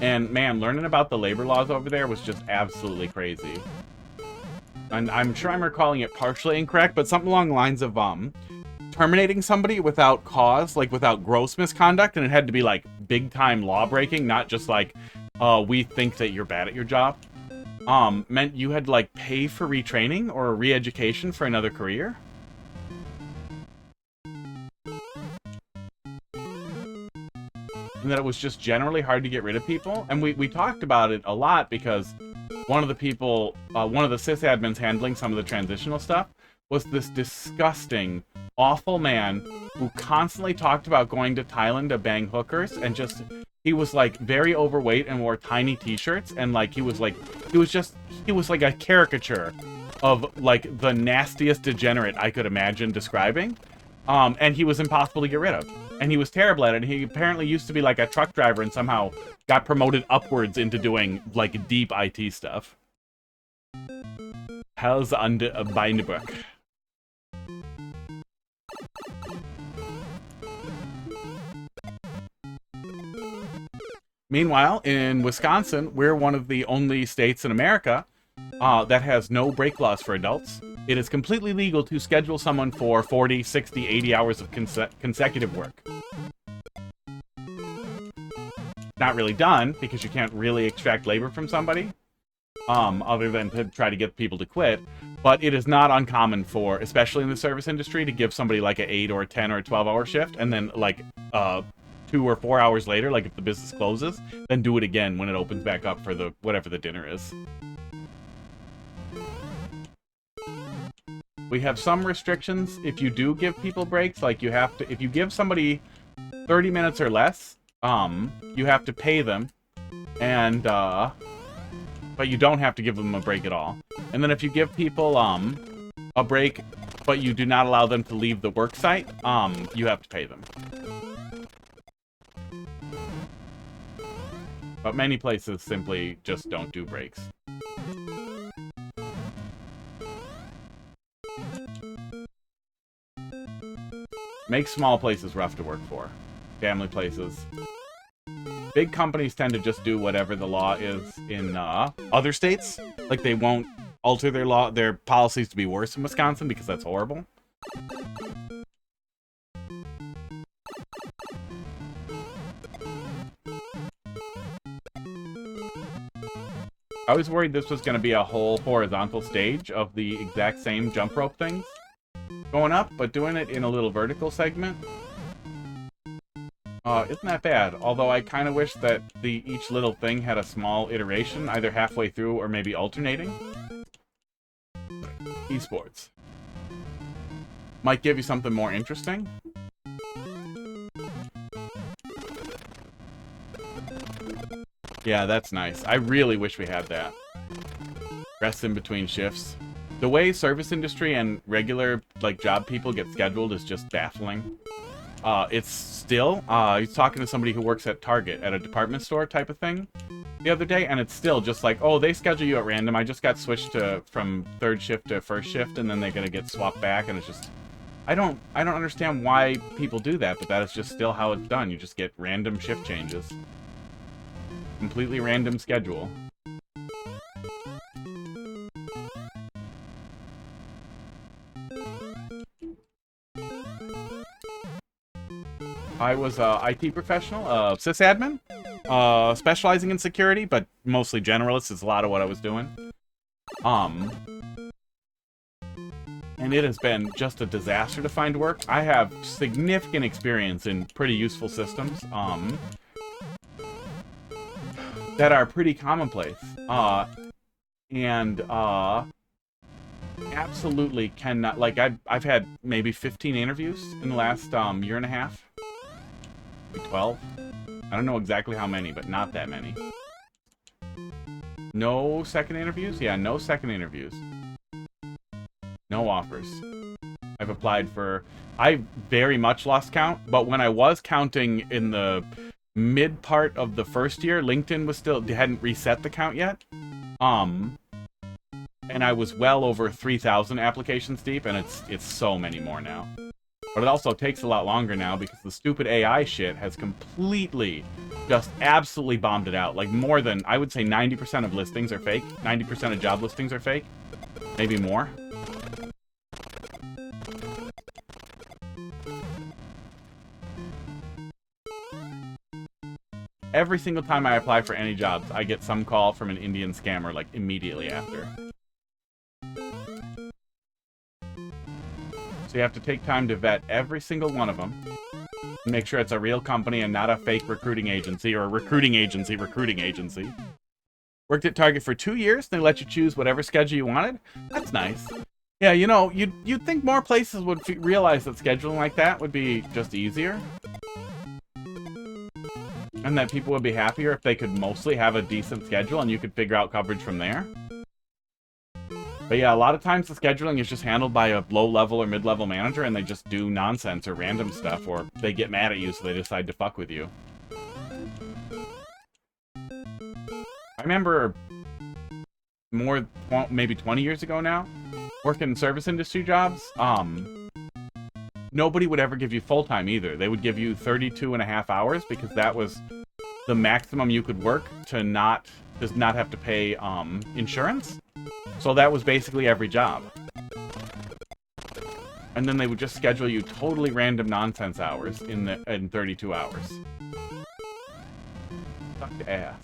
Speaker 2: And man, learning about the labor laws over there was just absolutely crazy. And I'm sure I'm recalling it partially incorrect, but something along the lines of terminating somebody without cause, like without gross misconduct, and it had to be like big time law breaking, not just like we think that you're bad at your job. Meant you had to like pay for retraining or re-education for another career. And that it was just generally hard to get rid of people. And we talked about it a lot because one of the people, one of the sysadmins handling some of the transitional stuff was this disgusting, awful man who constantly talked about going to Thailand to bang hookers and just, he was like very overweight and wore tiny t-shirts and like he was like a caricature of like the nastiest degenerate I could imagine describing. And he was impossible to get rid of. And he was terrible at it. He apparently used to be like a truck driver and somehow got promoted upwards into doing like deep IT stuff. Hell's under a Beinebook. Meanwhile, in Wisconsin, we're one of the only states in America that has no break laws for adults. It is completely legal to schedule someone for 40, 60, 80 hours of consecutive work. Not really done, because you can't really extract labor from somebody, other than to try to get people to quit. But it is not uncommon for, especially in the service industry, to give somebody like an 8 or a 10 or a 12-hour shift, and then like 2 or 4 hours later, like if the business closes, then do it again when it opens back up for the whatever the dinner is. We have some restrictions if you do give people breaks, like you have to, if you give somebody 30 minutes or less, you have to pay them, and, but you don't have to give them a break at all. And then if you give people, a break, but you do not allow them to leave the work site, you have to pay them. But many places simply just don't do breaks. Makes small places rough to work for. Family places. Big companies tend to just do whatever the law is in other states. Like, they won't alter their policies to be worse in Wisconsin because that's horrible. I was worried this was going to be a whole horizontal stage of the exact same jump rope things going up, but doing it in a little vertical segment isn't that bad. Although I kind of wish that each little thing had a small iteration, either halfway through or maybe alternating. Esports might give you something more interesting. Yeah, that's nice. I really wish we had that. Rest in between shifts. The way service industry and regular, like, job people get scheduled is just baffling. It's still, I was talking to somebody who works at Target, at a department store type of thing, the other day, and it's still just like, oh, they schedule you at random. I just got switched from third shift to first shift, and then they're gonna get swapped back, and it's just... I don't understand why people do that, but that is just still how it's done. You just get random shift changes. Completely random schedule. I was a IT professional, sysadmin, specializing in security, but mostly generalist is a lot of what I was doing. And it has been just a disaster to find work. I have significant experience in pretty useful systems, that are pretty commonplace, and absolutely cannot, like, I've had maybe 15 interviews in the last year and a half, maybe 12. I don't know exactly how many, but not that many. No second interviews? Yeah, no second interviews. No offers. I've applied for... I very much lost count, but when I was counting in the mid part of the first year, LinkedIn was still... They hadn't reset the count yet. And I was well over 3,000 applications deep, and it's so many more now. But it also takes a lot longer now because the stupid AI shit has completely, just absolutely bombed it out. Like, more than, I would say 90% of listings are fake. 90% of job listings are fake. Maybe more. Every single time I apply for any jobs, I get some call from an Indian scammer, like, immediately after. So you have to take time to vet every single one of them. And make sure it's a real company and not a fake recruiting agency or a recruiting agency. Worked at Target for 2 years. They let you choose whatever schedule you wanted. That's nice. Yeah, you know, you'd think more places would realize that scheduling like that would be just easier. And that people would be happier if they could mostly have a decent schedule and you could figure out coverage from there. But yeah, a lot of times the scheduling is just handled by a low-level or mid-level manager, and they just do nonsense or random stuff, or they get mad at you, so they decide to fuck with you. I remember maybe 20 years ago now, working service industry jobs, nobody would ever give you full-time either. They would give you 32.5 hours, because that was the maximum you could work to not have to pay insurance. So that was basically every job. And then they would just schedule you totally random nonsense hours in 32 hours. Suck to ass.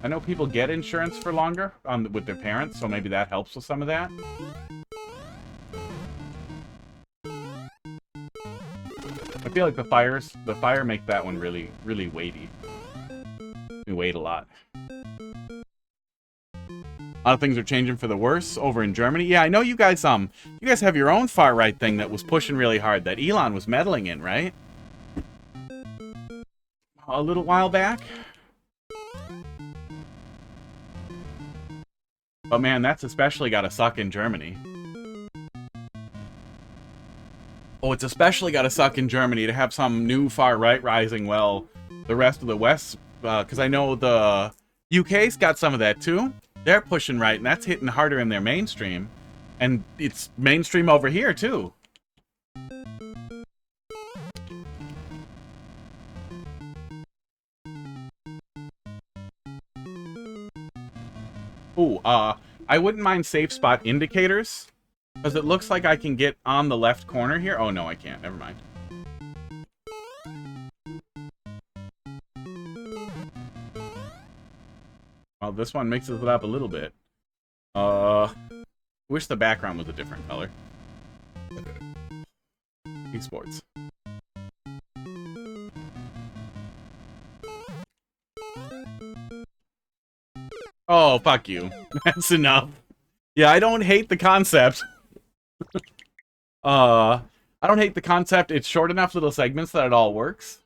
Speaker 2: I know people get insurance for longer with their parents, so maybe that helps with some of that. I feel like the fire make that one really, really weighty. We wait a lot. A lot of things are changing for the worse over in Germany. Yeah, I know you guys have your own far-right thing that was pushing really hard, that Elon was meddling in, right? A little while back. But man, that's especially gotta suck in Germany. Oh, it's especially got to suck in Germany to have some new far right rising well the rest of the West, because I know the UK's got some of that too. They're pushing right, and that's hitting harder in their mainstream. And it's mainstream over here too. Ooh, I wouldn't mind safe spot indicators, because it looks like I can get on the left corner here. Oh no, I can't. Never mind. Well, this one mixes it up a little bit. Wish the background was a different color. Esports. Oh, fuck you. That's enough. Yeah, I don't hate the concept. I don't hate the concept. It's short enough little segments that it all works.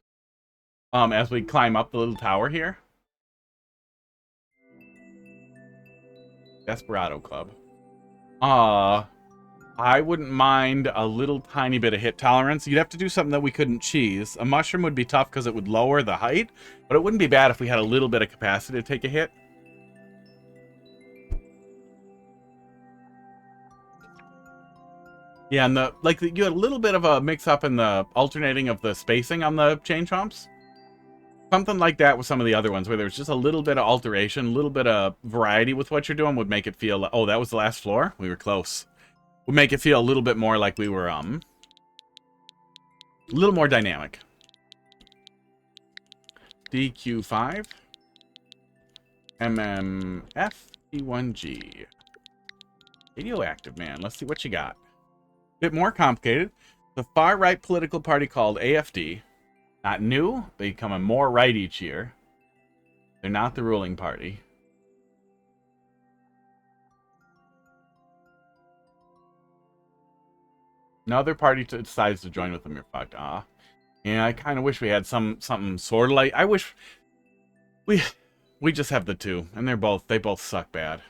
Speaker 2: As we climb up the little tower here. Desperado Club. I wouldn't mind a little tiny bit of hit tolerance. You'd have to do something that we couldn't cheese. A mushroom would be tough because it would lower the height, but it wouldn't be bad if we had a little bit of capacity to take a hit. Yeah, and you had a little bit of a mix-up in the alternating of the spacing on the chain chomps. Something like that with some of the other ones, where there was just a little bit of alteration, a little bit of variety with what you're doing would make it feel like, oh, that was the last floor? We were close. Would make it feel a little bit more like we were, a little more dynamic. DQ5. MMF P1G. Radioactive, man. Let's see what you got. Bit more complicated. The far-right political party called AFD. Not new. They become more right each year. They're not the ruling party. Another party decides to join with them. You're fucked. Ah. Yeah, I kind of wish we had something sort of like... I wish... We just have the two. And they both suck bad.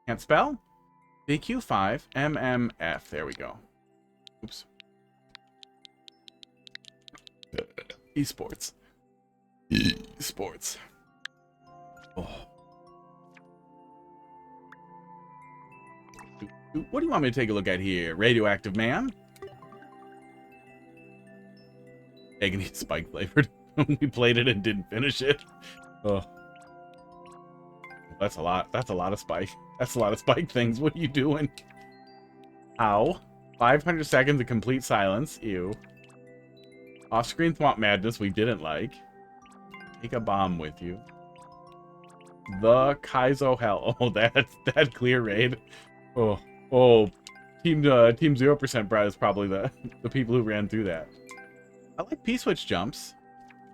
Speaker 2: Can't spell? DQ5 MMF. There we go. Oops. Esports. Esports. Oh. What do you want me to take a look at here? Radioactive man? Agony spike flavored. We played it and didn't finish it. Oh. That's a lot. That's a lot of spike. That's a lot of spike things. What are you doing? Ow. 500 seconds of complete silence. Ew. Off-screen Thwomp Madness we didn't like. Take a bomb with you. The Kaizo Hell. Oh, that clear raid. Oh. Oh. Team 0% Brad is probably the people who ran through that. I like P-switch jumps.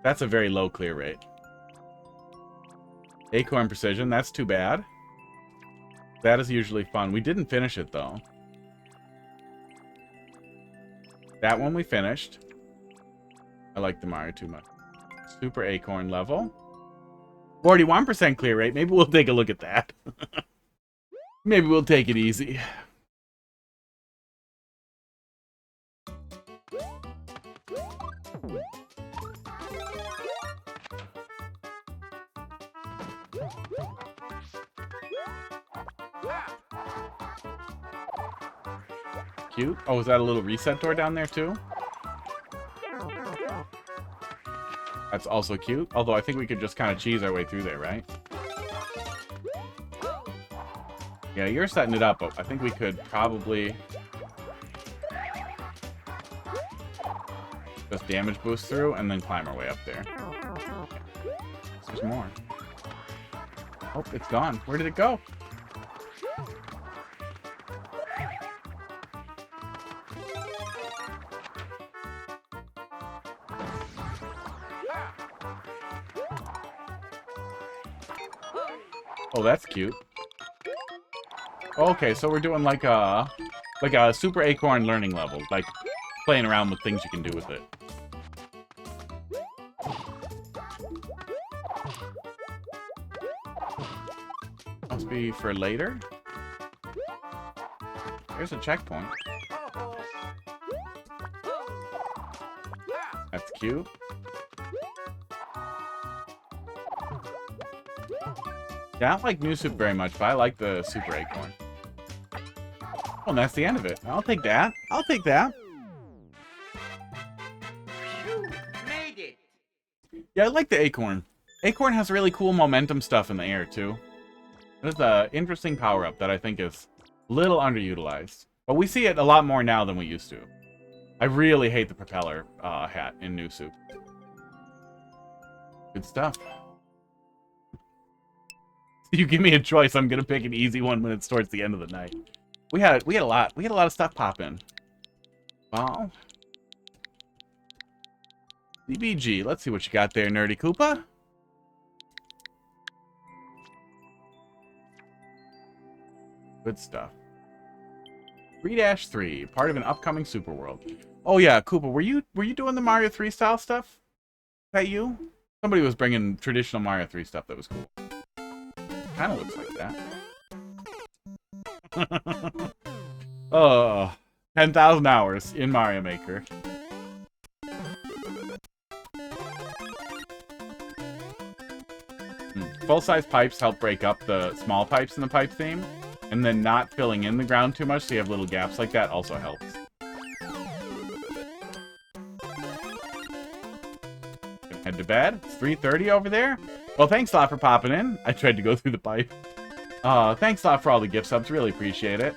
Speaker 2: That's a very low clear rate. Acorn Precision. That's too bad. That is usually fun. We didn't finish it, though. That one we finished. I like the Mario too much. Super Acorn level. 41% clear rate. Maybe we'll take a look at that. Maybe we'll take it easy. Cute. Oh, is that a little reset door down there too? That's also cute. Although I think we could just kind of cheese our way through there, right? Yeah, you're setting it up, but I think we could probably just damage boost through and then climb our way up there. There's more. Oh, it's gone. Where did it go? Oh, that's cute. Okay, so we're doing like a Super Acorn learning level, like playing around with things you can do with it. Must be for later. There's a checkpoint. That's cute. Yeah, I don't like new soup very much, but I like the Super Acorn. Oh, and that's the end of it. I'll take that. I'll take that.
Speaker 7: You made it.
Speaker 2: Yeah, I like the Acorn. Acorn has really cool momentum stuff in the air, too. It's an interesting power-up that I think is a little underutilized. But we see it a lot more now than we used to. I really hate the propeller hat in New Soup. Good stuff. You give me a choice, I'm gonna pick an easy one when it's towards the end of the night. We had a lot of stuff pop in. Well, CBG, let's see what you got there, Nerdy Koopa. Good stuff. 3-3, part of an upcoming Super World. Oh yeah, Koopa, were you doing the Mario 3 style stuff? Is that you? Somebody was bringing traditional Mario 3 stuff that was cool. Kind of looks like that. Oh, 10,000 hours in Mario Maker. Full-size pipes help break up the small pipes in the pipe theme, and then not filling in the ground too much so you have little gaps like that also helps. Gonna head to bed. It's 3:30 over there. Well, thanks a lot for popping in. I tried to go through the pipe. Thanks a lot for all the gift subs. Really appreciate it.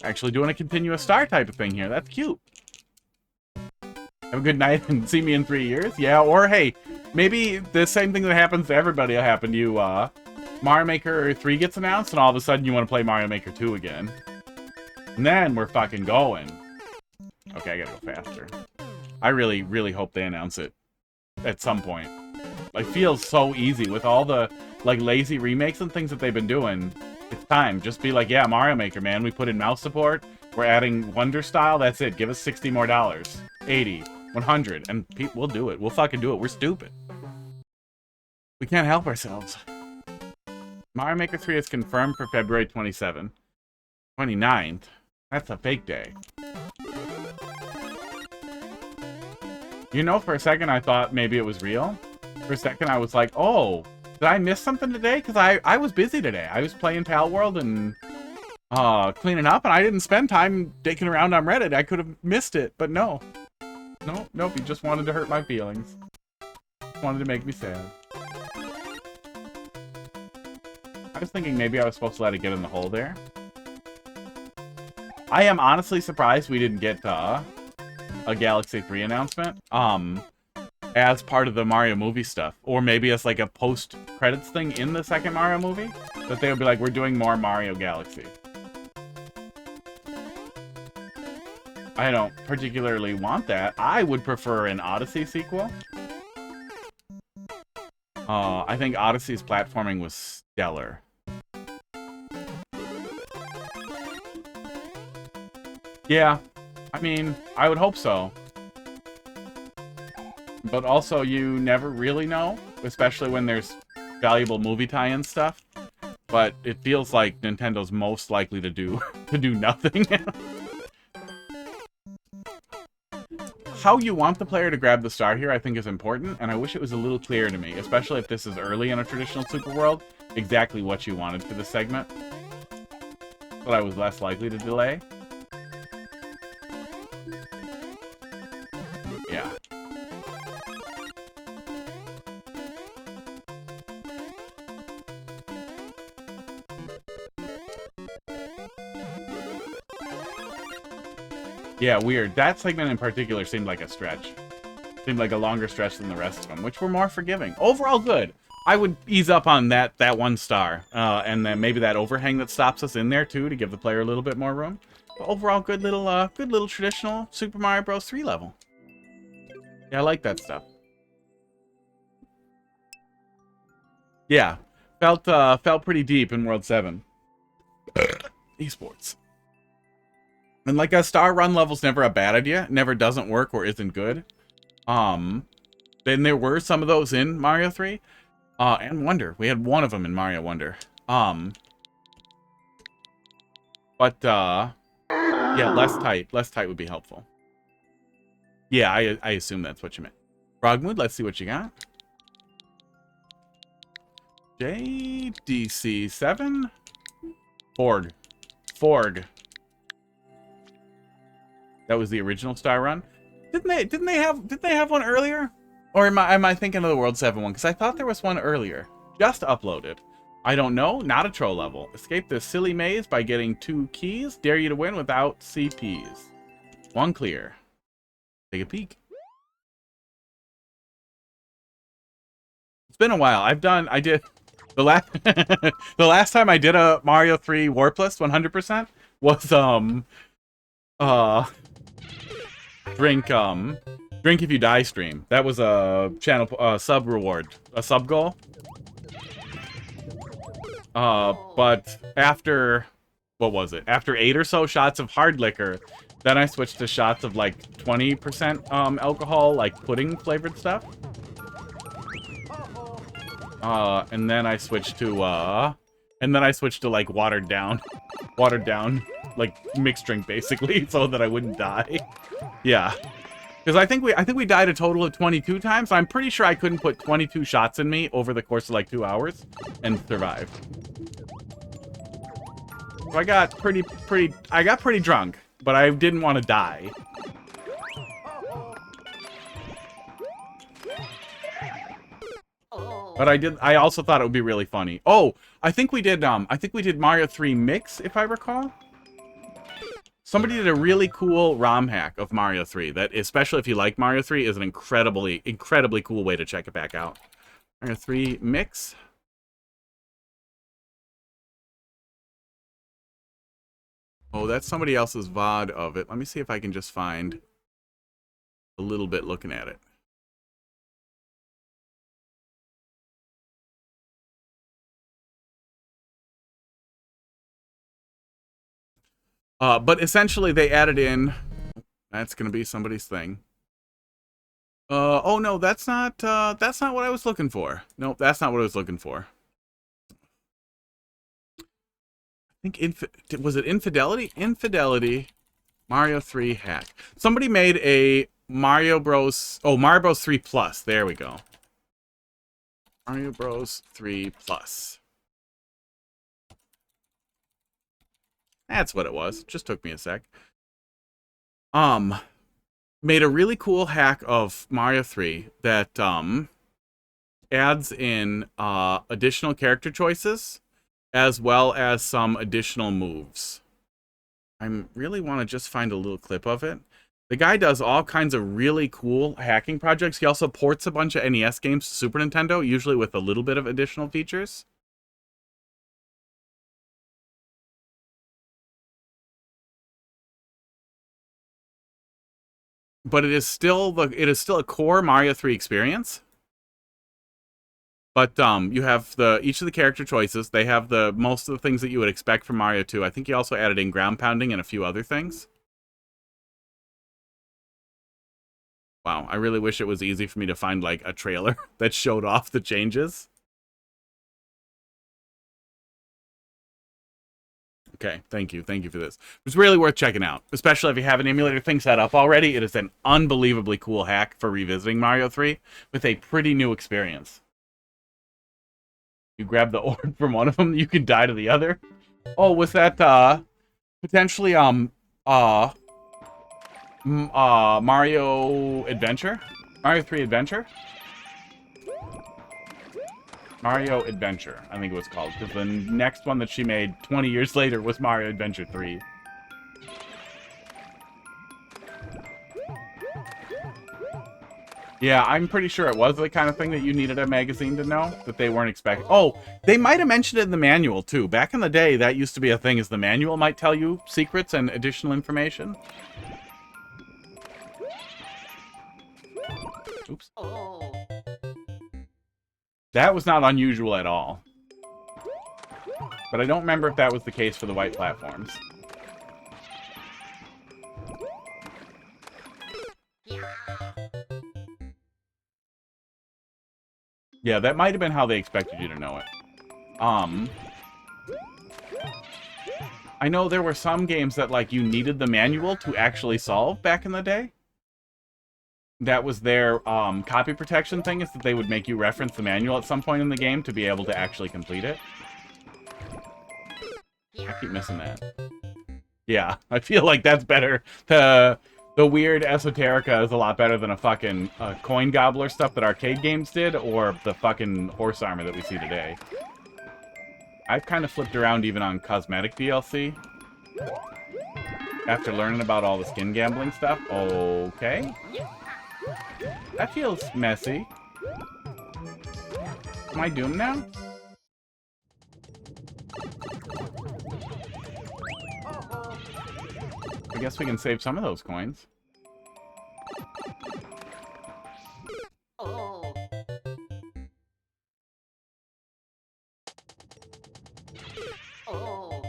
Speaker 2: Actually doing a continuous star type of thing here. That's cute. Have a good night and see me in 3 years. Yeah, or hey, maybe the same thing that happens to everybody will happen to you. Mario Maker 3 gets announced and all of a sudden you want to play Mario Maker 2 again. And then we're fucking going. Okay, I gotta go faster. I really, really hope they announce it at some point. It feels so easy with all the like lazy remakes and things that they've been doing. It's time. Just be like, yeah, Mario Maker, man. We put in mouse support. We're adding Wonder Style. That's it. Give us $60 more. 80, 100, and we'll do it. We'll fucking do it. We're stupid. We can't help ourselves. Mario Maker 3 is confirmed for February 27th. 29th? That's a fake day. You know, for a second I thought maybe it was real. For a second I was like, oh, did I miss something today? Because I was busy today. I was playing Pal World and cleaning up, and I didn't spend time dicking around on Reddit. I could have missed it, but no. Nope, he just wanted to hurt my feelings. Wanted to make me sad. I was thinking maybe I was supposed to let it get in the hole there. I am honestly surprised we didn't get a Galaxy 3 announcement as part of the Mario movie stuff. Or maybe as like a post-credits thing in the second Mario movie. That they would be like, we're doing more Mario Galaxy. I don't particularly want that. I would prefer an Odyssey sequel. I think Odyssey's platforming was stellar. Yeah, I mean, I would hope so. But also, you never really know, especially when there's valuable movie tie-in stuff. But it feels like Nintendo's most likely to do nothing. How you want the player to grab the star here, I think, is important, and I wish it was a little clearer to me, especially if this is early in a traditional Super World, exactly what you wanted for this segment. But I was less likely to delay. Yeah. Yeah, weird. That segment in particular seemed like a stretch. Seemed like a longer stretch than the rest of them, which were more forgiving. Overall, good. I would ease up on that 1 star. And then maybe that overhang that stops us in there, too, to give the player a little bit more room. But overall, good little traditional Super Mario Bros. 3 level. Yeah, I like that stuff. Yeah. Felt pretty deep in World 7. Esports. And like a star run level's never a bad idea. It never doesn't work or isn't good. Then there were some of those in Mario 3. And Wonder. We had one of them in Mario Wonder. But But, yeah, less tight. Less tight would be helpful. Yeah, I assume that's what you meant. Frogmood, let's see what you got. JDC7? Forg. That was the original Star Run. Didn't they have one earlier? Or am I thinking of the World 7 one? Because I thought there was one earlier. Just uploaded. I don't know. Not a troll level. Escape this silly maze by getting 2 keys. Dare you to win without CPs. 1 clear. Take a peek. It's been a while. I did the last the last time I did a Mario 3 Warp List 100% was drink if you die stream. That was a channel sub reward, a sub goal. But after, what was it? After 8 or so shots of hard liquor, then I switched to shots of like 20% alcohol, like pudding flavored stuff. And then I switched to like watered down, like mixed drink basically, so that I wouldn't die. Yeah. Because I think we died a total of 22 times. I'm pretty sure I couldn't put 22 shots in me over the course of like 2 hours and survive. So I got pretty drunk, but I didn't want to die. But I also thought it would be really funny. Oh, I think we did Mario 3 Mix, if I recall. Somebody did a really cool ROM hack of Mario 3 that, especially if you like Mario 3, is an incredibly cool way to check it back out. Mario 3 Mix. Oh, that's somebody else's VOD of it. Let me see if I can just find a little bit looking at it. But essentially they added in, that's going to be somebody's thing. Oh no, that's not what I was looking for. Nope, that's not what I was looking for. I think was it Infidelity? Infidelity Mario 3 hack. Somebody made a Mario Bros. Oh, Mario Bros 3 Plus. There we go. Mario Bros 3 Plus. That's what it was. Just took me a sec. Made a really cool hack of Mario 3 that adds in additional character choices as well as some additional moves. I really want to just find a little clip of it. The guy does all kinds of really cool hacking projects. He also ports a bunch of NES games to Super Nintendo, usually with a little bit of additional features. But it is still a core Mario 3 experience. But you have each of the character choices. They have most of the things that you would expect from Mario 2. I think he also added in ground pounding and a few other things. Wow, I really wish it was easy for me to find like a trailer that showed off the changes. Okay, thank you for this. It's really worth checking out, especially if you have an emulator thing set up already. It is an unbelievably cool hack for revisiting Mario 3 with a pretty new experience. You grab the orb from one of them, you can die to the other. Oh, was that potentially Mario Adventure? Mario 3 Adventure? Mario Adventure, I think it was called, because the next one that she made 20 years later was Mario Adventure 3. Yeah, I'm pretty sure it was the kind of thing that you needed a magazine to know, that they weren't expecting. Oh, they might have mentioned it in the manual, too. Back in the day, that used to be a thing, is the manual might tell you secrets and additional information. Oops. That was not unusual at all. But I don't remember if that was the case for the white platforms. Yeah, that might have been how they expected you to know it. I know there were some games that, like, you needed the manual to actually solve back in the day. That was their copy protection thing, is that they would make you reference the manual at some point in the game to be able to actually complete it. I keep missing that. Yeah, I feel like that's better. The weird esoterica is a lot better than a fucking coin gobbler stuff that arcade games did, or the fucking horse armor that we see today. I've kind of flipped around even on cosmetic DLC. After learning about all the skin gambling stuff. Okay. That feels messy. Am I doomed now? I guess we can save some of those coins.
Speaker 7: Oh. Oh.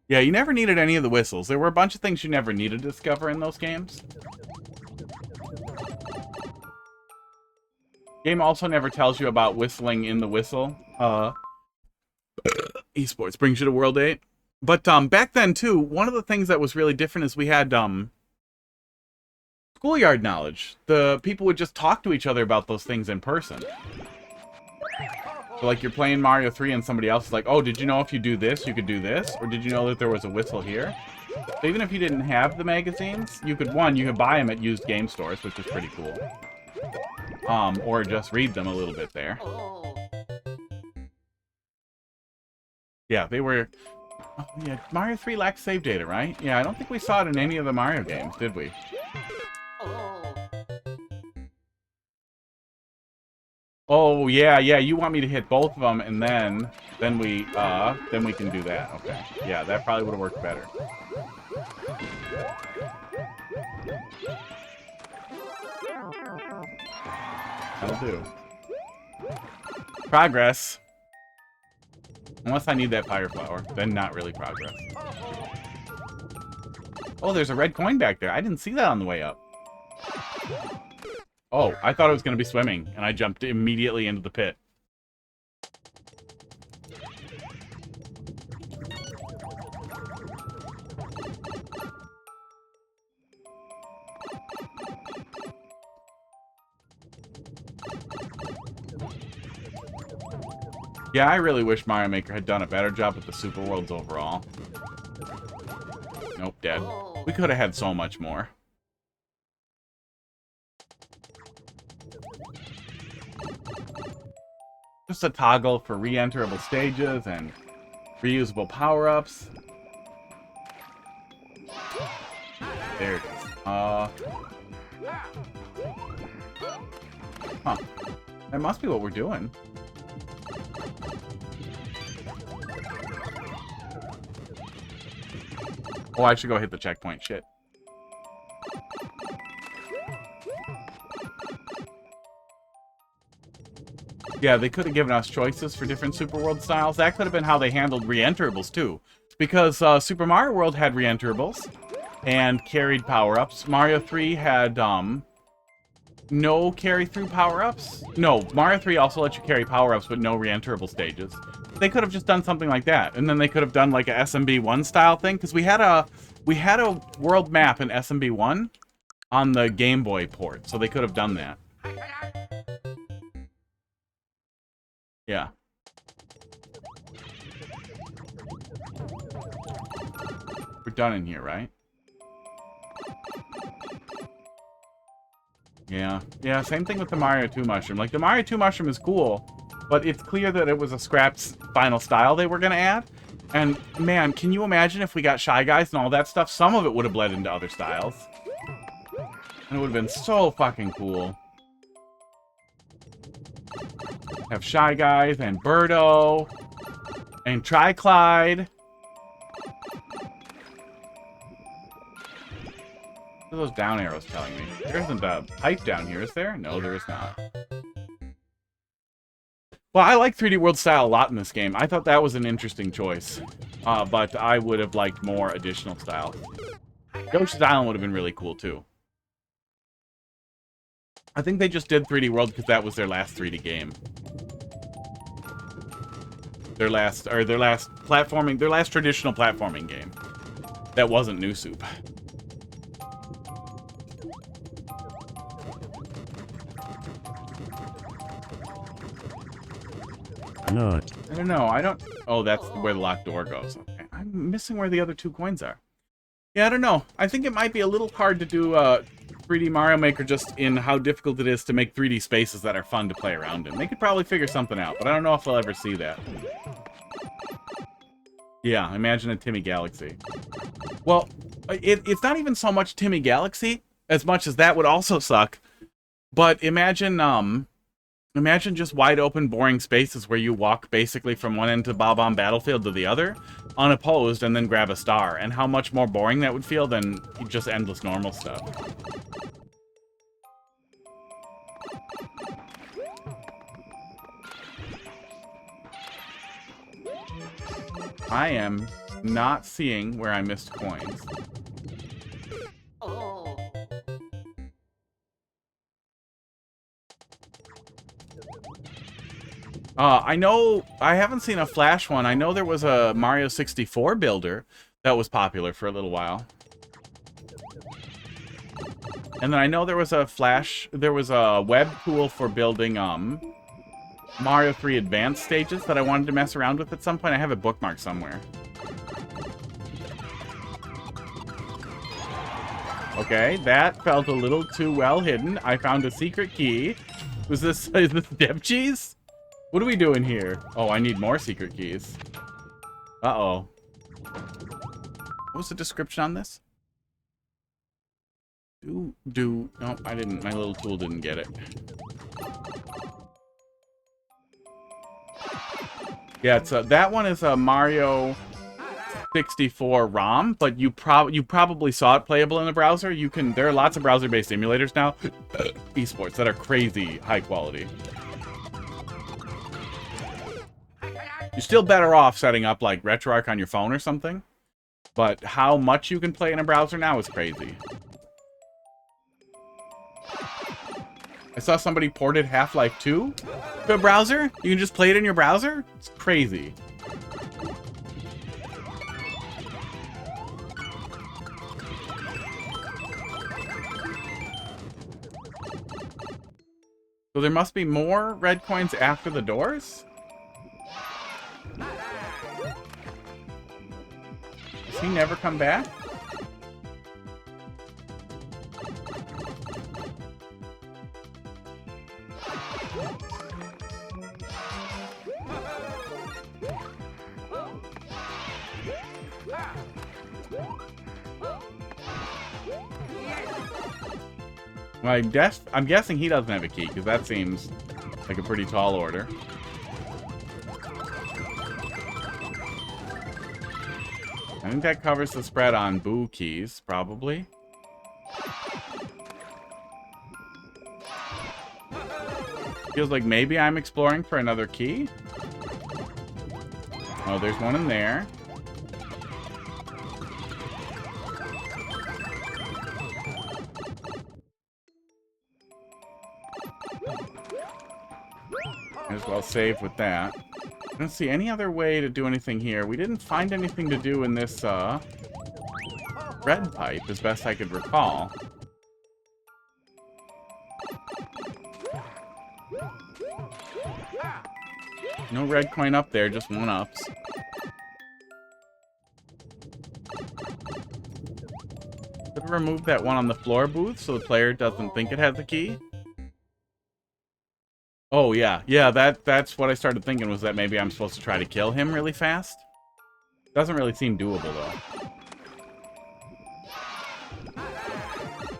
Speaker 2: Yeah, you never needed any of the whistles. There were a bunch of things you never needed to discover in those games. Game also never tells you about whistling in the whistle. Esports brings you to World 8. But back then, too, one of the things that was really different is we had schoolyard knowledge. The people would just talk to each other about those things in person. So, like, you're playing Mario 3 and somebody else is like, oh, did you know if you do this, you could do this? Or did you know that there was a whistle here? So even if you didn't have the magazines, you could buy them at used game stores, which is pretty cool. Or just read them a little bit there.
Speaker 7: Oh.
Speaker 2: Yeah, they were... Oh, yeah, Mario 3 lacks save data, right? Yeah, I don't think we saw it in any of the Mario games, did we?
Speaker 7: Oh.
Speaker 2: Oh, yeah, you want me to hit both of them, and then we can do that. Okay. Yeah, that probably would have worked better. That'll do. Progress. Unless I need that fire flower, then not really progress. Oh, there's a red coin back there. I didn't see that on the way up. Oh, I thought it was going to be swimming, and I jumped immediately into the pit. Yeah, I really wish Mario Maker had done a better job with the Super Worlds overall. Nope, dead. We could have had so much more. Just a toggle for re-enterable stages and reusable power-ups. There it is. Huh. That must be what we're doing. Oh, I should go hit the checkpoint. Shit. Yeah, they could have given us choices for different Super World styles. That could have been how they handled re-enterables, too. Because Super Mario World had re-enterables and carried power-ups. Mario 3 had no carry-through power-ups. No, Mario 3 also let you carry power-ups, but no re-enterable stages. They could have just done something like that, and then they could have done like a SMB1 style thing, because we had a world map in SMB1 on the Game Boy port, so they could have done that. Yeah. We're done in here, right? Yeah. Yeah, same thing with the Mario 2 mushroom. Like, the Mario 2 mushroom is cool, but it's clear that it was a scrapped final style they were going to add. And, man, can you imagine if we got Shy Guys and all that stuff? Some of it would have bled into other styles. And it would have been so fucking cool. Have Shy Guys and Birdo and Tri-Clyde. What are those down arrows telling me? There isn't a pipe down here, is there? No, there is not. Well, I like 3D World style a lot in this game. I thought that was an interesting choice. But I would have liked more additional styles. Yoshi's Island would have been really cool, too. I think they just did 3D World because that was their last 3D game. Their last platforming, their last traditional platforming game. That wasn't New Soup.
Speaker 8: No.
Speaker 2: I don't know. I don't. Oh, that's where the locked door goes. Okay. I'm missing where the other 2 coins are. Yeah, I don't know. I think it might be a little hard to do 3D Mario Maker just in how difficult it is to make 3D spaces that are fun to play around in. They could probably figure something out, but I don't know if I'll ever see that. Yeah, imagine a Timmy Galaxy. Well, it's not even so much Timmy Galaxy as much as that would also suck. But imagine imagine just wide open, boring spaces where you walk basically from one end to Bob-omb Battlefield to the other, unopposed, and then grab a star. And how much more boring that would feel than just endless normal stuff. I am not seeing where I missed coins.
Speaker 7: Oh.
Speaker 2: I know, I haven't seen a Flash one. I know there was a Mario 64 builder that was popular for a little while. And then I know there was a Flash, there was a web tool for building Mario 3 Advanced stages that I wanted to mess around with at some point. I have it bookmarked somewhere. Okay, that felt a little too well hidden. I found a secret key. Is this Dev Cheese? What are we doing here? Oh, I need more secret keys. Uh-oh. What was the description on this? No, I didn't. My little tool didn't get it. Yeah, it's that one is a Mario 64 ROM, but you probably saw it playable in the browser. There are lots of browser-based emulators now, esports, that are crazy high quality. You're still better off setting up like RetroArch on your phone or something, but how much you can play in a browser now is crazy. I saw somebody ported Half-Life 2 to a browser. You can just play it in your browser? It's crazy. So there must be more red coins after the doors? Does he never come back? I'm guessing he doesn't have a key, because that seems like a pretty tall order. I think that covers the spread on Boo keys, probably. Feels like maybe I'm exploring for another key. Oh, there's one in there. Might as well save with that. I don't see any other way to do anything here. We didn't find anything to do in this red pipe, as best I could recall. No red coin up there, just 1-ups. Could we remove that one on the floor booth so the player doesn't think it has a key? Oh, yeah. Yeah, that's what I started thinking, was that maybe I'm supposed to try to kill him really fast. Doesn't really seem doable, though.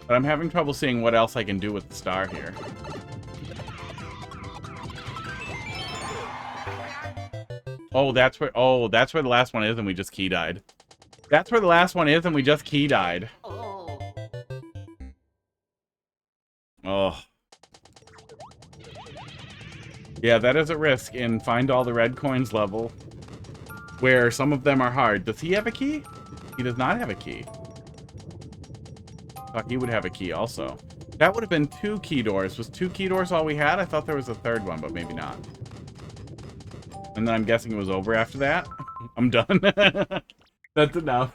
Speaker 2: But I'm having trouble seeing what else I can do with the star here. Oh, that's where the last one is, and we just key died. That's where the last one is, and we just key died.
Speaker 7: Oh.
Speaker 2: Oh. Yeah, that is a risk in Find All the Red Coins level, where some of them are hard. Does he have a key? He does not have a key. Thought he would have a key also. That would have been 2 key doors. Was 2 key doors all we had? I thought there was a third one, but maybe not. And then I'm guessing it was over after that. I'm done. That's enough.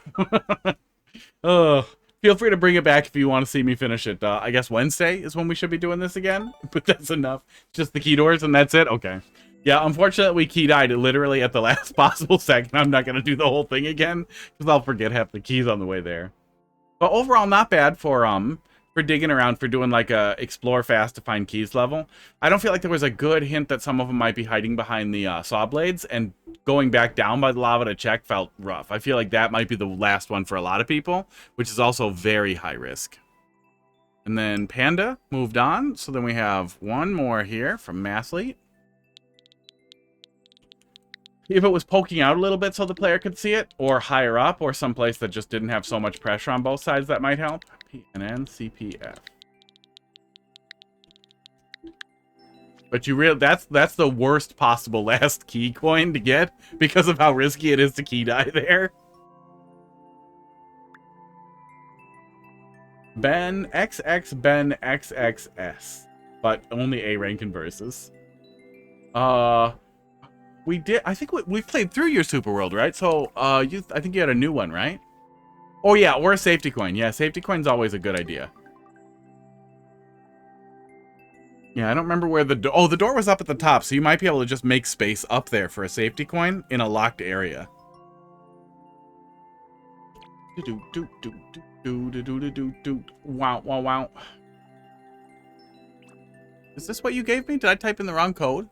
Speaker 2: Oh, feel free to bring it back if you want to see me finish it. I guess Wednesday is when we should be doing this again, but that's enough. Just the key doors and that's it? Okay. Yeah, unfortunately, we key died literally at the last possible second. I'm not going to do the whole thing again because I'll forget half the keys on the way there. But overall, not bad for digging around, for doing like a explore fast to find keys level. I don't feel like there was a good hint that some of them might be hiding behind the saw blades, and going back down by the lava to check felt rough. I feel like that might be the last one for a lot of people, which is also very high risk. And then Panda moved on, so then we have one more here from Mathelete. If it was poking out a little bit so the player could see it, or higher up, or someplace that just didn't have so much pressure on both sides, that might help. PNN-CPF. But that's the worst possible last key coin to get because of how risky it is to key die there. Ben XX Ben XXS, but only A rank in versus. We did. I think we played through your Super World, right? So, I think you had a new one, right? Oh yeah, or a safety coin. Yeah, safety coin's always a good idea. Yeah, I don't remember where the door. Oh, the door was up at the top, so you might be able to just make space up there for a safety coin in a locked area. Wow, wow, wow. Is this what you gave me? Did I type in the wrong code?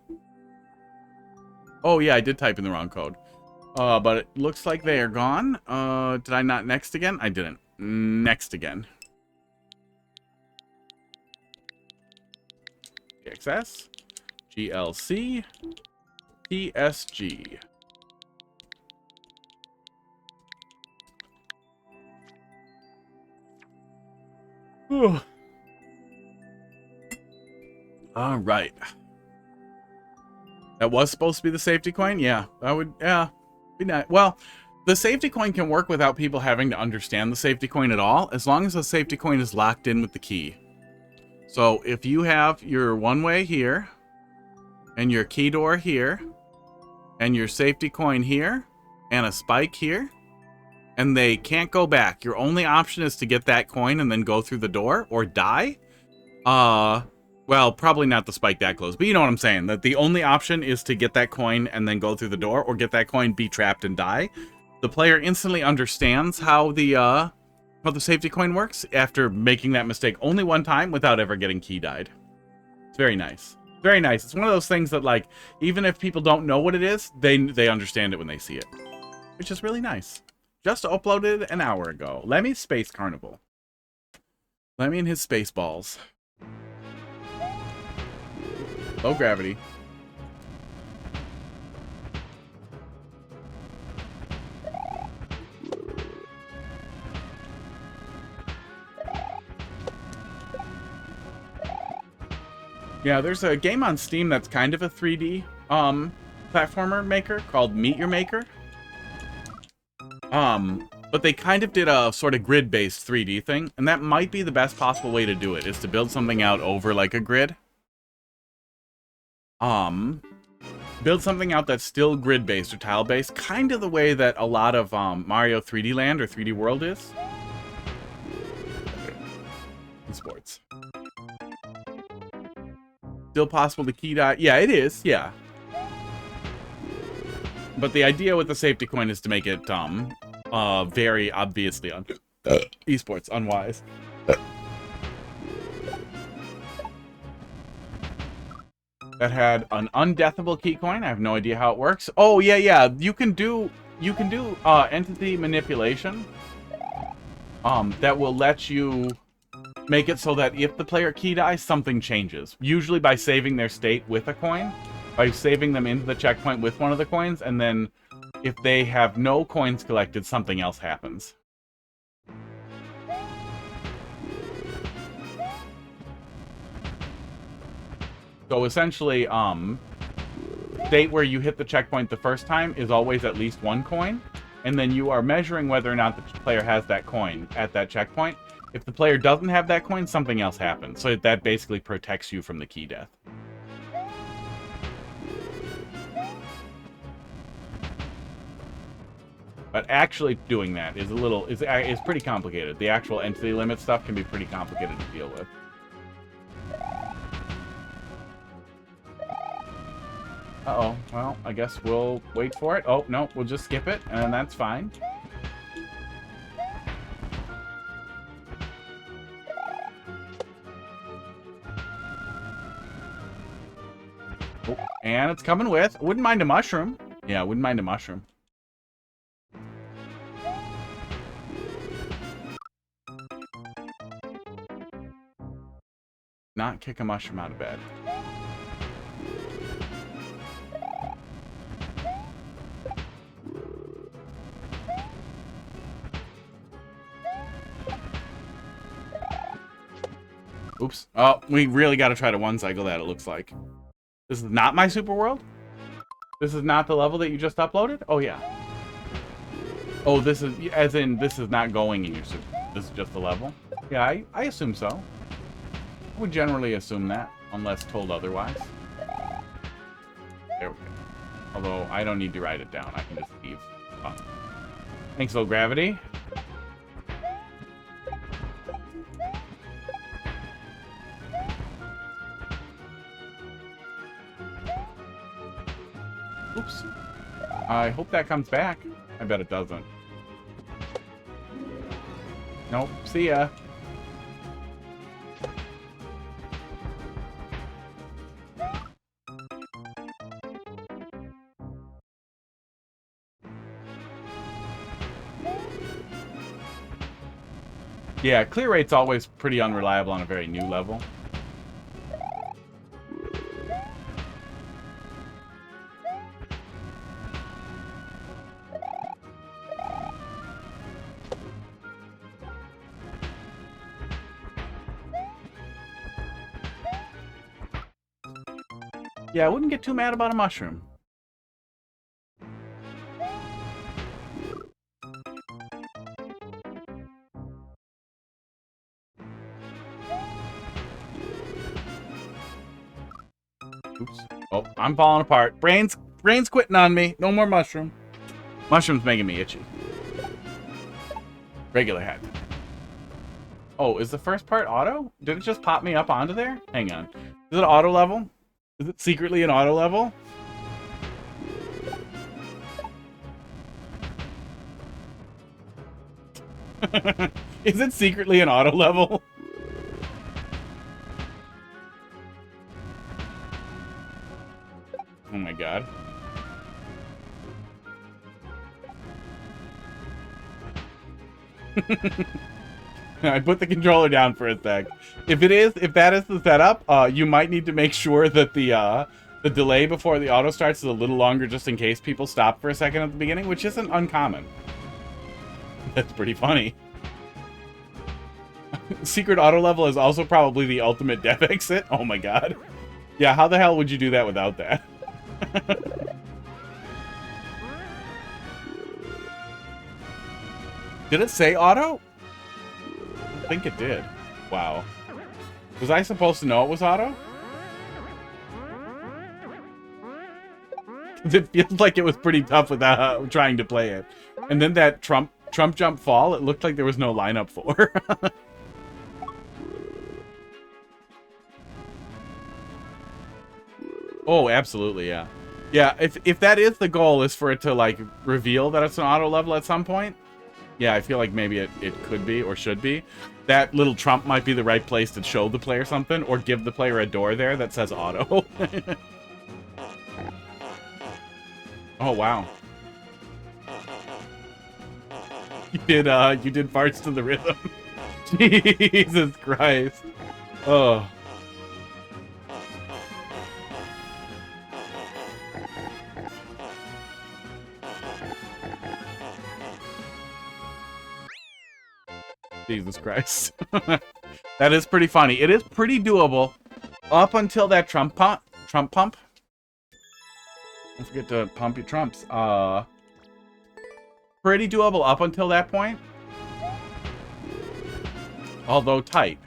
Speaker 2: Oh yeah, I did type in the wrong code. But it looks like they are gone. Did I not next again? I didn't. Next again. TXS-GLC-PSG. All right. That was supposed to be the safety coin? Yeah, that would, yeah, be nice. Well, the safety coin can work without people having to understand the safety coin at all, as long as the safety coin is locked in with the key. So if you have your one-way here, and your key door here, and your safety coin here, and a spike here, and they can't go back, your only option is to get that coin and then go through the door, or die, well, probably not the spike that close, but you know what I'm saying. That the only option is to get that coin and then go through the door, or get that coin, be trapped, and die. The player instantly understands how the safety coin works after making that mistake only one time without ever getting key died. It's very nice. Very nice. It's one of those things that, like, even if people don't know what it is, they understand it when they see it. Which is really nice. Just uploaded an hour ago. Lemmy's Space Carnival. Lemmy and his space balls. Low gravity. Yeah, there's a game on Steam that's kind of a 3D platformer maker called Meet Your Maker. But they kind of did a sort of grid-based 3D thing, and that might be the best possible way to do it, is to build something out over like a grid. Build something out that's still grid-based or tile-based, kind of the way that a lot of Mario 3D Land or 3D World is. Sports. Still possible to key die? Yeah, it is, yeah. But the idea with the safety coin is to make it very obviously esports unwise. That had an undeathable key coin. I have no idea how it works. Oh yeah, yeah. You can do entity manipulation. That will let you make it so that if the player key dies, something changes. Usually by saving their state with a coin, by saving them into the checkpoint with one of the coins, and then if they have no coins collected, something else happens. So essentially, state where you hit the checkpoint the first time is always at least one coin, and then you are measuring whether or not the player has that coin at that checkpoint. If the player doesn't have that coin, something else happens. So that basically protects you from the key death. But actually doing that is a little is pretty complicated. The actual entity limit stuff can be pretty complicated to deal with. Uh-oh. Well, I guess we'll wait for it. Oh, no, we'll just skip it, and that's fine. Oh, and it's coming with. Wouldn't mind a mushroom. Yeah, wouldn't mind a mushroom. Not kick a mushroom out of bed. Oops. Oh, we really got to try to one cycle that, it looks like. This is not my super world? This is not the level that you just uploaded? Oh, yeah. Oh, this is, as in, this is not going in your super. This is just the level? Yeah, I assume so. I would generally assume that, unless told otherwise. There we go. Although, I don't need to write it down. I can just leave. Oh. Thanks, low gravity. Oops. I hope that comes back. I bet it doesn't. Nope. See ya. Yeah, clear rate's always pretty unreliable on a very new level. Yeah, I wouldn't get too mad about a mushroom. Oops. Oh, I'm falling apart. Brain's quitting on me. No more mushroom. Mushroom's making me itchy. Regular hat. Oh, is the first part auto? Did it just pop me up onto there? Hang on. Is it auto level? Is it secretly an auto level? Is it secretly an auto level? Oh my god. I put the controller down for a sec. If that is the setup, you might need to make sure that the delay before the auto starts is a little longer, just in case people stop for a second at the beginning, which isn't uncommon. That's pretty funny. Secret auto level is also probably the ultimate dev exit. Oh my god. Yeah, how the hell would you do that without that? Did it say auto? I think it did. Wow. Was I supposed to know it was auto? It feels like it was pretty tough without trying to play it. And then that Trump jump fall, it looked like there was no lineup for. Oh, absolutely, yeah. Yeah, if that is the goal, is for it to, like, reveal that it's an auto level at some point, yeah, I feel like maybe it could be, or should be. That little trump might be the right place to show the player something, or give the player a door there that says auto. Oh, wow. You did farts to the rhythm. Jesus Christ. Oh. Jesus Christ. That is pretty funny. It is pretty doable up until that Trump pump. Don't forget to pump your trumps. Pretty doable up until that point. Although tight.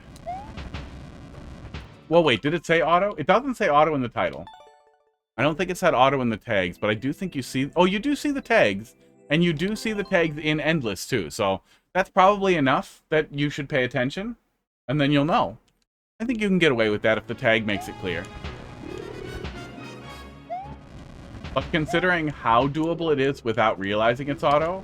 Speaker 2: Well, wait, did it say auto? It doesn't say auto in the title. I don't think it said auto in the tags, but I do think you see... Oh, you do see the tags. And you do see the tags in Endless, too. So that's probably enough that you should pay attention. And then you'll know. I think you can get away with that if the tag makes it clear. But considering how doable it is without realizing it's auto,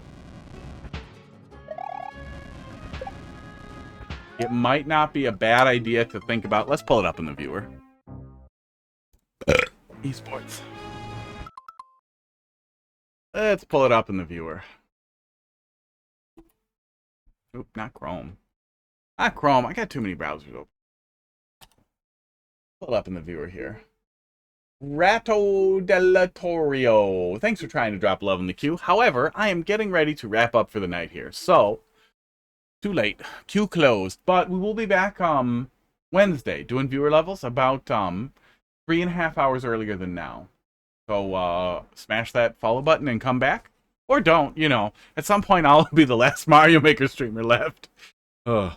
Speaker 2: it might not be a bad idea to think about. Let's pull it up in the viewer. Esports. Let's pull it up in the viewer. Oop, not Chrome. Not Chrome. I got too many browsers open. Pull it up in the viewer here. Rato Delatorio. Thanks for trying to drop love in the queue. However, I am getting ready to wrap up for the night here. So, too late. Queue closed. But we will be back Wednesday doing viewer levels about 3.5 hours earlier than now. So, smash that follow button and come back. Or don't, you know. At some point, I'll be the last Mario Maker streamer left. Ugh.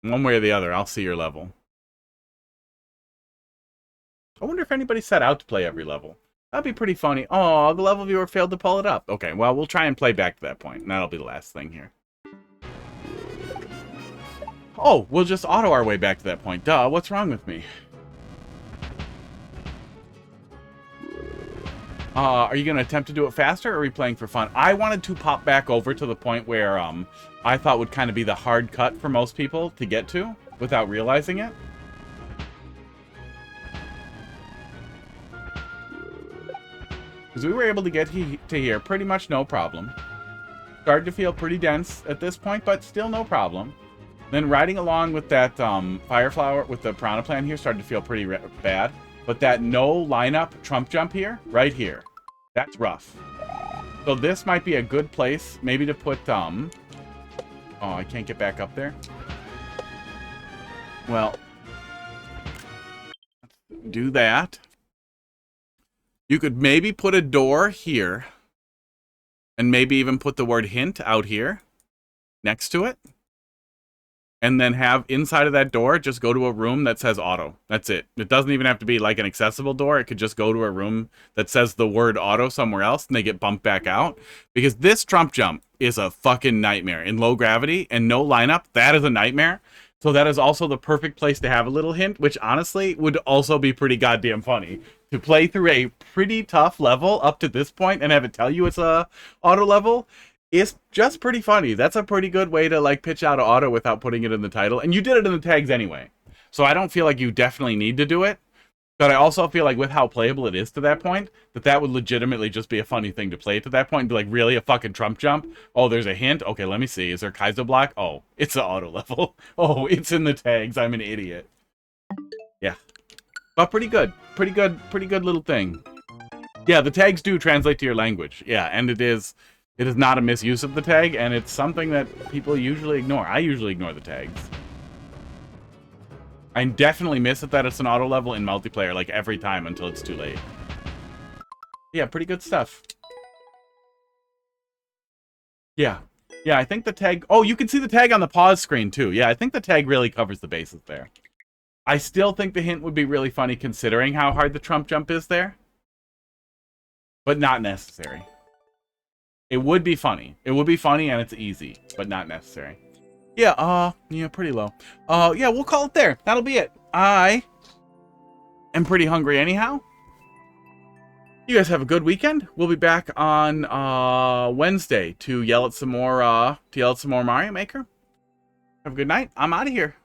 Speaker 2: One way or the other, I'll see your level. I wonder if anybody set out to play every level. That'd be pretty funny. Oh, the level viewer failed to pull it up. Okay, well, we'll try and play back to that point, and that'll be the last thing here. Oh, we'll just auto our way back to that point. Duh, what's wrong with me? Are you going to attempt to do it faster, or are we playing for fun? I wanted to pop back over to the point where I thought would kind of be the hard cut for most people to get to without realizing it. Because we were able to get to here pretty much no problem. Started to feel pretty dense at this point, but still no problem. Then riding along with that Fire Flower, with the Piranha Plant here, started to feel pretty bad. But that no lineup Trump jump here, right here, that's rough. So this might be a good place, maybe to put, oh, I can't get back up there. Well, let's do that. You could maybe put a door here, and maybe even put the word hint out here next to it. And then have inside of that door, just go to a room that says auto. That's it. It doesn't even have to be like an accessible door. It could just go to a room that says the word auto somewhere else, and they get bumped back out. Because this Trump jump is a fucking nightmare. In low gravity and no lineup, that is a nightmare. So that is also the perfect place to have a little hint, which honestly would also be pretty goddamn funny. To play through a pretty tough level up to this point and have it tell you it's a auto level is just pretty funny. That's a pretty good way to like pitch out an auto without putting it in the title. And you did it in the tags anyway. So I don't feel like you definitely need to do it. But I also feel like with how playable it is to that point, that would legitimately just be a funny thing to play to that point and be like, really, a fucking Trump jump? Oh, there's a hint? Okay, let me see. Is there Kaizo block? Oh, it's an auto level. Oh, it's in the tags. I'm an idiot. Yeah. But pretty good. Pretty good little thing. Yeah, the tags do translate to your language. Yeah, and it is not a misuse of the tag, and it's something that people usually ignore. I usually ignore the tags. I definitely miss it that it's an auto level in multiplayer, like, every time until it's too late. Yeah, pretty good stuff. Yeah. Yeah, I think the tag... Oh, you can see the tag on the pause screen, too. Yeah, I think the tag really covers the bases there. I still think the hint would be really funny considering how hard the Trump jump is there. But not necessary. It would be funny. It would be funny and it's easy, but not necessary. Yeah, yeah, pretty low. Yeah, we'll call it there. That'll be it. I am pretty hungry anyhow. You guys have a good weekend. We'll be back on Wednesday to yell at some more Mario Maker. Have a good night. I'm out of here.